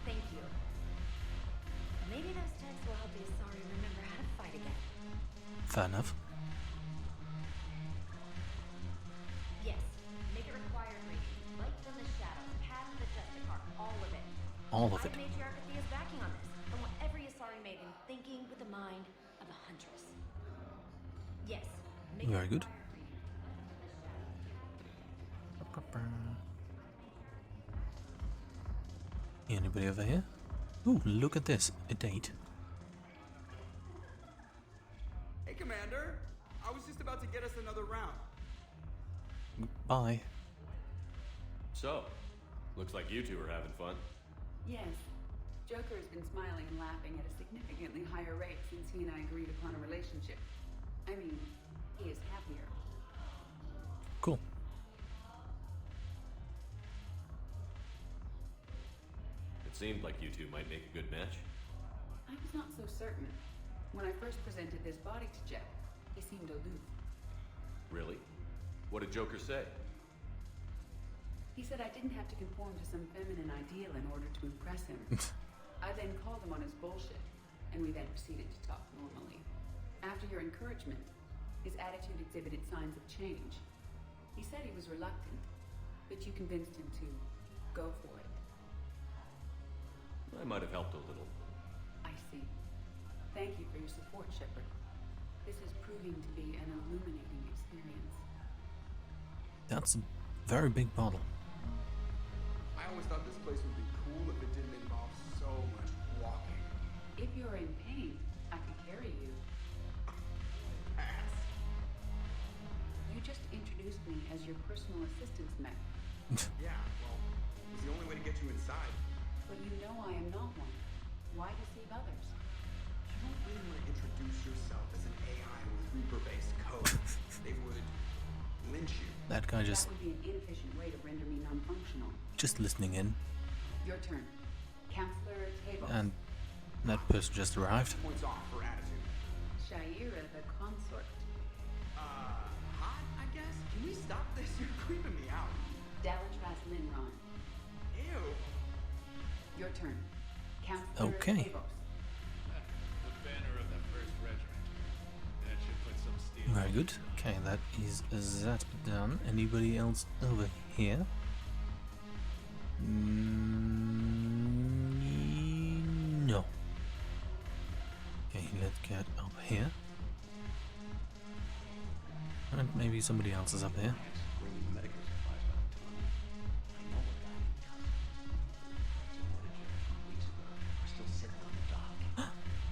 Thank you. Maybe those techs will help the Asari remember how to fight again. Fair enough. Yes. Make it required reading. Light from the shadows. Path of the Justicar. All of it. All of it. I matriarch of Thea's backing on this. I want every Asari maiden thinking with the mind of a huntress. Yes. Make Very good. Anybody over here? Ooh, look at this. A date. Hey, Commander. I was just about to get us another round. Bye. So, looks like you two are having fun. Yes. Joker has been smiling and laughing at a significantly higher rate since he and I agreed upon a relationship. I mean, he is happier. Cool. It seemed like you two might make a good match. I was not so certain. When I first presented this body to Jeff, he seemed aloof. Really? What did Joker say? He said I didn't have to conform to some feminine ideal in order to impress him. I then called him on his bullshit, and we then proceeded to talk normally. After your encouragement, his attitude exhibited signs of change. He said he was reluctant, but you convinced him to go for it. I might have helped a little. I see. Thank you for your support, Shepard. This is proving to be an illuminating experience. That's a very big bottle. I always thought this place would be cool if it didn't involve so much walking. If you're in pain, I could carry you. Pass. You just introduced me as your personal assistance mech. Yeah, well, it was the only way to get you inside. But you know I am not one. Why deceive others? You don't really want to introduce yourself as an AI with Reaper-based code. They would lynch you. That guy just... That would be an inefficient way to render me non-functional. just listening in. Your turn. Counselor Table. And that person just arrived. Points off for attitude. Shaira the consort. Hot, I guess? Can we stop this? You're creeping me out. Dalatras Linron. Ew. Your turn. Counselor Okay. Tavos. The banner of the 1st Regiment. That should put some steel. Very good. Okay, that is that done. Anybody else over here? No. Okay, let's get up here. And maybe somebody else is up here. Bringing medical supplies by the ton. I know what got me weeks ago. We're still sitting on the dock.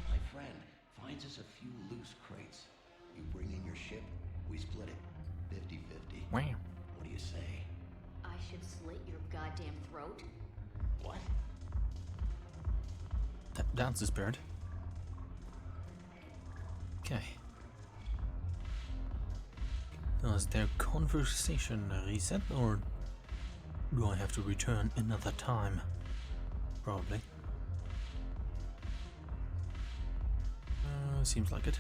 My friend finds us a few loose crates. You bring in your ship, we split it. 50-50. Wow. What do you say? I should slit your goddamn throat? What? That's the spirit. Okay. Does their conversation reset, or do I have to return another time? Probably. Seems like it.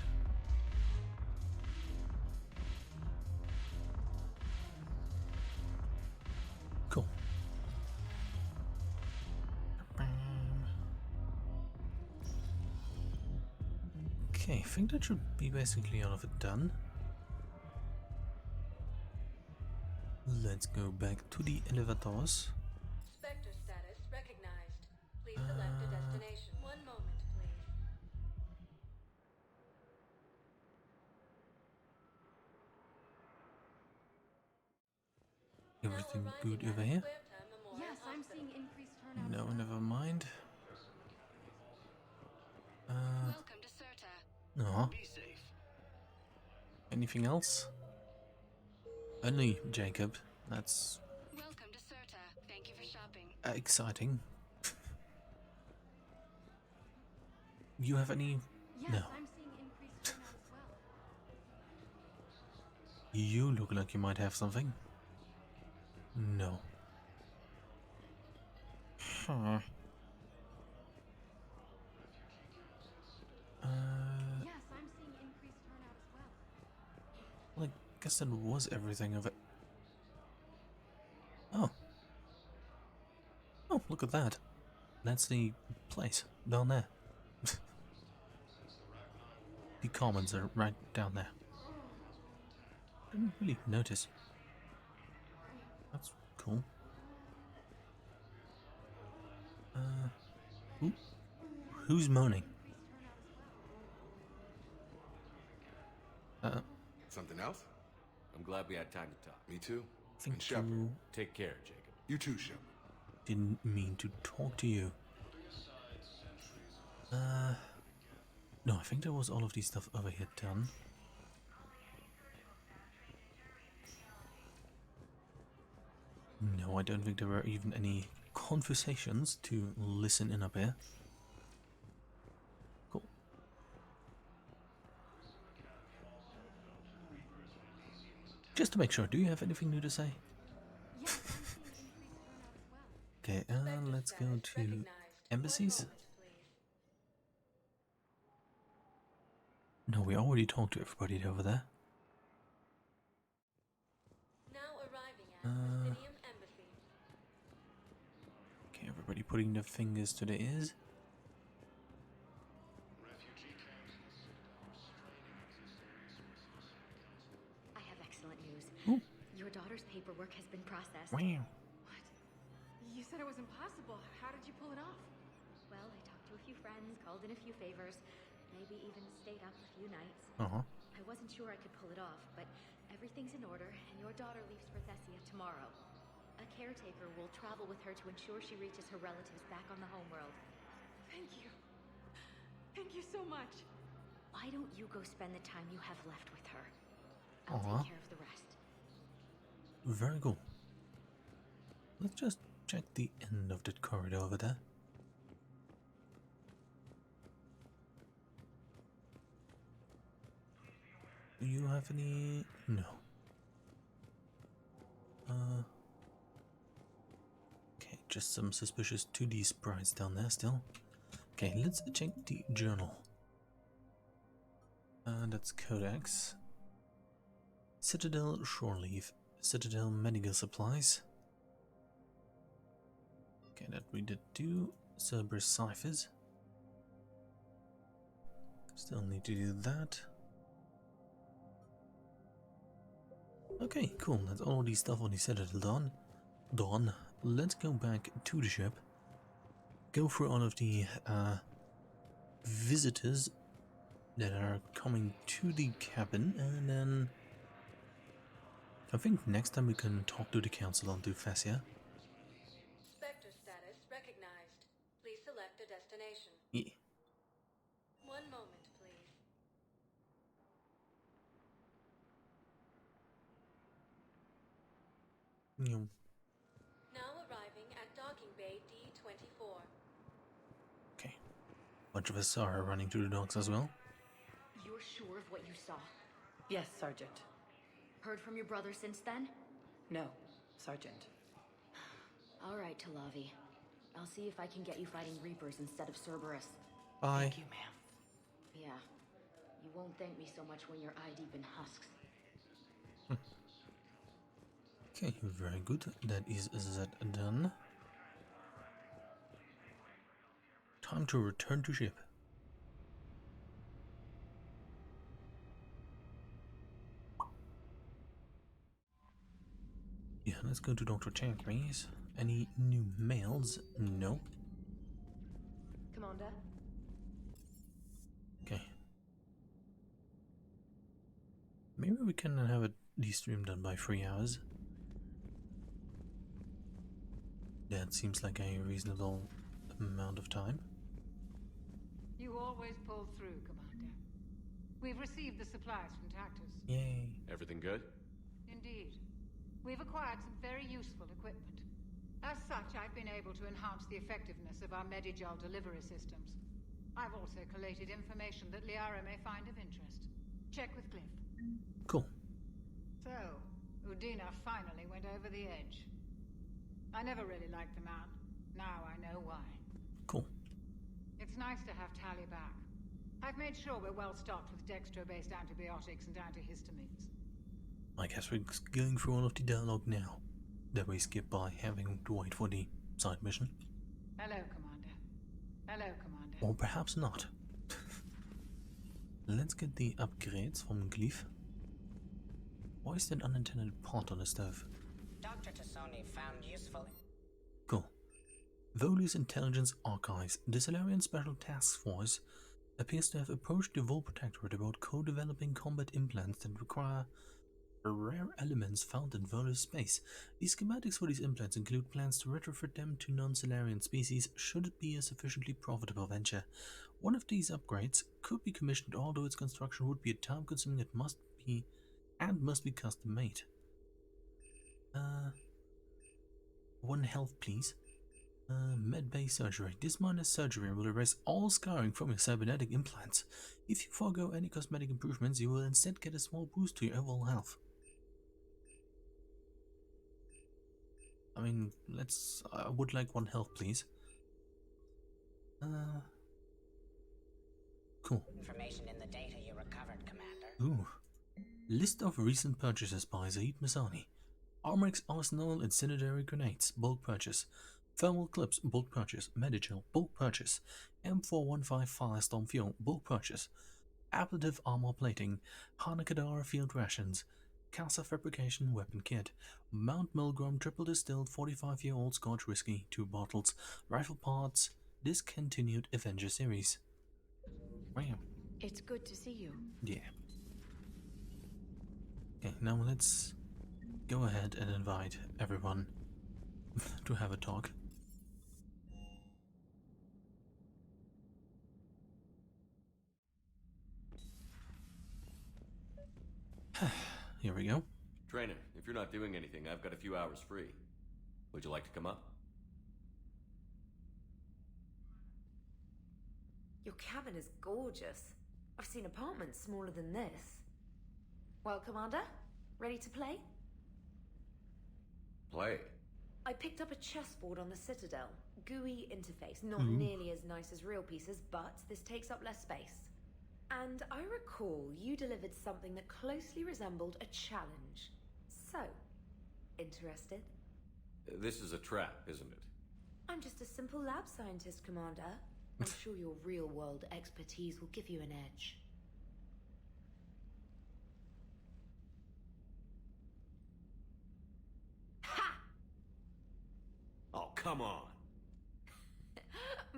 Cool. Okay, I think that should be basically all of it done. Let's go back to the elevators. Spectre status recognized. Please select a destination. One moment, please. Everything good over here? Yes, I'm seeing increased turnout. No, never mind. Welcome to Serta. No. Be safe. Anything else? Only Jacob. That's Welcome to Serta. Thank you for shopping. exciting. You have any? Yes, No. I'm seeing increased turnout as well. You look like you might have something. No. Huh. Yes, I'm seeing increased turnout as well. Well, I guess that was everything of it. Oh. Oh, look at that. That's the place down there. The commons are right down there. Didn't really notice. That's cool. Who's moaning? Something else? I'm glad we had time to talk. Me too. Think And Shepard. you Take care, Jacob. You too, Shepard. didn't mean to talk to you. No, I think there was all of these stuff over here done. No, I don't think there were even any conversations to listen in up here. Cool. Just to make sure, do you have anything new to say? Okay, let's go to embassies. No, we already talked to everybody over there. Now arriving at Presidium Embassy. Okay, everybody putting their fingers to their ears. I have excellent news. Ooh. Your daughter's paperwork has been processed. Wow. What? You said it was impossible. How did you pull it off? Well, I talked to a few friends, called in a few favors, maybe even stayed up a few nights. I wasn't sure I could pull it off, but everything's in order, and your daughter leaves for Thessia tomorrow. A caretaker will travel with her to ensure she reaches her relatives back on the homeworld. Thank you. Thank you so much. Why don't you go spend the time you have left with her? I'll take care of the rest. Very cool. Let's just check the end of that corridor over there. Do you have any? No. Okay, just some suspicious 2D sprites down there still. Okay, let's check the journal. That's Codex. Citadel Shore Leave. Citadel Medical Supplies. Okay, that we did do. Cerberus Ciphers. Still need to do that. Okay, cool. That's all the stuff on the Citadel done. Let's go back to the ship. Go through all of the visitors that are coming to the cabin, and then I think next time we can talk to the council on Thessia. Spectre status recognized. Please select a destination. Yeah. One moment, please. Now arriving at docking bay D-24. Okay. Bunch of us are running through the docks as well. You're sure of what you saw? Yes, Sergeant. Heard from your brother since then? No, Sergeant. All right, Talavi. I'll see if I can get you fighting Reapers instead of Cerberus. Bye. Thank you, ma'am. Yeah. You won't thank me so much when you're eye-deep in husks. Okay, very good. That is that done. Time to return to ship. Yeah, let's go to Dr. Chankries. Any new mails? No. Commander? Okay. Maybe we can have the stream done by 3 hours. That seems like a reasonable amount of time. You always pull through, Commander. We've received the supplies from Tactus. Yay. Everything good? Indeed. We've acquired some very useful equipment. As such, I've been able to enhance the effectiveness of our Medigel delivery systems. I've also collated information that Liara may find of interest. Check with Cliff. Cool. So, Udina finally went over the edge. I never really liked the man. Now I know why. Cool. It's nice to have Tally back. I've made sure we're well stocked with dextro-based antibiotics and antihistamines. I guess we're going through all of the dialogue now that we skip by having to wait for the side mission. Hello, Commander. Hello, Commander. Or perhaps not. Let's get the upgrades from Glyph. Why is that unintended pot on the stove? Dr. Tassoni found useful... Cool. Volu's Intelligence Archives. The Solarian Special Task Force appears to have approached the Vol Protectorate about co-developing combat implants that require rare elements found in Volu's space. The schematics for these implants include plans to retrofit them to non-Solarian species should it be a sufficiently profitable venture. One of these upgrades could be commissioned, although its construction would be time-consuming and must be custom-made. 1 health, please. Medbay surgery. This minor surgery will erase all scarring from your cybernetic implants. If you forego any cosmetic improvements, you will instead get a small boost to your overall health. I mean, I would like 1 health, please. Cool. Information in the data you recovered, Commander. Ooh. List of recent purchases by Zaid Masani. Armorix Arsenal Incendiary Grenades, bulk purchase. Thermal Clips, bulk purchase. Medical, bulk purchase. M415 Firestorm Fuel, bulk purchase. Ablative Armor Plating. Hanakadara Field Rations. Casa Fabrication Weapon Kit. Mount Milgram Triple Distilled 45-year-old Scotch Whiskey, 2 bottles. Rifle Parts. Discontinued Avenger Series. Wow. It's good to see you. Yeah. Okay, now let's go ahead and invite everyone to have a talk. Here we go. Trainer, if you're not doing anything, I've got a few hours free. Would you like to come up? Your cabin is gorgeous. I've seen apartments smaller than this. Well, Commander, ready to play? Play? I picked up a chessboard on the Citadel. GUI interface, not Ooh. nearly as nice as real pieces, but this takes up less space. And I recall you delivered something that closely resembled a challenge. So, interested? This is a trap, isn't it? I'm just a simple lab scientist, Commander. I'm sure your real-world expertise will give you an edge. Oh, come on!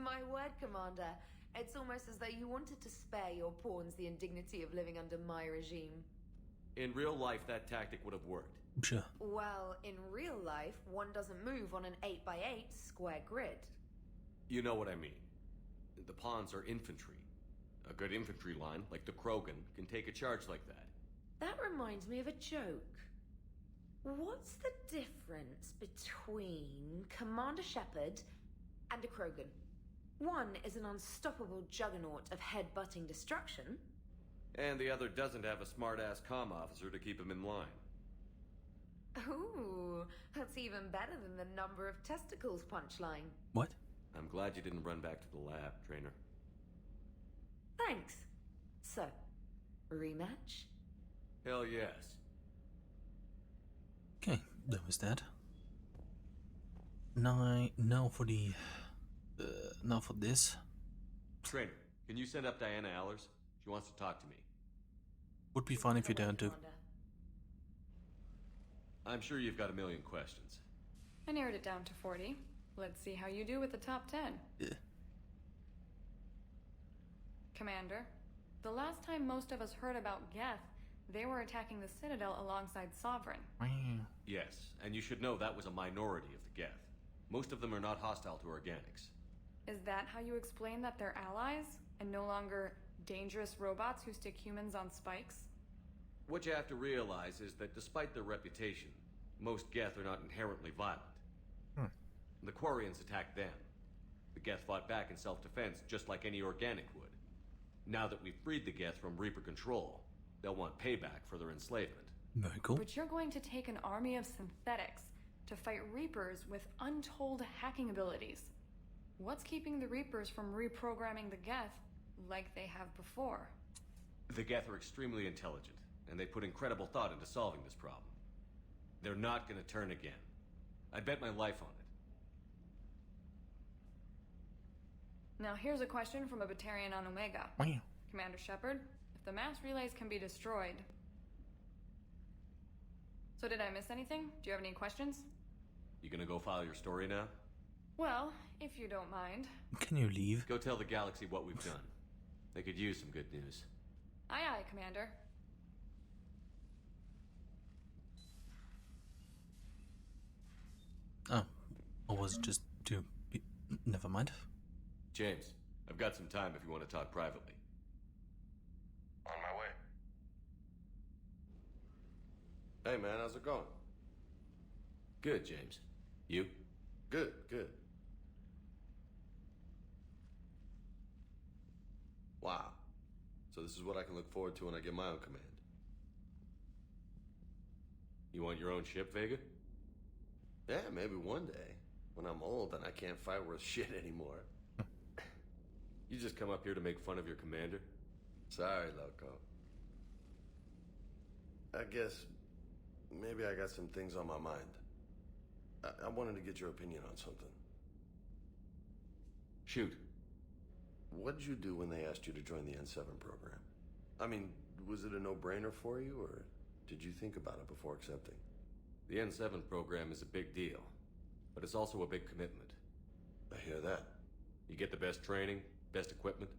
My word, Commander. It's almost as though you wanted to spare your pawns the indignity of living under my regime. In real life, that tactic would have worked. Sure. Well, in real life, one doesn't move on an 8x8 square grid. You know what I mean. The pawns are infantry. A good infantry line, like the Krogan, can take a charge like that. That reminds me of a joke. What's the difference between Commander Shepard and a Krogan? One is an unstoppable juggernaut of head-butting destruction. And the other doesn't have a smart-ass comm officer to keep him in line. Ooh, that's even better than the number of testicles punchline. What? I'm glad you didn't run back to the lab, Trainer. Thanks. So, rematch? Hell yes. Okay, that was that. Now for the... now for this. Trainer, can you send up Diana Allers? She wants to talk to me. Would be fine if you don't do. I'm sure you've got a million questions. I narrowed it down to 40. Let's see how you do with the top 10. Yeah. Commander, the last time most of us heard about Geth, they were attacking the Citadel alongside Sovereign. Yes, and you should know that was a minority of the Geth. Most of them are not hostile to organics. Is that how you explain that they're allies, and no longer dangerous robots who stick humans on spikes? What you have to realize is that despite their reputation, most Geth are not inherently violent. The Quarians attacked them. The Geth fought back in self-defense just like any organic would. Now that we've freed the Geth from Reaper control, they'll want payback for their enslavement. Very cool. But you're going to take an army of synthetics to fight Reapers with untold hacking abilities. What's keeping the Reapers from reprogramming the Geth like they have before? The Geth are extremely intelligent, and they put incredible thought into solving this problem. They're not gonna turn again. I'd bet my life on it. Now here's a question from a Batarian on Omega. Wow. Commander Shepard, if the mass relays can be destroyed... So did I miss anything? Do you have any questions? You gonna go file your story now? Well, if you don't mind. Can you leave? Go tell the galaxy what we've done. They could use some good news. Aye aye, Commander. Oh, or was it just to be... Never mind. James, I've got some time if you want to talk privately. On my way. Hey man, how's it going? Good, James. You? Good, good. Wow. So this is what I can look forward to when I get my own command. You want your own ship, Vega? Yeah, maybe one day. When I'm old and I can't fight worth shit anymore. You just come up here to make fun of your commander? Sorry, Loco. I guess maybe I got some things on my mind. I wanted to get your opinion on something. Shoot. What did you do when they asked you to join the N7 program? I mean, was it a no-brainer for you, or did you think about it before accepting? The N7 program is a big deal, but it's also a big commitment. I hear that. You get the best training, best equipment,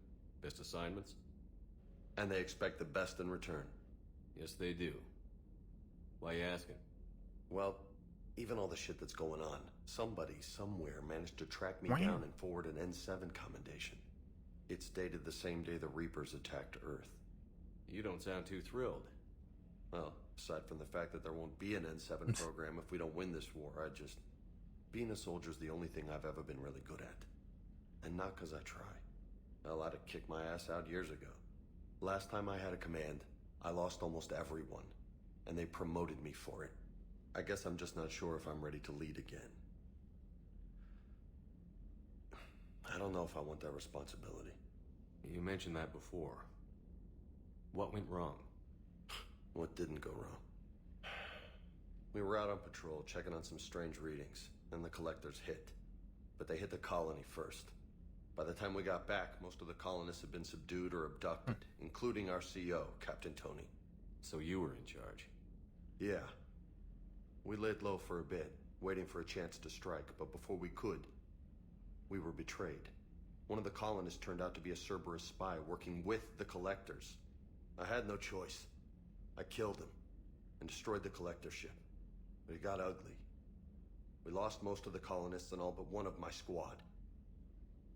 best assignments. And they expect the best in return. Yes, they do. Why you asking? Well, even all the shit that's going on, somebody somewhere managed to track me down and forward an N7 commendation. It's dated the same day the Reapers attacked Earth. You don't sound too thrilled. Well, aside from the fact that there won't be an N7 program if we don't win this war, being a soldier's the only thing I've ever been really good at. And not because I try. Hell, I'd have kicked my ass out years ago. Last time I had a command, I lost almost everyone. And they promoted me for it. I guess I'm just not sure if I'm ready to lead again. I don't know if I want that responsibility. You mentioned that before. What went wrong? What didn't go wrong? We were out on patrol, checking on some strange readings, and the collectors hit. But they hit the colony first. By the time we got back, most of the colonists had been subdued or abducted, including our CO, Captain Tony. So you were in charge? Yeah. We laid low for a bit, waiting for a chance to strike, but before we could, we were betrayed. One of the colonists turned out to be a Cerberus spy working with the collectors. I had no choice. I killed him and destroyed the collector ship. But it got ugly. We lost most of the colonists and all but one of my squad.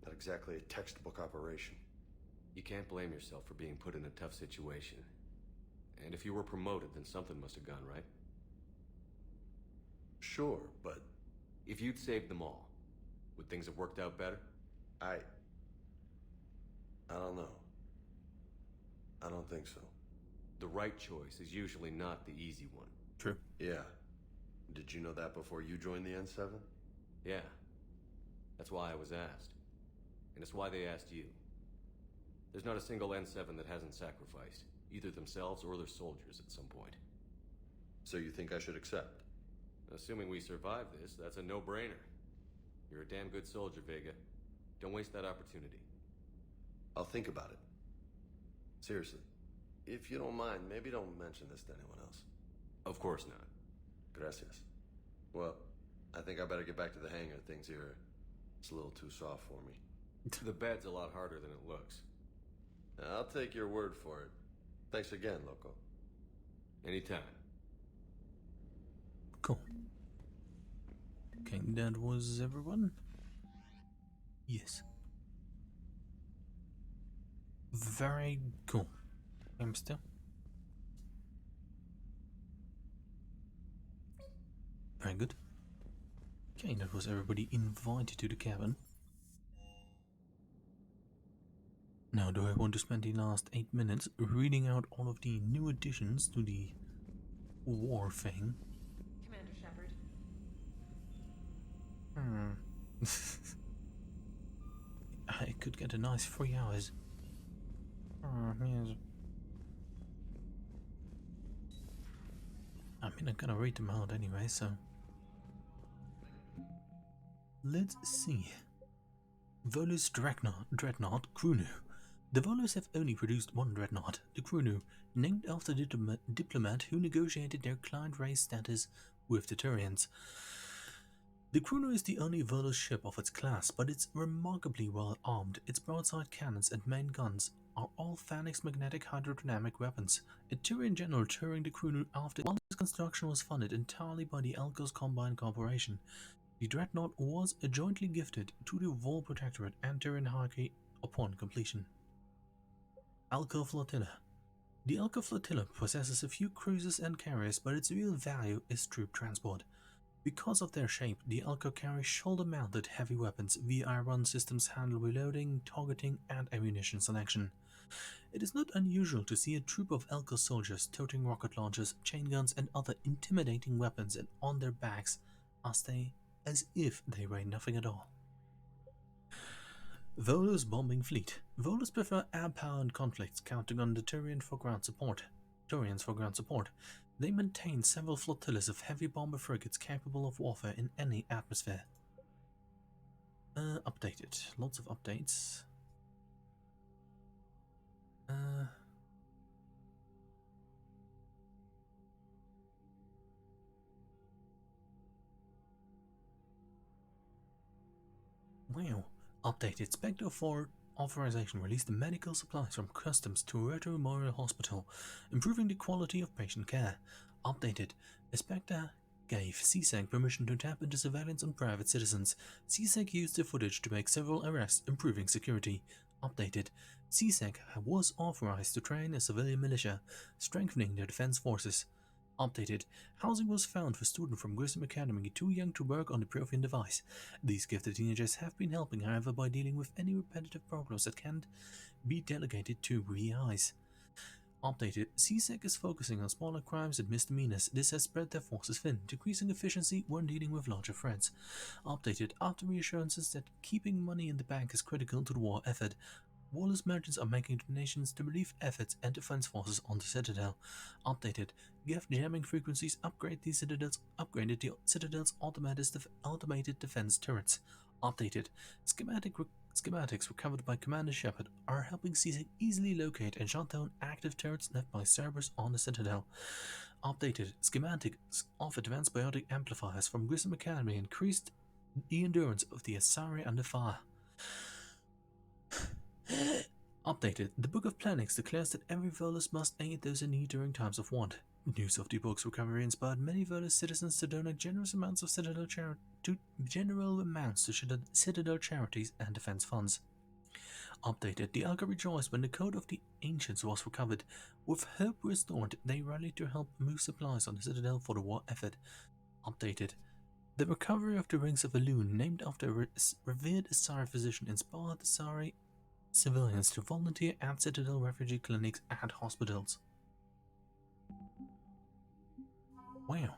Not exactly a textbook operation. You can't blame yourself for being put in a tough situation. And if you were promoted, then something must have gone right. Sure, but... If you'd saved them all, would things have worked out better? I don't know. I don't think so. The right choice is usually not the easy one. True. Yeah. Did you know that before you joined the N7? Yeah. That's why I was asked. And it's why they asked you. There's not a single N7 that hasn't sacrificed, either themselves or their soldiers at some point. So you think I should accept? Assuming we survive this, that's a no-brainer. You're a damn good soldier, Vega. Don't waste that opportunity. I'll think about it. Seriously. If you don't mind, maybe don't mention this to anyone else. Of course not. Gracias. Well, I think I better get back to the hangar. Things here, it's a little too soft for me. The bed's a lot harder than it looks. I'll take your word for it. Thanks again, Loco. Anytime. Cool. Okay, that was everyone? Yes. Very cool. I'm still. Very good. Okay, that was everybody invited to the cabin. Now, do I want to spend the last 8 minutes reading out all of the new additions to the war thing? Commander Shepard. I could get a nice 3 hours. Yes. I mean, I'm gonna read them out anyway, so... Let's see. Volus Dreadnought Krunu. The Volus have only produced one Dreadnought, the Krunu, named after the diplomat who negotiated their client race status with the Turians. The Krunu is the only Volus ship of its class, but it's remarkably well armed. Its broadside cannons and main guns are all Phalanx magnetic hydrodynamic weapons. A Turian general touring the Krunu after while its construction was funded entirely by the Elkos Combine Corporation. The Dreadnought was jointly gifted to the Vol Protectorate and Turian hierarchy upon completion. Elko Flotilla. The Elko Flotilla possesses a few cruisers and carriers, but its real value is troop transport. Because of their shape, the Elko carry shoulder-mounted heavy weapons. VI-1 systems handle reloading, targeting, and ammunition selection. It is not unusual to see a troop of Elko soldiers toting rocket launchers, chain guns, and other intimidating weapons on their backs as if they weigh nothing at all. Volo's bombing fleet. Volos prefer air-powered conflicts, counting on the Turians for ground support. They maintain several flotillas of heavy bomber frigates capable of warfare in any atmosphere. Updated. Lots of updates. Wow. Updated. Spectre 4 authorization released the medical supplies from customs to Roto Memorial Hospital, improving the quality of patient care. Updated. Spectre gave CSEC permission to tap into surveillance on private citizens. CSEC used the footage to make several arrests, improving security. Updated. CSEC was authorized to train a civilian militia, strengthening their defense forces. Updated. Housing was found for students from Grissom Academy too young to work on the Prothean device. These gifted teenagers have been helping, however, by dealing with any repetitive problems that can't be delegated to VIs. Updated. CSEC is focusing on smaller crimes and misdemeanors. This has spread their forces thin, decreasing efficiency when dealing with larger threats. Updated. After reassurances that keeping money in the bank is critical to the war effort, Wallace merchants are making donations to relief efforts and defense forces on the Citadel. Updated. Gift jamming frequencies upgraded the Citadel's automated defense turrets. Updated. Schematics recovered by Commander Shepard are helping CSEC easily locate and shut down active turrets left by Cerberus on the Citadel. Updated. Schematics of advanced biotic amplifiers from Grissom Academy increased the endurance of the Asari under fire. Updated. The Book of Plannings declares that every Volus must aid those in need during times of want. News of the book's recovery inspired many Volus citizens to donate generous amounts of Citadel Citadel charities and defense funds. Updated. The Alga rejoiced when the Code of the Ancients was recovered. With hope restored, they rallied to help move supplies on the Citadel for the war effort. Updated. The recovery of the Rings of Elune, named after a revered Asari physician, inspired the Asari civilians to volunteer at Citadel refugee clinics and hospitals. Wow.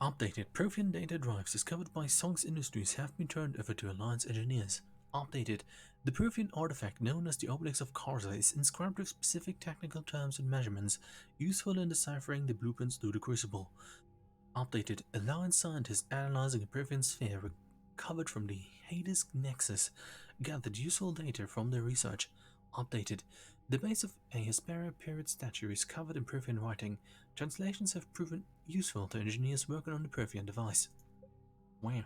Updated. Prothean data drives discovered by Songs Industries have been turned over to Alliance engineers. Updated. The Prothean artifact known as the Obelisk of Karza is inscribed with specific technical terms and measurements, useful in deciphering the blueprints through the Crucible. Updated. Alliance scientists analyzing a Prothean sphere recovered from the Hades Nexus gathered useful data from their research. Updated. The base of a Hesperia period statue is covered in Prothean writing. Translations have proven useful to engineers working on the Prothean device. Wow.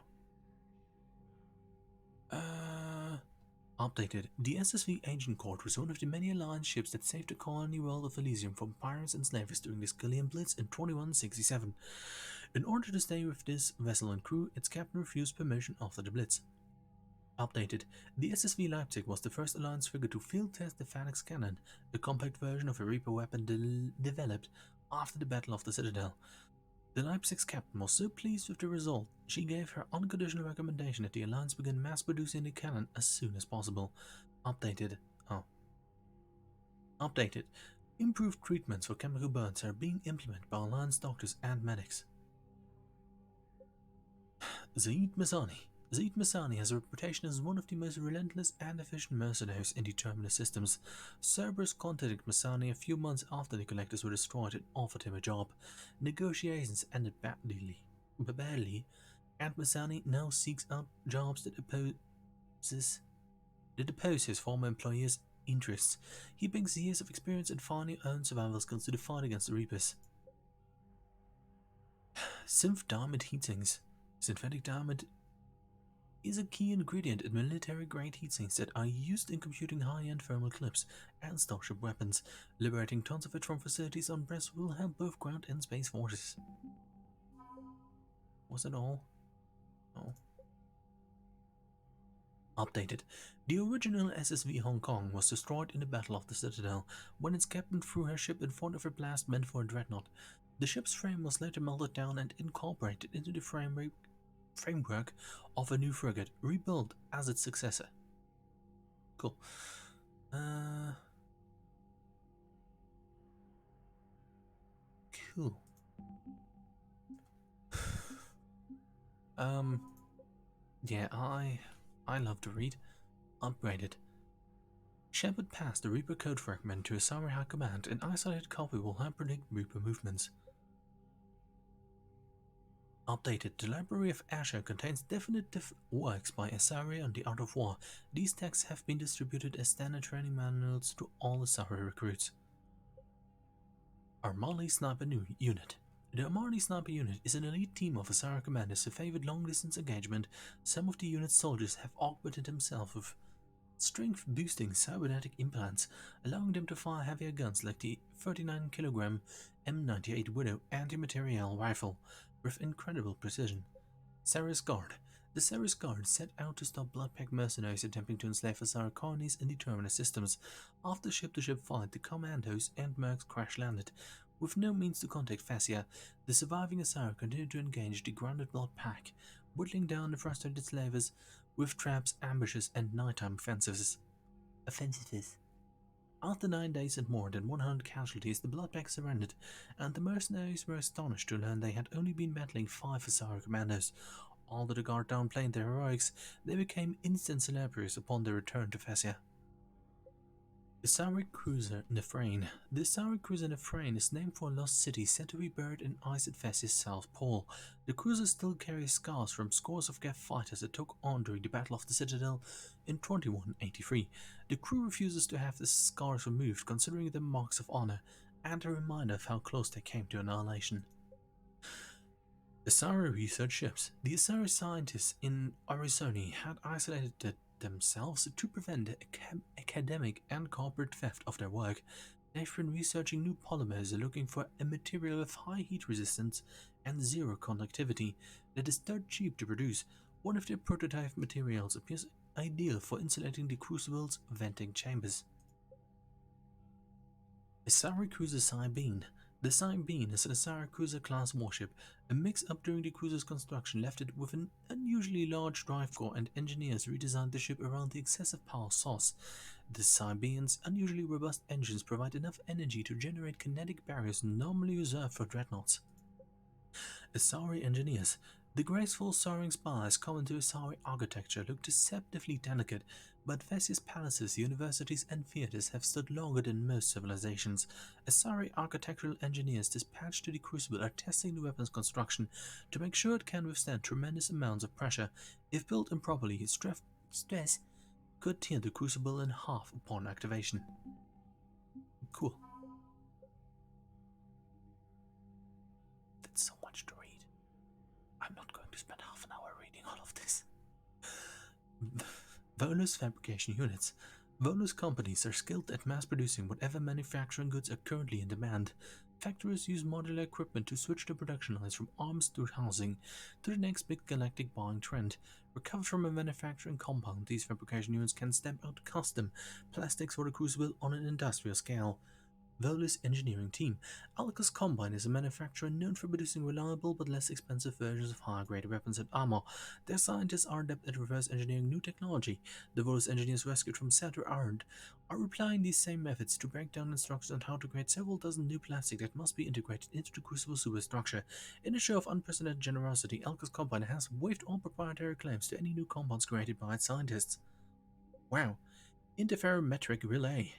Updated. The SSV Agent Court was one of the many Alliance ships that saved the colony world of Elysium from pirates and slavers during the Skyllian Blitz in 2167. In order to stay with this vessel and crew, its captain refused permission after the Blitz. Updated. The SSV Leipzig was the first Alliance frigate to field test the Phalanx cannon, a compact version of a Reaper weapon developed after the Battle of the Citadel. The Leipzig's captain was so pleased with the result, she gave her unconditional recommendation that the Alliance begin mass-producing the cannon as soon as possible. Updated. Improved treatments for chemical burns are being implemented by Alliance doctors and medics. Zaid Masani has a reputation as one of the most relentless and efficient mercenaries in the Terminus systems. Cerberus contacted Masani a few months after the Collectors were destroyed and offered him a job. Negotiations ended badly, and Masani now seeks out jobs that oppose his former employer's interests. He brings years of experience and finely earned survival skills to the fight against the Reapers. Synth diamond heatsinks. Synthetic diamond is a key ingredient in military-grade heatsinks that are used in computing high-end thermal clips and starship weapons. Liberating tons of it from facilities on Brest will help both ground and space forces. Was that all? No. Updated. The original SSV Hong Kong was destroyed in the Battle of the Citadel when its captain threw her ship in front of a blast meant for a dreadnought. The ship's frame was later melted down and incorporated into the framework of a new frigate, rebuilt as its successor. Cool. Cool. Yeah, I love to read. Upgraded. Shepard passed the Reaper code fragment to a Asari High Command. An isolated copy will help predict Reaper movements. Updated. The Library of Asher contains definitive works by Asari on the Art of War. These texts have been distributed as standard training manuals to all Asari recruits. Armani Sniper Unit. The Armani Sniper Unit is an elite team of Asari commanders who favored long-distance engagement. Some of the unit's soldiers have augmented themselves with strength-boosting cybernetic implants, allowing them to fire heavier guns like the 39-kilogram M98 Widow anti-materiel rifle with incredible precision. SRS Guard. The SRS Guard set out to stop Bloodpack mercenaries attempting to enslave Asari colonies in the Terminus systems. After ship-to-ship fight, the commandos and mercs crash-landed. With no means to contact Fascia, the surviving Asari continued to engage the grounded Bloodpack, whittling down the frustrated slavers with traps, ambushes, and nighttime offensives. After 9 days and more than 100 casualties, the Bloodpack surrendered, and the mercenaries were astonished to learn they had only been battling 5 Asari commandos. Although the guard downplayed their heroics, they became instant celebrities upon their return to Fascia. Asari Cruiser Nefrain. The Asari Cruiser Nefrain is named for a lost city said to be buried in ice at Fascia's South Pole. The cruiser still carries scars from scores of Geth fighters it took on during the Battle of the Citadel in 2183. The crew refuses to have the scars removed, considering them marks of honor and a reminder of how close they came to annihilation. Asari research ships. The Asari scientists in Arizona had isolated themselves to prevent the academic and corporate theft of their work. They've been researching new polymers looking for a material with high heat resistance and zero conductivity that is dirt cheap to produce. One of their prototype materials appears ideal for insulating the crucible's venting chambers. Asari Cruiser Sabine. The Sabine is an Asari Cruiser-class warship. A mix-up during the cruiser's construction left it with an unusually large drive core, and engineers redesigned the ship around the excessive power source. The Sabine's unusually robust engines provide enough energy to generate kinetic barriers normally reserved for dreadnoughts. Asari engineers. The graceful soaring spires common to Asari architecture look deceptively delicate, but Fascia's palaces, universities, and theaters have stood longer than most civilizations. Asari architectural engineers dispatched to the Crucible are testing the weapon's construction to make sure it can withstand tremendous amounts of pressure. If built improperly, stress could tear the Crucible in half upon activation. Cool. That's so much to read. I'm not going to spend half an hour reading all of this. Volus fabrication units. Volus companies are skilled at mass producing whatever manufacturing goods are currently in demand. Factories use modular equipment to switch the production lines from arms through housing to the next big galactic buying trend. Recovered from a manufacturing compound, these fabrication units can stamp out custom plastics for the Crucible on an industrial scale. Volus engineering team. Alcus Combine is a manufacturer known for producing reliable but less expensive versions of higher-grade weapons and armor. Their scientists are adept at reverse engineering new technology. The Volus engineers rescued from Saturn are applying these same methods to break down instructions on how to create several dozen new plastic that must be integrated into the Crucible superstructure. In a show of unprecedented generosity, Alcus Combine has waived all proprietary claims to any new compounds created by its scientists. Wow. Interferometric array.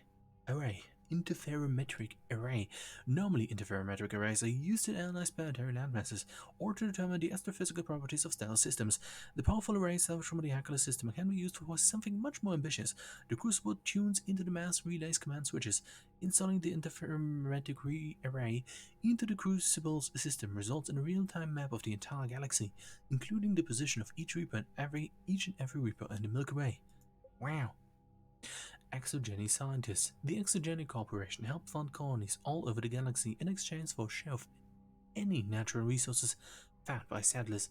Interferometric array. Normally, interferometric arrays are used to analyze planetary landmasses or to determine the astrophysical properties of stellar systems. The powerful array salvaged from the Hackler system can be used for something much more ambitious. The Crucible tunes into the mass relays command switches. Installing the interferometric array into the Crucible's system results in a real-time map of the entire galaxy, including the position of each Reaper and each and every Reaper in the Milky Way. Wow. Exogeny scientists. The Exogeny Corporation helped fund colonies all over the galaxy in exchange for a share of any natural resources found by settlers.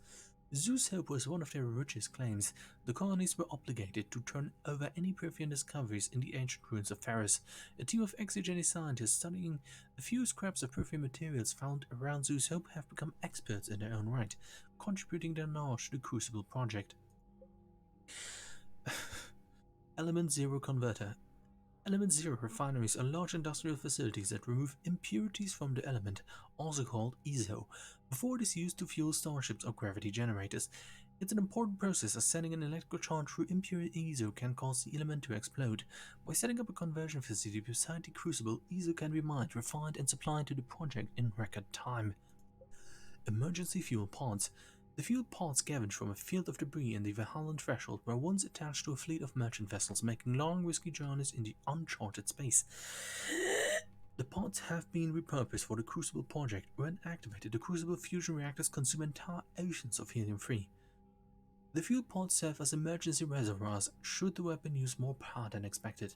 Zeus Hope was one of their richest claims. The colonies were obligated to turn over any Prithian discoveries in the ancient ruins of Ferris. A team of exogeny scientists studying the few scraps of Prithian materials found around Zeus Hope have become experts in their own right, contributing their knowledge to the Crucible project. Element Zero Converter. Element 0 refineries are large industrial facilities that remove impurities from the element, also called ESO, before it is used to fuel starships or gravity generators. It's an important process as sending an electrical charge through impure ESO can cause the element to explode. By setting up a conversion facility beside the crucible, ESO can be mined, refined, and supplied to the project in record time. Emergency fuel pods. The fuel pods scavenged from a field of debris in the Valhallan threshold were once attached to a fleet of merchant vessels making long, risky journeys in the uncharted space. The pods have been repurposed for the Crucible project. When activated, the Crucible fusion reactors consume entire oceans of helium-3. The fuel pods serve as emergency reservoirs should the weapon use more power than expected.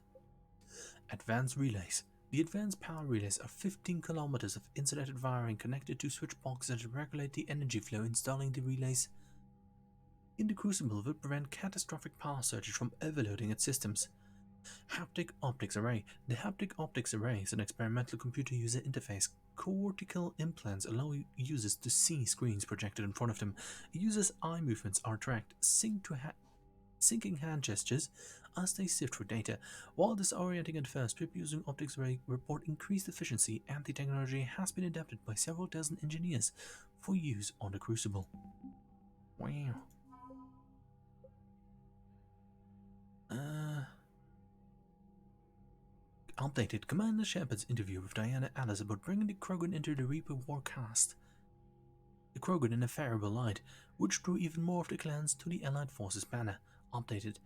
Advanced relays. The advanced power relays are 15 kilometers of insulated wiring connected to switch boxes that regulate the energy flow. Installing the relays in the Crucible will prevent catastrophic power surges from overloading its systems. Haptic Optics Array. The Haptic Optics Array is an experimental computer user interface. Cortical implants allow users to see screens projected in front of them. A user's eye movements are tracked, syncing hand gestures as they sift through data. While disorienting at first, people using Optics Array report increased efficiency, and the technology has been adapted by several dozen engineers for use on the Crucible. Wow. Updated Commander Shepard's interview with Diana Alice about bringing the Krogan into the Reaper warcast. The Krogan in a favorable light, which drew even more of the clans to the Allied Forces banner. Updated.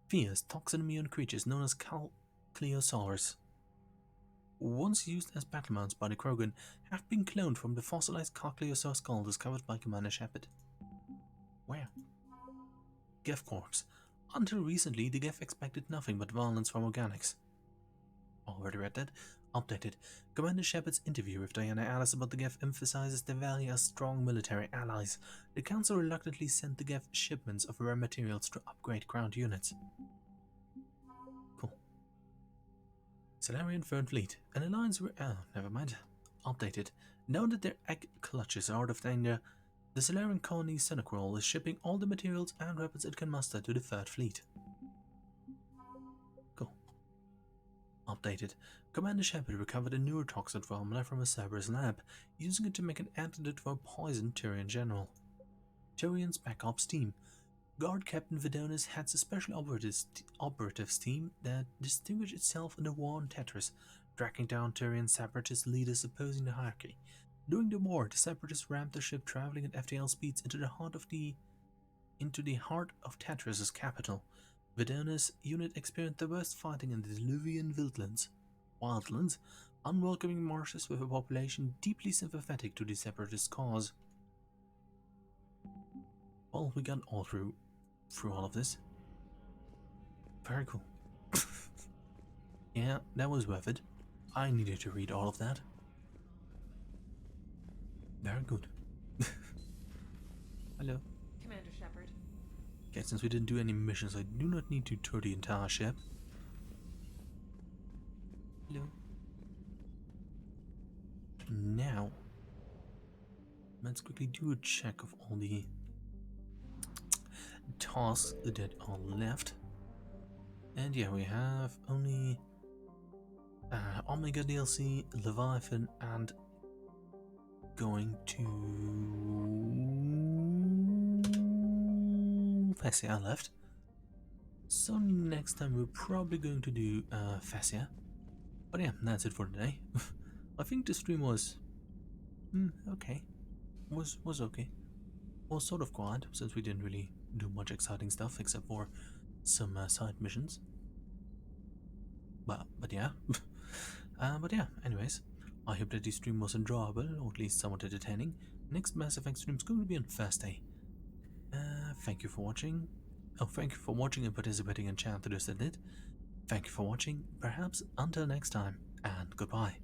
Fierce, toxin-immune creatures known as Calcleosaurs, once used as battle mounts by the Krogan, have been cloned from the fossilized Calcleosaur skull discovered by Commander Shepard. Wow. Geth Corps. Until recently, the Geth expected nothing but violence from organics. Already read that. Updated. Commander Shepard's interview with Diana Alice about the Geth emphasizes their value as strong military allies. The Council reluctantly sent the Geth shipments of rare materials to upgrade ground units. Cool. Salarian Third Fleet. An alliance never mind. Updated. Now that their egg clutches are out of danger, the Salarian colony Senecral is shipping all the materials and weapons it can muster to the Third Fleet. Updated. Commander Shepard recovered a neurotoxin formula from a Cerberus lab, using it to make an antidote for a poisoned Turian general. Turian's backups team. Guard Captain Vidonis heads a special operatives team that distinguished itself in the war on Tetris, tracking down Turian separatist leaders opposing the hierarchy. During the war, the separatists ramped their ship traveling at FTL speeds into the heart of Tetris' capital. Vidonis' unit experienced the worst fighting in the Diluvian wildlands, unwelcoming marshes with a population deeply sympathetic to the separatist cause. Well, we got all through all of this. Very cool. Yeah, that was worth it. I needed to read all of that. Very good. Hello. Commander Shepard. Okay, since we didn't do any missions, I do not need to tour the entire ship. Hello. Now, let's quickly do a check of all the tasks that are left. And yeah, we have only Omega DLC, Leviathan, and going to Fascia left. So next time we're probably going to do Fascia. But yeah, that's it for today. I think the stream was okay. Was okay. Was sort of quiet since we didn't really do much exciting stuff except for some side missions. But yeah. But yeah, anyways, I hope that the stream was enjoyable, or at least somewhat entertaining. Next Mass Effect stream is going to be on Thursday. Thank you for watching. Oh, thank you for watching and participating in chat to those that did. Thank you for watching. Perhaps until next time, and goodbye.